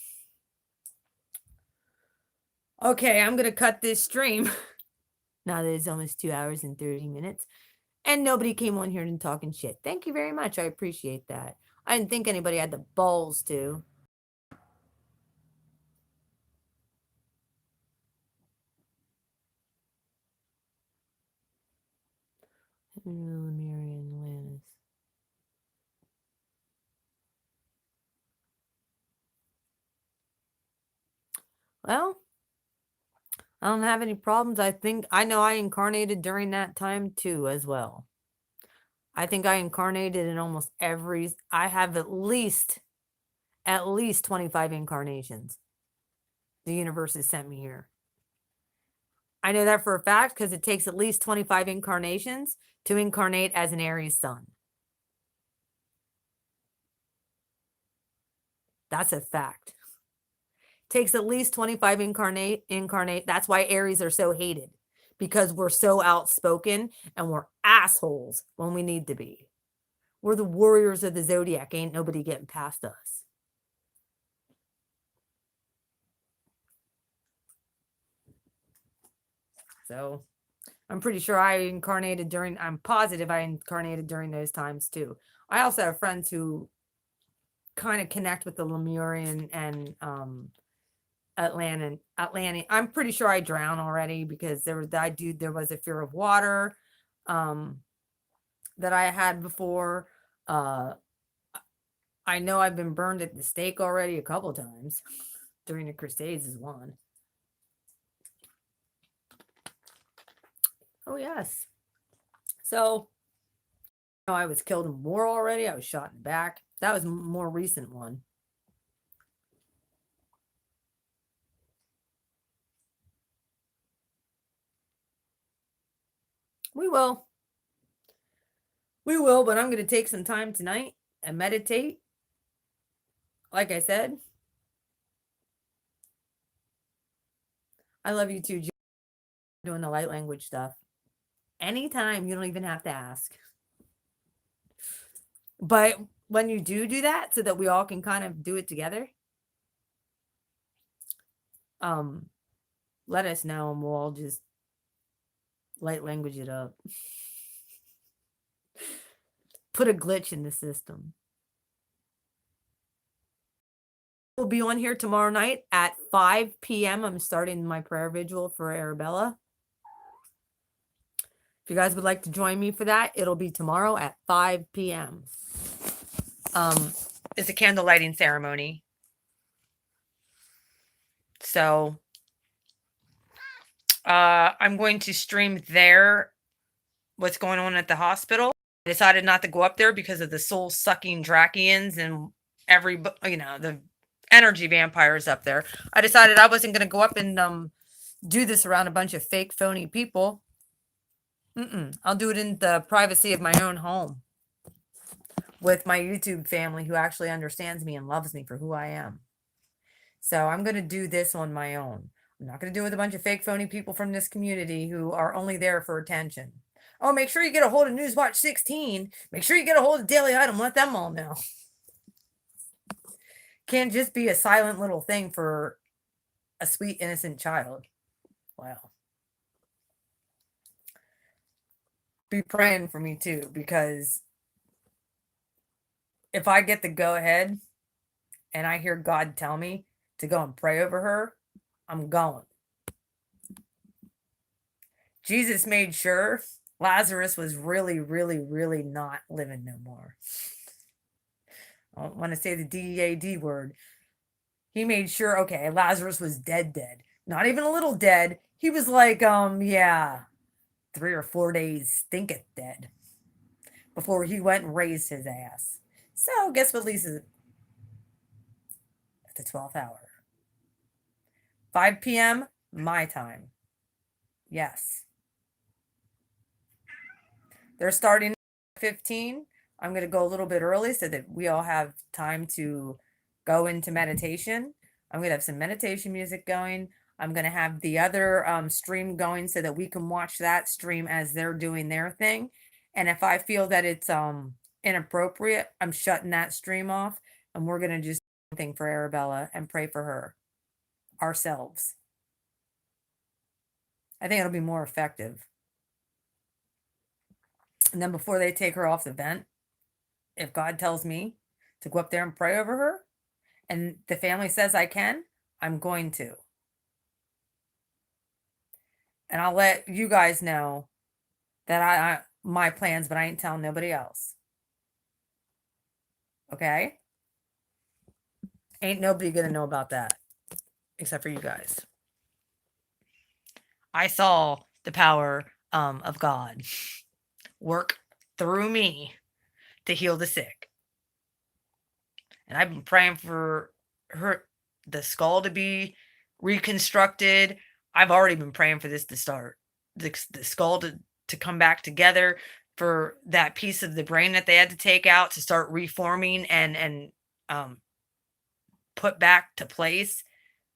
Okay, I'm going to cut this stream. Now that it's almost 2 hours and 30 minutes. And nobody came on here and talking shit. Thank you very much. I appreciate that. I didn't think anybody had the balls to. Well, I don't have any problems. I know I incarnated during that time too as well. I think I incarnated in almost I have at least 25 incarnations. The universe has sent me here. I know that for a fact because it takes at least 25 incarnations to incarnate as an Aries sun. That's a fact. Takes at least 25 incarnate. That's why Aries are so hated, because we're so outspoken and we're assholes when we need to be. We're the warriors of the zodiac. Ain't nobody getting past us. So I'm pretty sure I'm positive I incarnated during those times too. I also have friends who kind of connect with the Lemurian and Atlantic. I'm pretty sure I drown already because there was a fear of water that I had before. I know I've been burned at the stake already a couple times during the Crusades is one. Oh yes. So I was killed in war already. I was shot in the back. That was a more recent one. We will, but I'm going to take some time tonight and meditate like I said, I love you too, Jill, doing the light language stuff. Anytime, you don't even have to ask. But when you do that, so that we all can kind of do it together, let us know and we'll all just light language it up. Put a glitch in the system. We'll be on here tomorrow night at 5 p.m. I'm starting my prayer vigil for Arabella. If you guys would like to join me for that, it'll be tomorrow at 5 p.m. It's a candle lighting ceremony. So I'm going to stream there what's going on at the hospital. I decided not to go up there because of the soul sucking Drakians and the energy vampires up there. I decided I wasn't going to go up and do this around a bunch of fake phony people. I'll do it in the privacy of my own home with my YouTube family who actually understands me and loves me for who I am. So I'm going to do this on my own. I'm not going to do it with a bunch of fake phony people from this community who are only there for attention. Oh, make sure you get a hold of Newswatch 16. Make sure you get a hold of Daily Item. Let them all know. Can't just be a silent little thing for a sweet, innocent child. Wow. Be praying for me too, because if I get the go ahead and I hear God tell me to go and pray over her, I'm going. Jesus made sure Lazarus was really, really, really not living no more. I don't want to say the D-E-A-D word. He made sure, okay, Lazarus was dead. Not even a little dead. He was like, 3 or 4 days stinketh dead before he went and raised his ass. So guess what Lisa's at the 12th hour? 5 p.m. my time. Yes. They're starting at 15. I'm going to go a little bit early so that we all have time to go into meditation. I'm going to have some meditation music going. I'm going to have the other stream going so that we can watch that stream as they're doing their thing. And if I feel that it's inappropriate, I'm shutting that stream off and we're going to just do something for Arabella and pray for her ourselves. I think it'll be more effective. And then before they take her off the vent, if God tells me to go up there and pray over her and the family says I can, I'm going to. And I'll let you guys know that I my plans, but I ain't telling nobody else. Okay? Ain't nobody gonna know about that except for you guys. I saw the power of God work through me to heal the sick. And I've been praying for the skull to be reconstructed. I've already been praying for this to start. The skull to come back together, for that piece of the brain that they had to take out to start reforming and put back to place,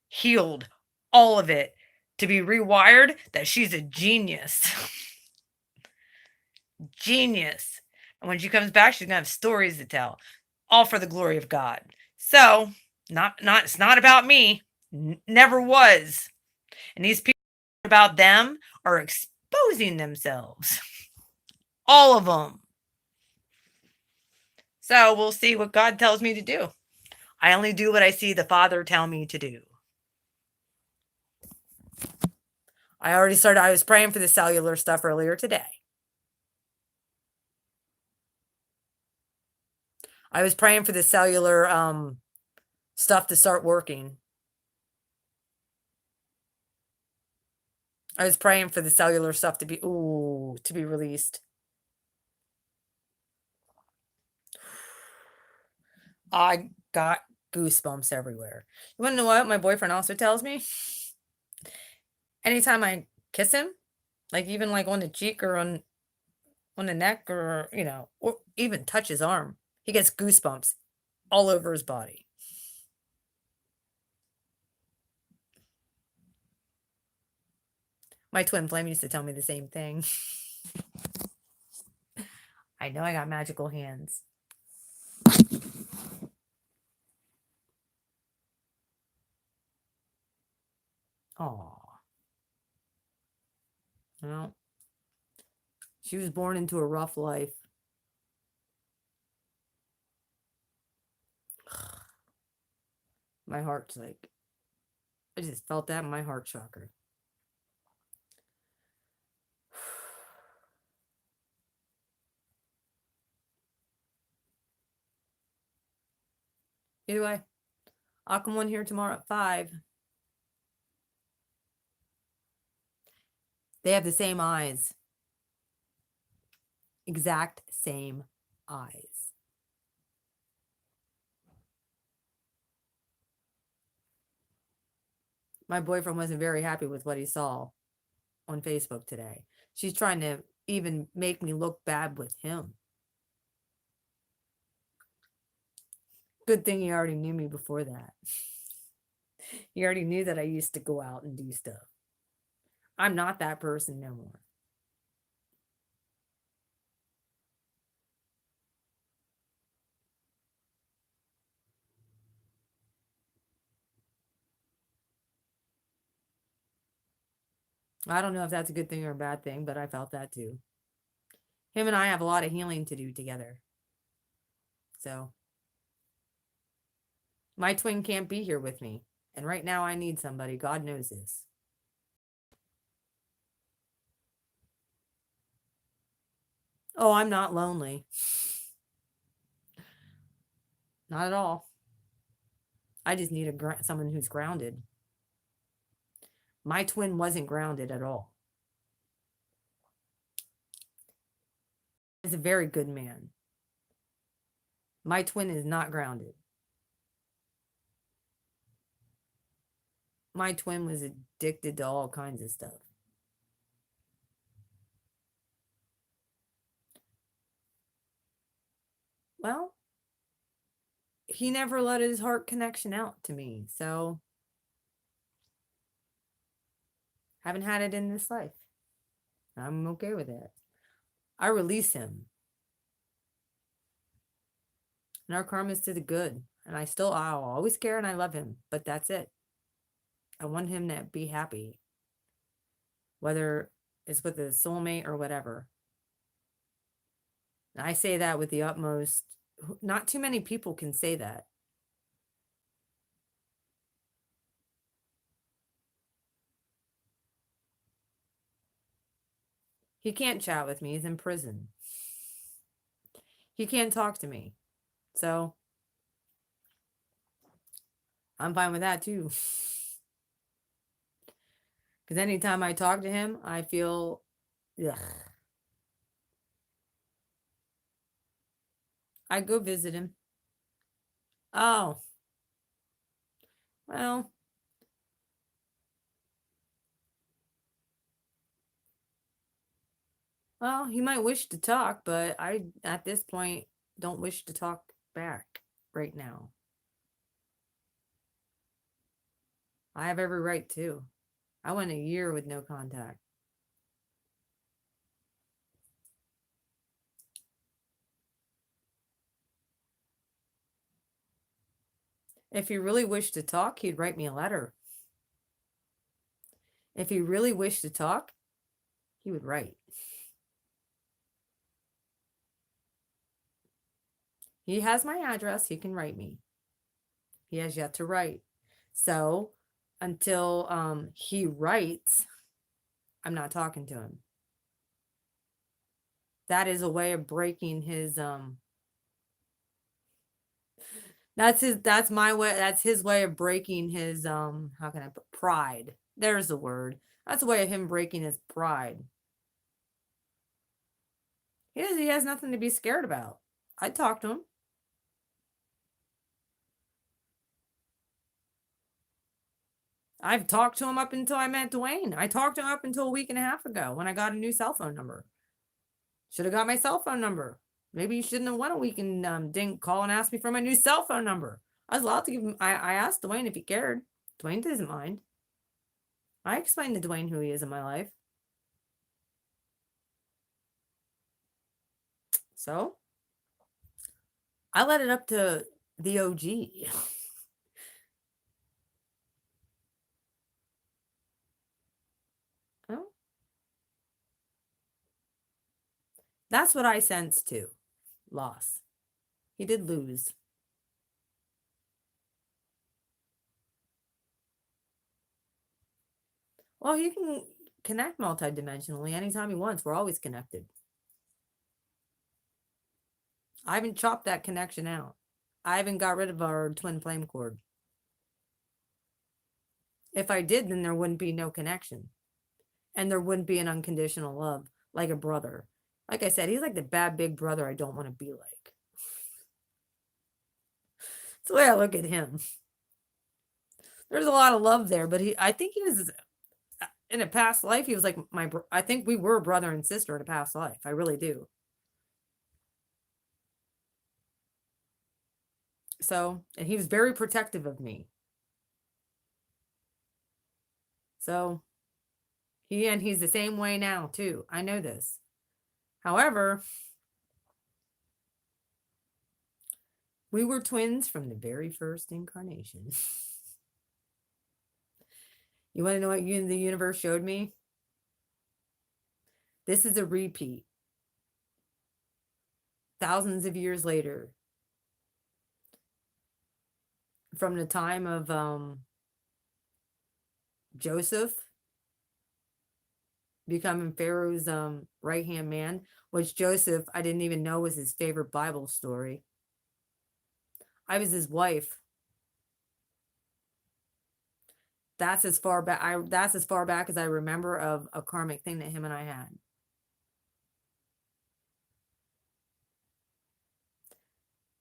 healed, all of it, to be rewired. That she's a genius. Genius. And when she comes back, she's gonna have stories to tell, all for the glory of God. So it's not about me. Never was. And these people about them are exposing themselves. All of them. So we'll see what God tells me to do. I only do what I see the Father tell me to do. I was praying for the cellular stuff earlier today. I was praying for the cellular stuff to start working. I was praying for the cellular stuff to be released. I got goosebumps everywhere. You want to know what my boyfriend also tells me? Anytime I kiss him, like even like on the cheek or on the neck, or or even touch his arm, he gets goosebumps all over his body. My twin flame used to tell me the same thing. I know I got magical hands. Aw. Well, she was born into a rough life. My heart's like, I just felt that in my heart chakra. Either way, I'll come on here tomorrow at 5. They have the same eyes. Exact same eyes. My boyfriend wasn't very happy with what he saw on Facebook today. She's trying to even make me look bad with him. Good thing he already knew me before that. He already knew that I used to go out and do stuff. I'm not that person no more. I don't know if that's a good thing or a bad thing, but I felt that too. Him and I have a lot of healing to do together. So, my twin can't be here with me. And right now I need somebody. God knows this. Oh, I'm not lonely. Not at all. I just need someone who's grounded. My twin wasn't grounded at all. He's a very good man. My twin is not grounded. My twin was addicted to all kinds of stuff. Well, he never let his heart connection out to me, so haven't had it in this life. I'm okay with it. I release him. And our karma's to the good. And I'll always care and I love him, but that's it. I want him to be happy. Whether it's with a soulmate or whatever. And I say that with the utmost, not too many people can say that. He can't chat with me. He's in prison. He can't talk to me. So, I'm fine with that too. Because anytime I talk to him, I feel, ugh. I go visit him. Oh. Well. Well, he might wish to talk, but I, at this point, don't wish to talk back right now. I have every right to. I went a year with no contact. If he really wished to talk, he'd write me a letter. If he really wished to talk, he would write. He has my address. He can write me. He has yet to write. So until he writes, I'm not talking to him. That is a way of breaking his that's my way, that's his way of breaking his how can I put pride. There's the word. That's a way of him breaking his pride. He has nothing to be scared about. I'd talk to him. I've talked to him up until I met Dwayne. I talked to him up until a week and a half ago when I got a new cell phone number. Should have got my cell phone number. Maybe you shouldn't have went a week and didn't call and ask me for my new cell phone number. I was allowed to give him. I asked Dwayne if he cared. Dwayne doesn't mind. I explained to Dwayne who he is in my life. So I let it up to the OG. Oh, that's what I sense too. Loss. He did lose. Well, he can connect multidimensionally anytime he wants. We're always connected. I haven't chopped that connection out. I haven't got rid of our twin flame cord. If I did, then there wouldn't be no connection. And there wouldn't be an unconditional love like a brother. Like I said, he's like the bad big brother I don't want to be like. That's the way I look at him. There's a lot of love there, but I think he was in a past life. He was like I think we were brother and sister in a past life. I really do. So, and he was very protective of me. So, he's the same way now too. I know this. However, we were twins from the very first incarnation. You want to know what the universe showed me? This is a repeat. Thousands of years later. From the time of Joseph becoming Pharaoh's right-hand man, which Joseph, I didn't even know was his favorite Bible story. I was his wife. That's as far back as I remember of a karmic thing that him and I had.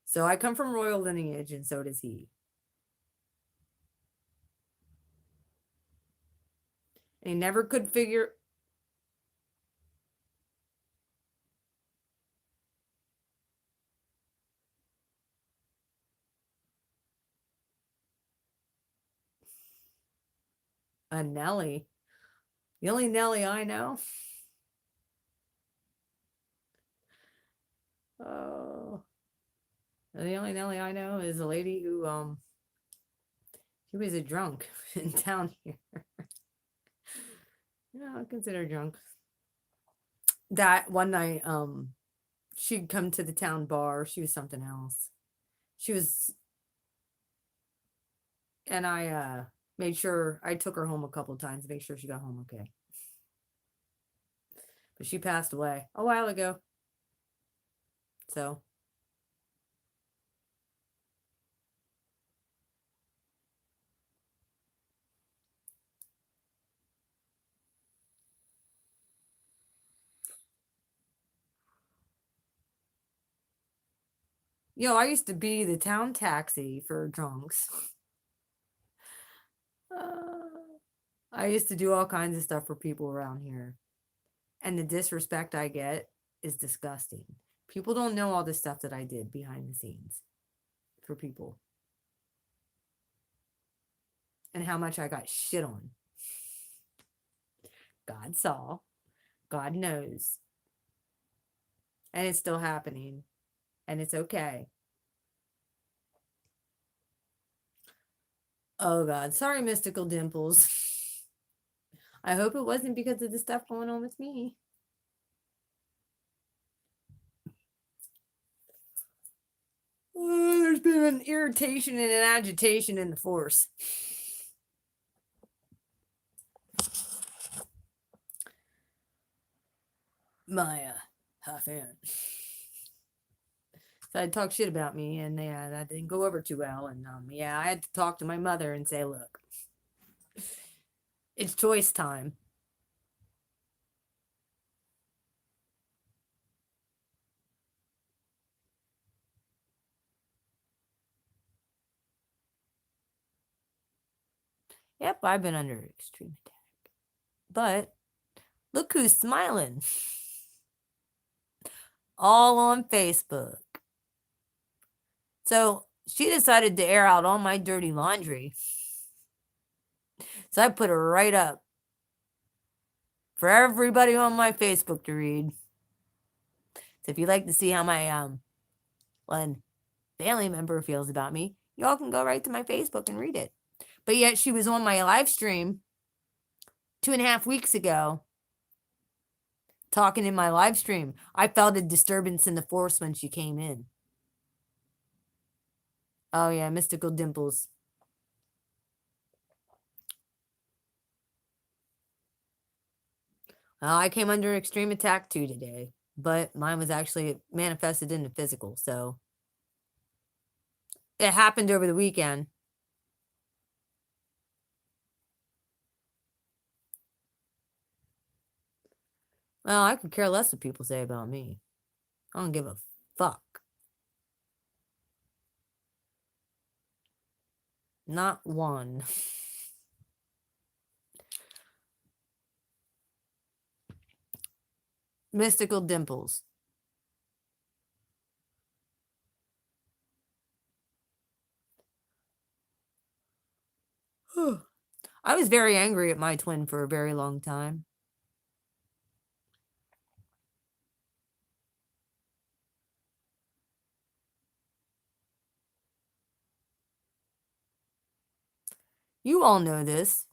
So I come from royal lineage, and so does he. And he never could figure. A Nelly. The only Nelly I know. Oh. The only Nelly I know is a lady who she was a drunk in town here. Yeah, I consider drunk. That one night, she'd come to the town bar. She was something else. She was, and I made sure I took her home a couple of times to make sure she got home okay. But she passed away a while ago. So. I used to be the town taxi for drunks. I used to do all kinds of stuff for people around here. And the disrespect I get is disgusting. People don't know all the stuff that I did behind the scenes for people. And how much I got shit on. God saw. God knows. And it's still happening. And it's okay. Oh God. Sorry, Mystical Dimples. I hope it wasn't because of the stuff going on with me. There's been an irritation and an agitation in the force. My half aunt. So I'd talk shit about me, and that didn't go over too well. And I had to talk to my mother and say, look, it's choice time. Yep, I've been under extreme attack. But look who's smiling. All on Facebook. So she decided to air out all my dirty laundry. So I put it right up for everybody on my Facebook to read. So if you'd like to see how my one family member feels about me, y'all can go right to my Facebook and read it. But yet she was on my live stream 2.5 weeks ago talking in my live stream. I felt a disturbance in the force when she came in. Oh yeah, mystical dimples. I came under extreme attack too today, but mine was actually manifested in the physical, so it happened over the weekend. Well, I could care less what people say about me. I don't give a fuck. Not one. Mystical dimples. I was very angry at my twin for a very long time. You all know this.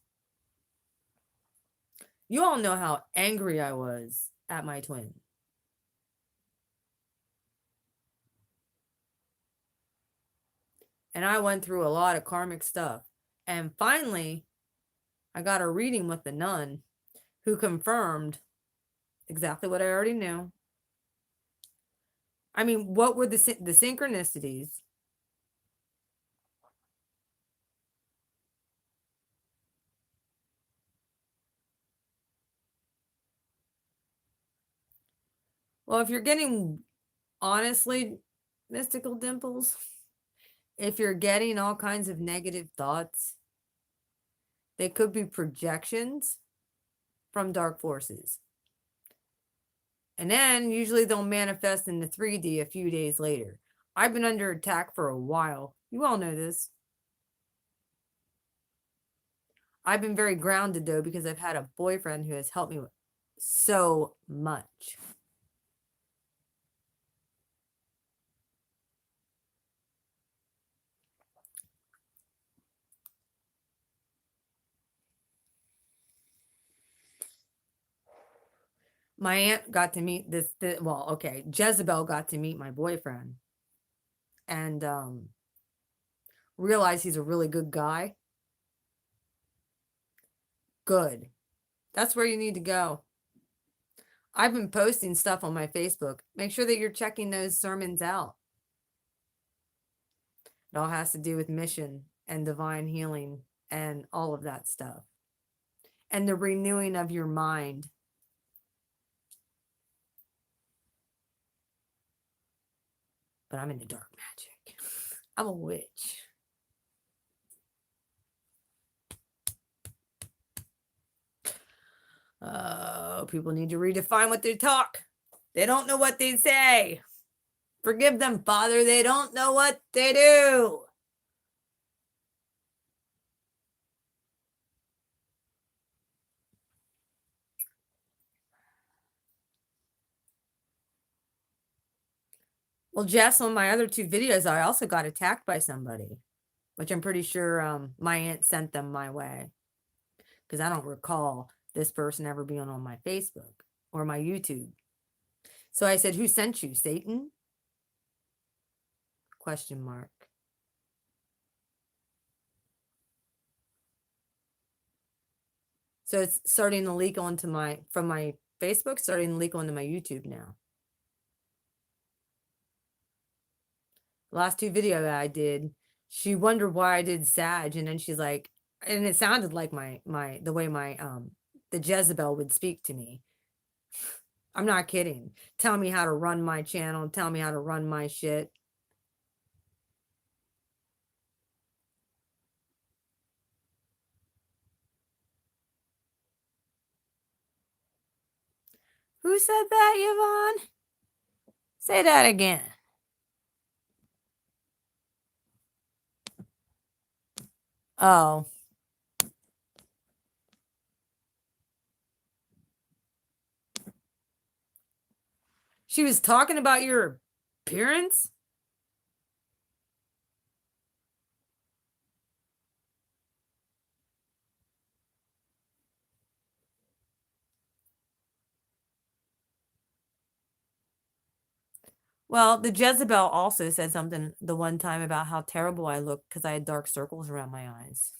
You all know how angry I was at my twin. And I went through a lot of karmic stuff. And finally, I got a reading with the nun who confirmed exactly what I already knew. I mean, what were the synchronicities? Well, if you're getting, honestly, mystical dimples, if you're getting all kinds of negative thoughts, they could be projections from dark forces. And then usually they'll manifest in the 3D a few days later. I've been under attack for a while. You all know this. I've been very grounded though because I've had a boyfriend who has helped me so much. My aunt got to meet well, okay, Jezebel got to meet my boyfriend and realized he's a really good guy. Good. That's where you need to go. I've been posting stuff on my Facebook. Make sure that you're checking those sermons out. It all has to do with mission and divine healing and all of that stuff. And the renewing of your mind. But I'm into dark magic. I'm a witch. People need to redefine what they talk. They don't know what they say. Forgive them, Father. They don't know what they do. Well, Jess, on my other 2 videos, I also got attacked by somebody, which I'm pretty sure my aunt sent them my way. Because I don't recall this person ever being on my Facebook or my YouTube. So I said, who sent you, Satan? Question mark. So it's starting to leak onto from my Facebook, starting to leak onto my YouTube now. Last 2 videos I did, she wondered why I did Sag, and then she's like, and it sounded like the way the Jezebel would speak to me. I'm not kidding. Tell me how to run my channel, tell me how to run my shit. Who said that, Yvonne? Say that again. Oh. She was talking about your appearance? Well, the Jezebel also said something the one time about how terrible I looked because I had dark circles around my eyes.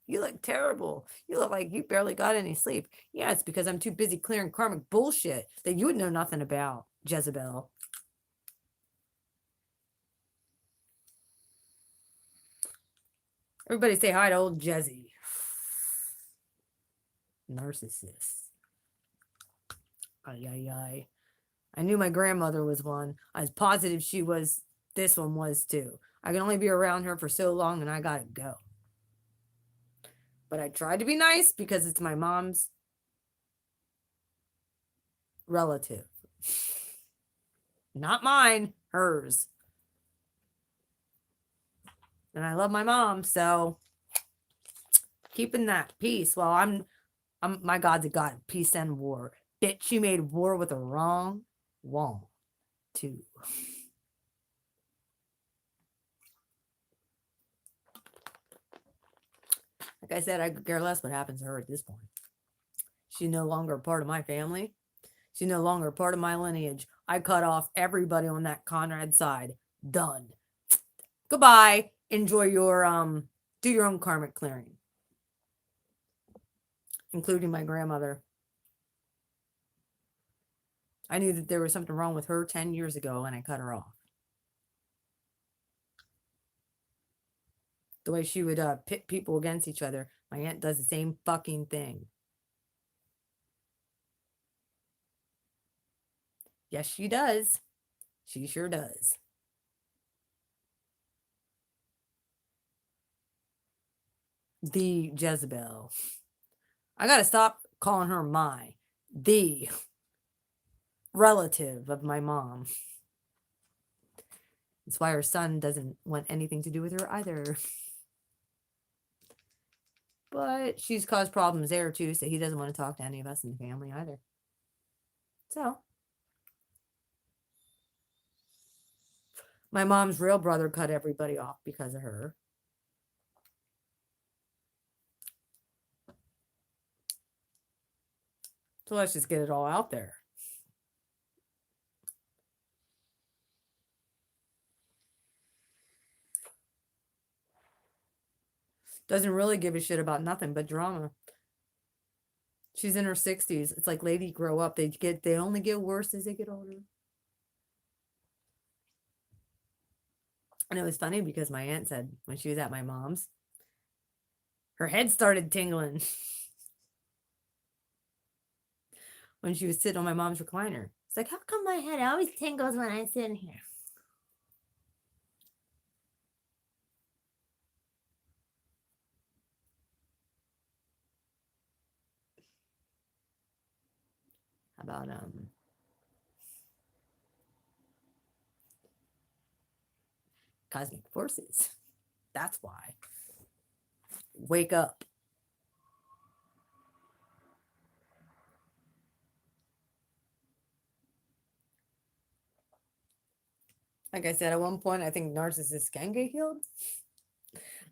You look terrible. You look like you barely got any sleep. Yeah, it's because I'm too busy clearing karmic bullshit that you would know nothing about, Jezebel. Everybody say hi to old Jezzy. Narcissist. Ay, ay, ay. I knew my grandmother was one. I was positive she was, this one was too. I can only be around her for so long and I gotta go. But I tried to be nice because it's my mom's relative. Not mine, hers. And I love my mom, so keeping that peace. Well, I'm my God's a God of peace and war. Bitch, she made war with a wrong too. Like I said, I could care less what happens to her at this point. She's no longer a part of my family. She's no longer a part of my lineage. I cut off everybody on that Conrad side. Done. Goodbye. Enjoy your do your own karmic clearing. Including my grandmother. I knew that there was something wrong with her 10 years ago and I cut her off. The way she would pit people against each other. My aunt does the same fucking thing. Yes, she does. She sure does. The Jezebel. I gotta stop calling her the relative of my mom. That's why her son doesn't want anything to do with her either. But she's caused problems there too, so he doesn't want to talk to any of us in the family either. So, my mom's real brother cut everybody off because of her. So let's just get it all out there. Doesn't really give a shit about nothing but drama. She's in her 60s. It's like lady grow up. They only get worse as they get older. And it was funny because my aunt said when she was at my mom's, her head started tingling when she was sitting on my mom's recliner. It's like, how come my head always tingles when I sit in here? How about cosmic forces? That's why. Wake up. Like I said, at one point, I think narcissists can get healed.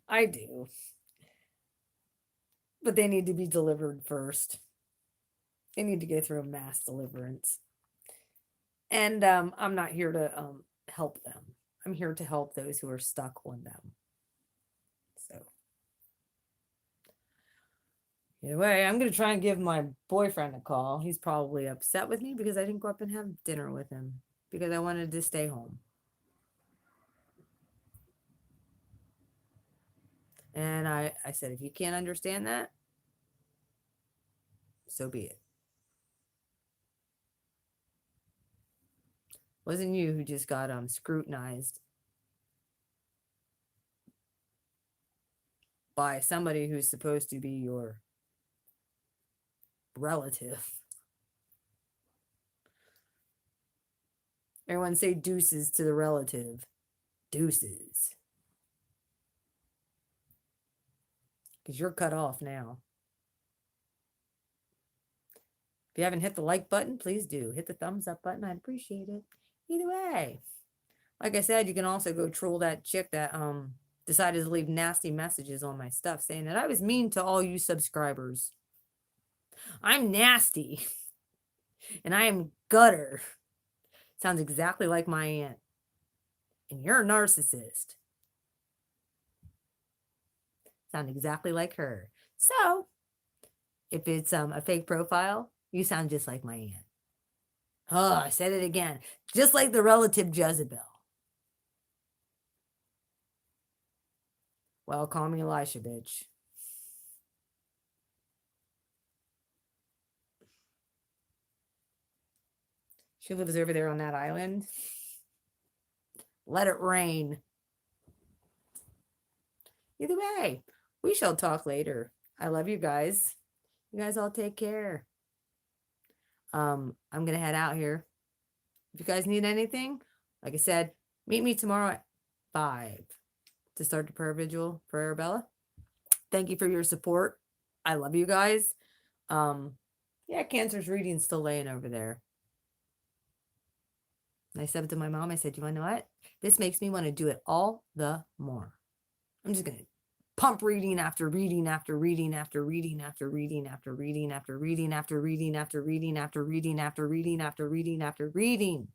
I do. But they need to be delivered first. They need to go through a mass deliverance. And I'm not here to help them. I'm here to help those who are stuck on them. So, anyway, I'm going to try and give my boyfriend a call. He's probably upset with me because I didn't go up and have dinner with him because I wanted to stay home. And I said, if you can't understand that, so be it. Wasn't you who just got scrutinized by somebody who's supposed to be your relative. Everyone say deuces to the relative. Deuces. Because you're cut off now. If you haven't hit the like button, please do. Hit the thumbs up button. I'd appreciate it. Either way. Like I said, you can also go troll that chick that decided to leave nasty messages on my stuff saying that I was mean to all you subscribers. I'm nasty. And I am gutter. Sounds exactly like my aunt. And you're a narcissist. Sound exactly like her. So, if it's a fake profile, you sound just like my aunt. Oh, I said it again. Just like the relative Jezebel. Well, call me Elisha, bitch. She lives over there on that island. Let it rain. Either way, we shall talk later. I love you guys. You guys all take care. I'm going to head out here. If you guys need anything, like I said, meet me tomorrow at 5 to start the prayer vigil for Arabella. Thank you for your support. I love you guys. Yeah, Cancer's reading's still laying over there. And I said it to my mom. I said, you want to know what? This makes me want to do it all the more. I'm just going to pump reading after reading after reading after reading after reading after reading after reading after reading after reading after reading after reading after reading after reading.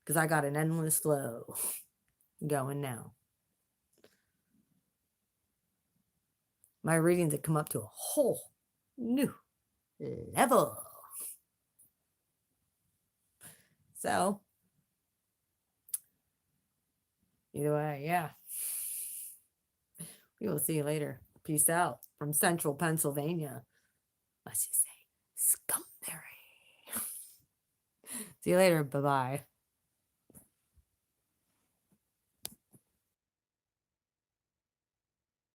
Because I got an endless flow going now. My readings have come up to a whole new level. So, either way, yeah. We will see you later. Peace out from Central Pennsylvania. Let's just say Scumberry. See you later. Bye-bye.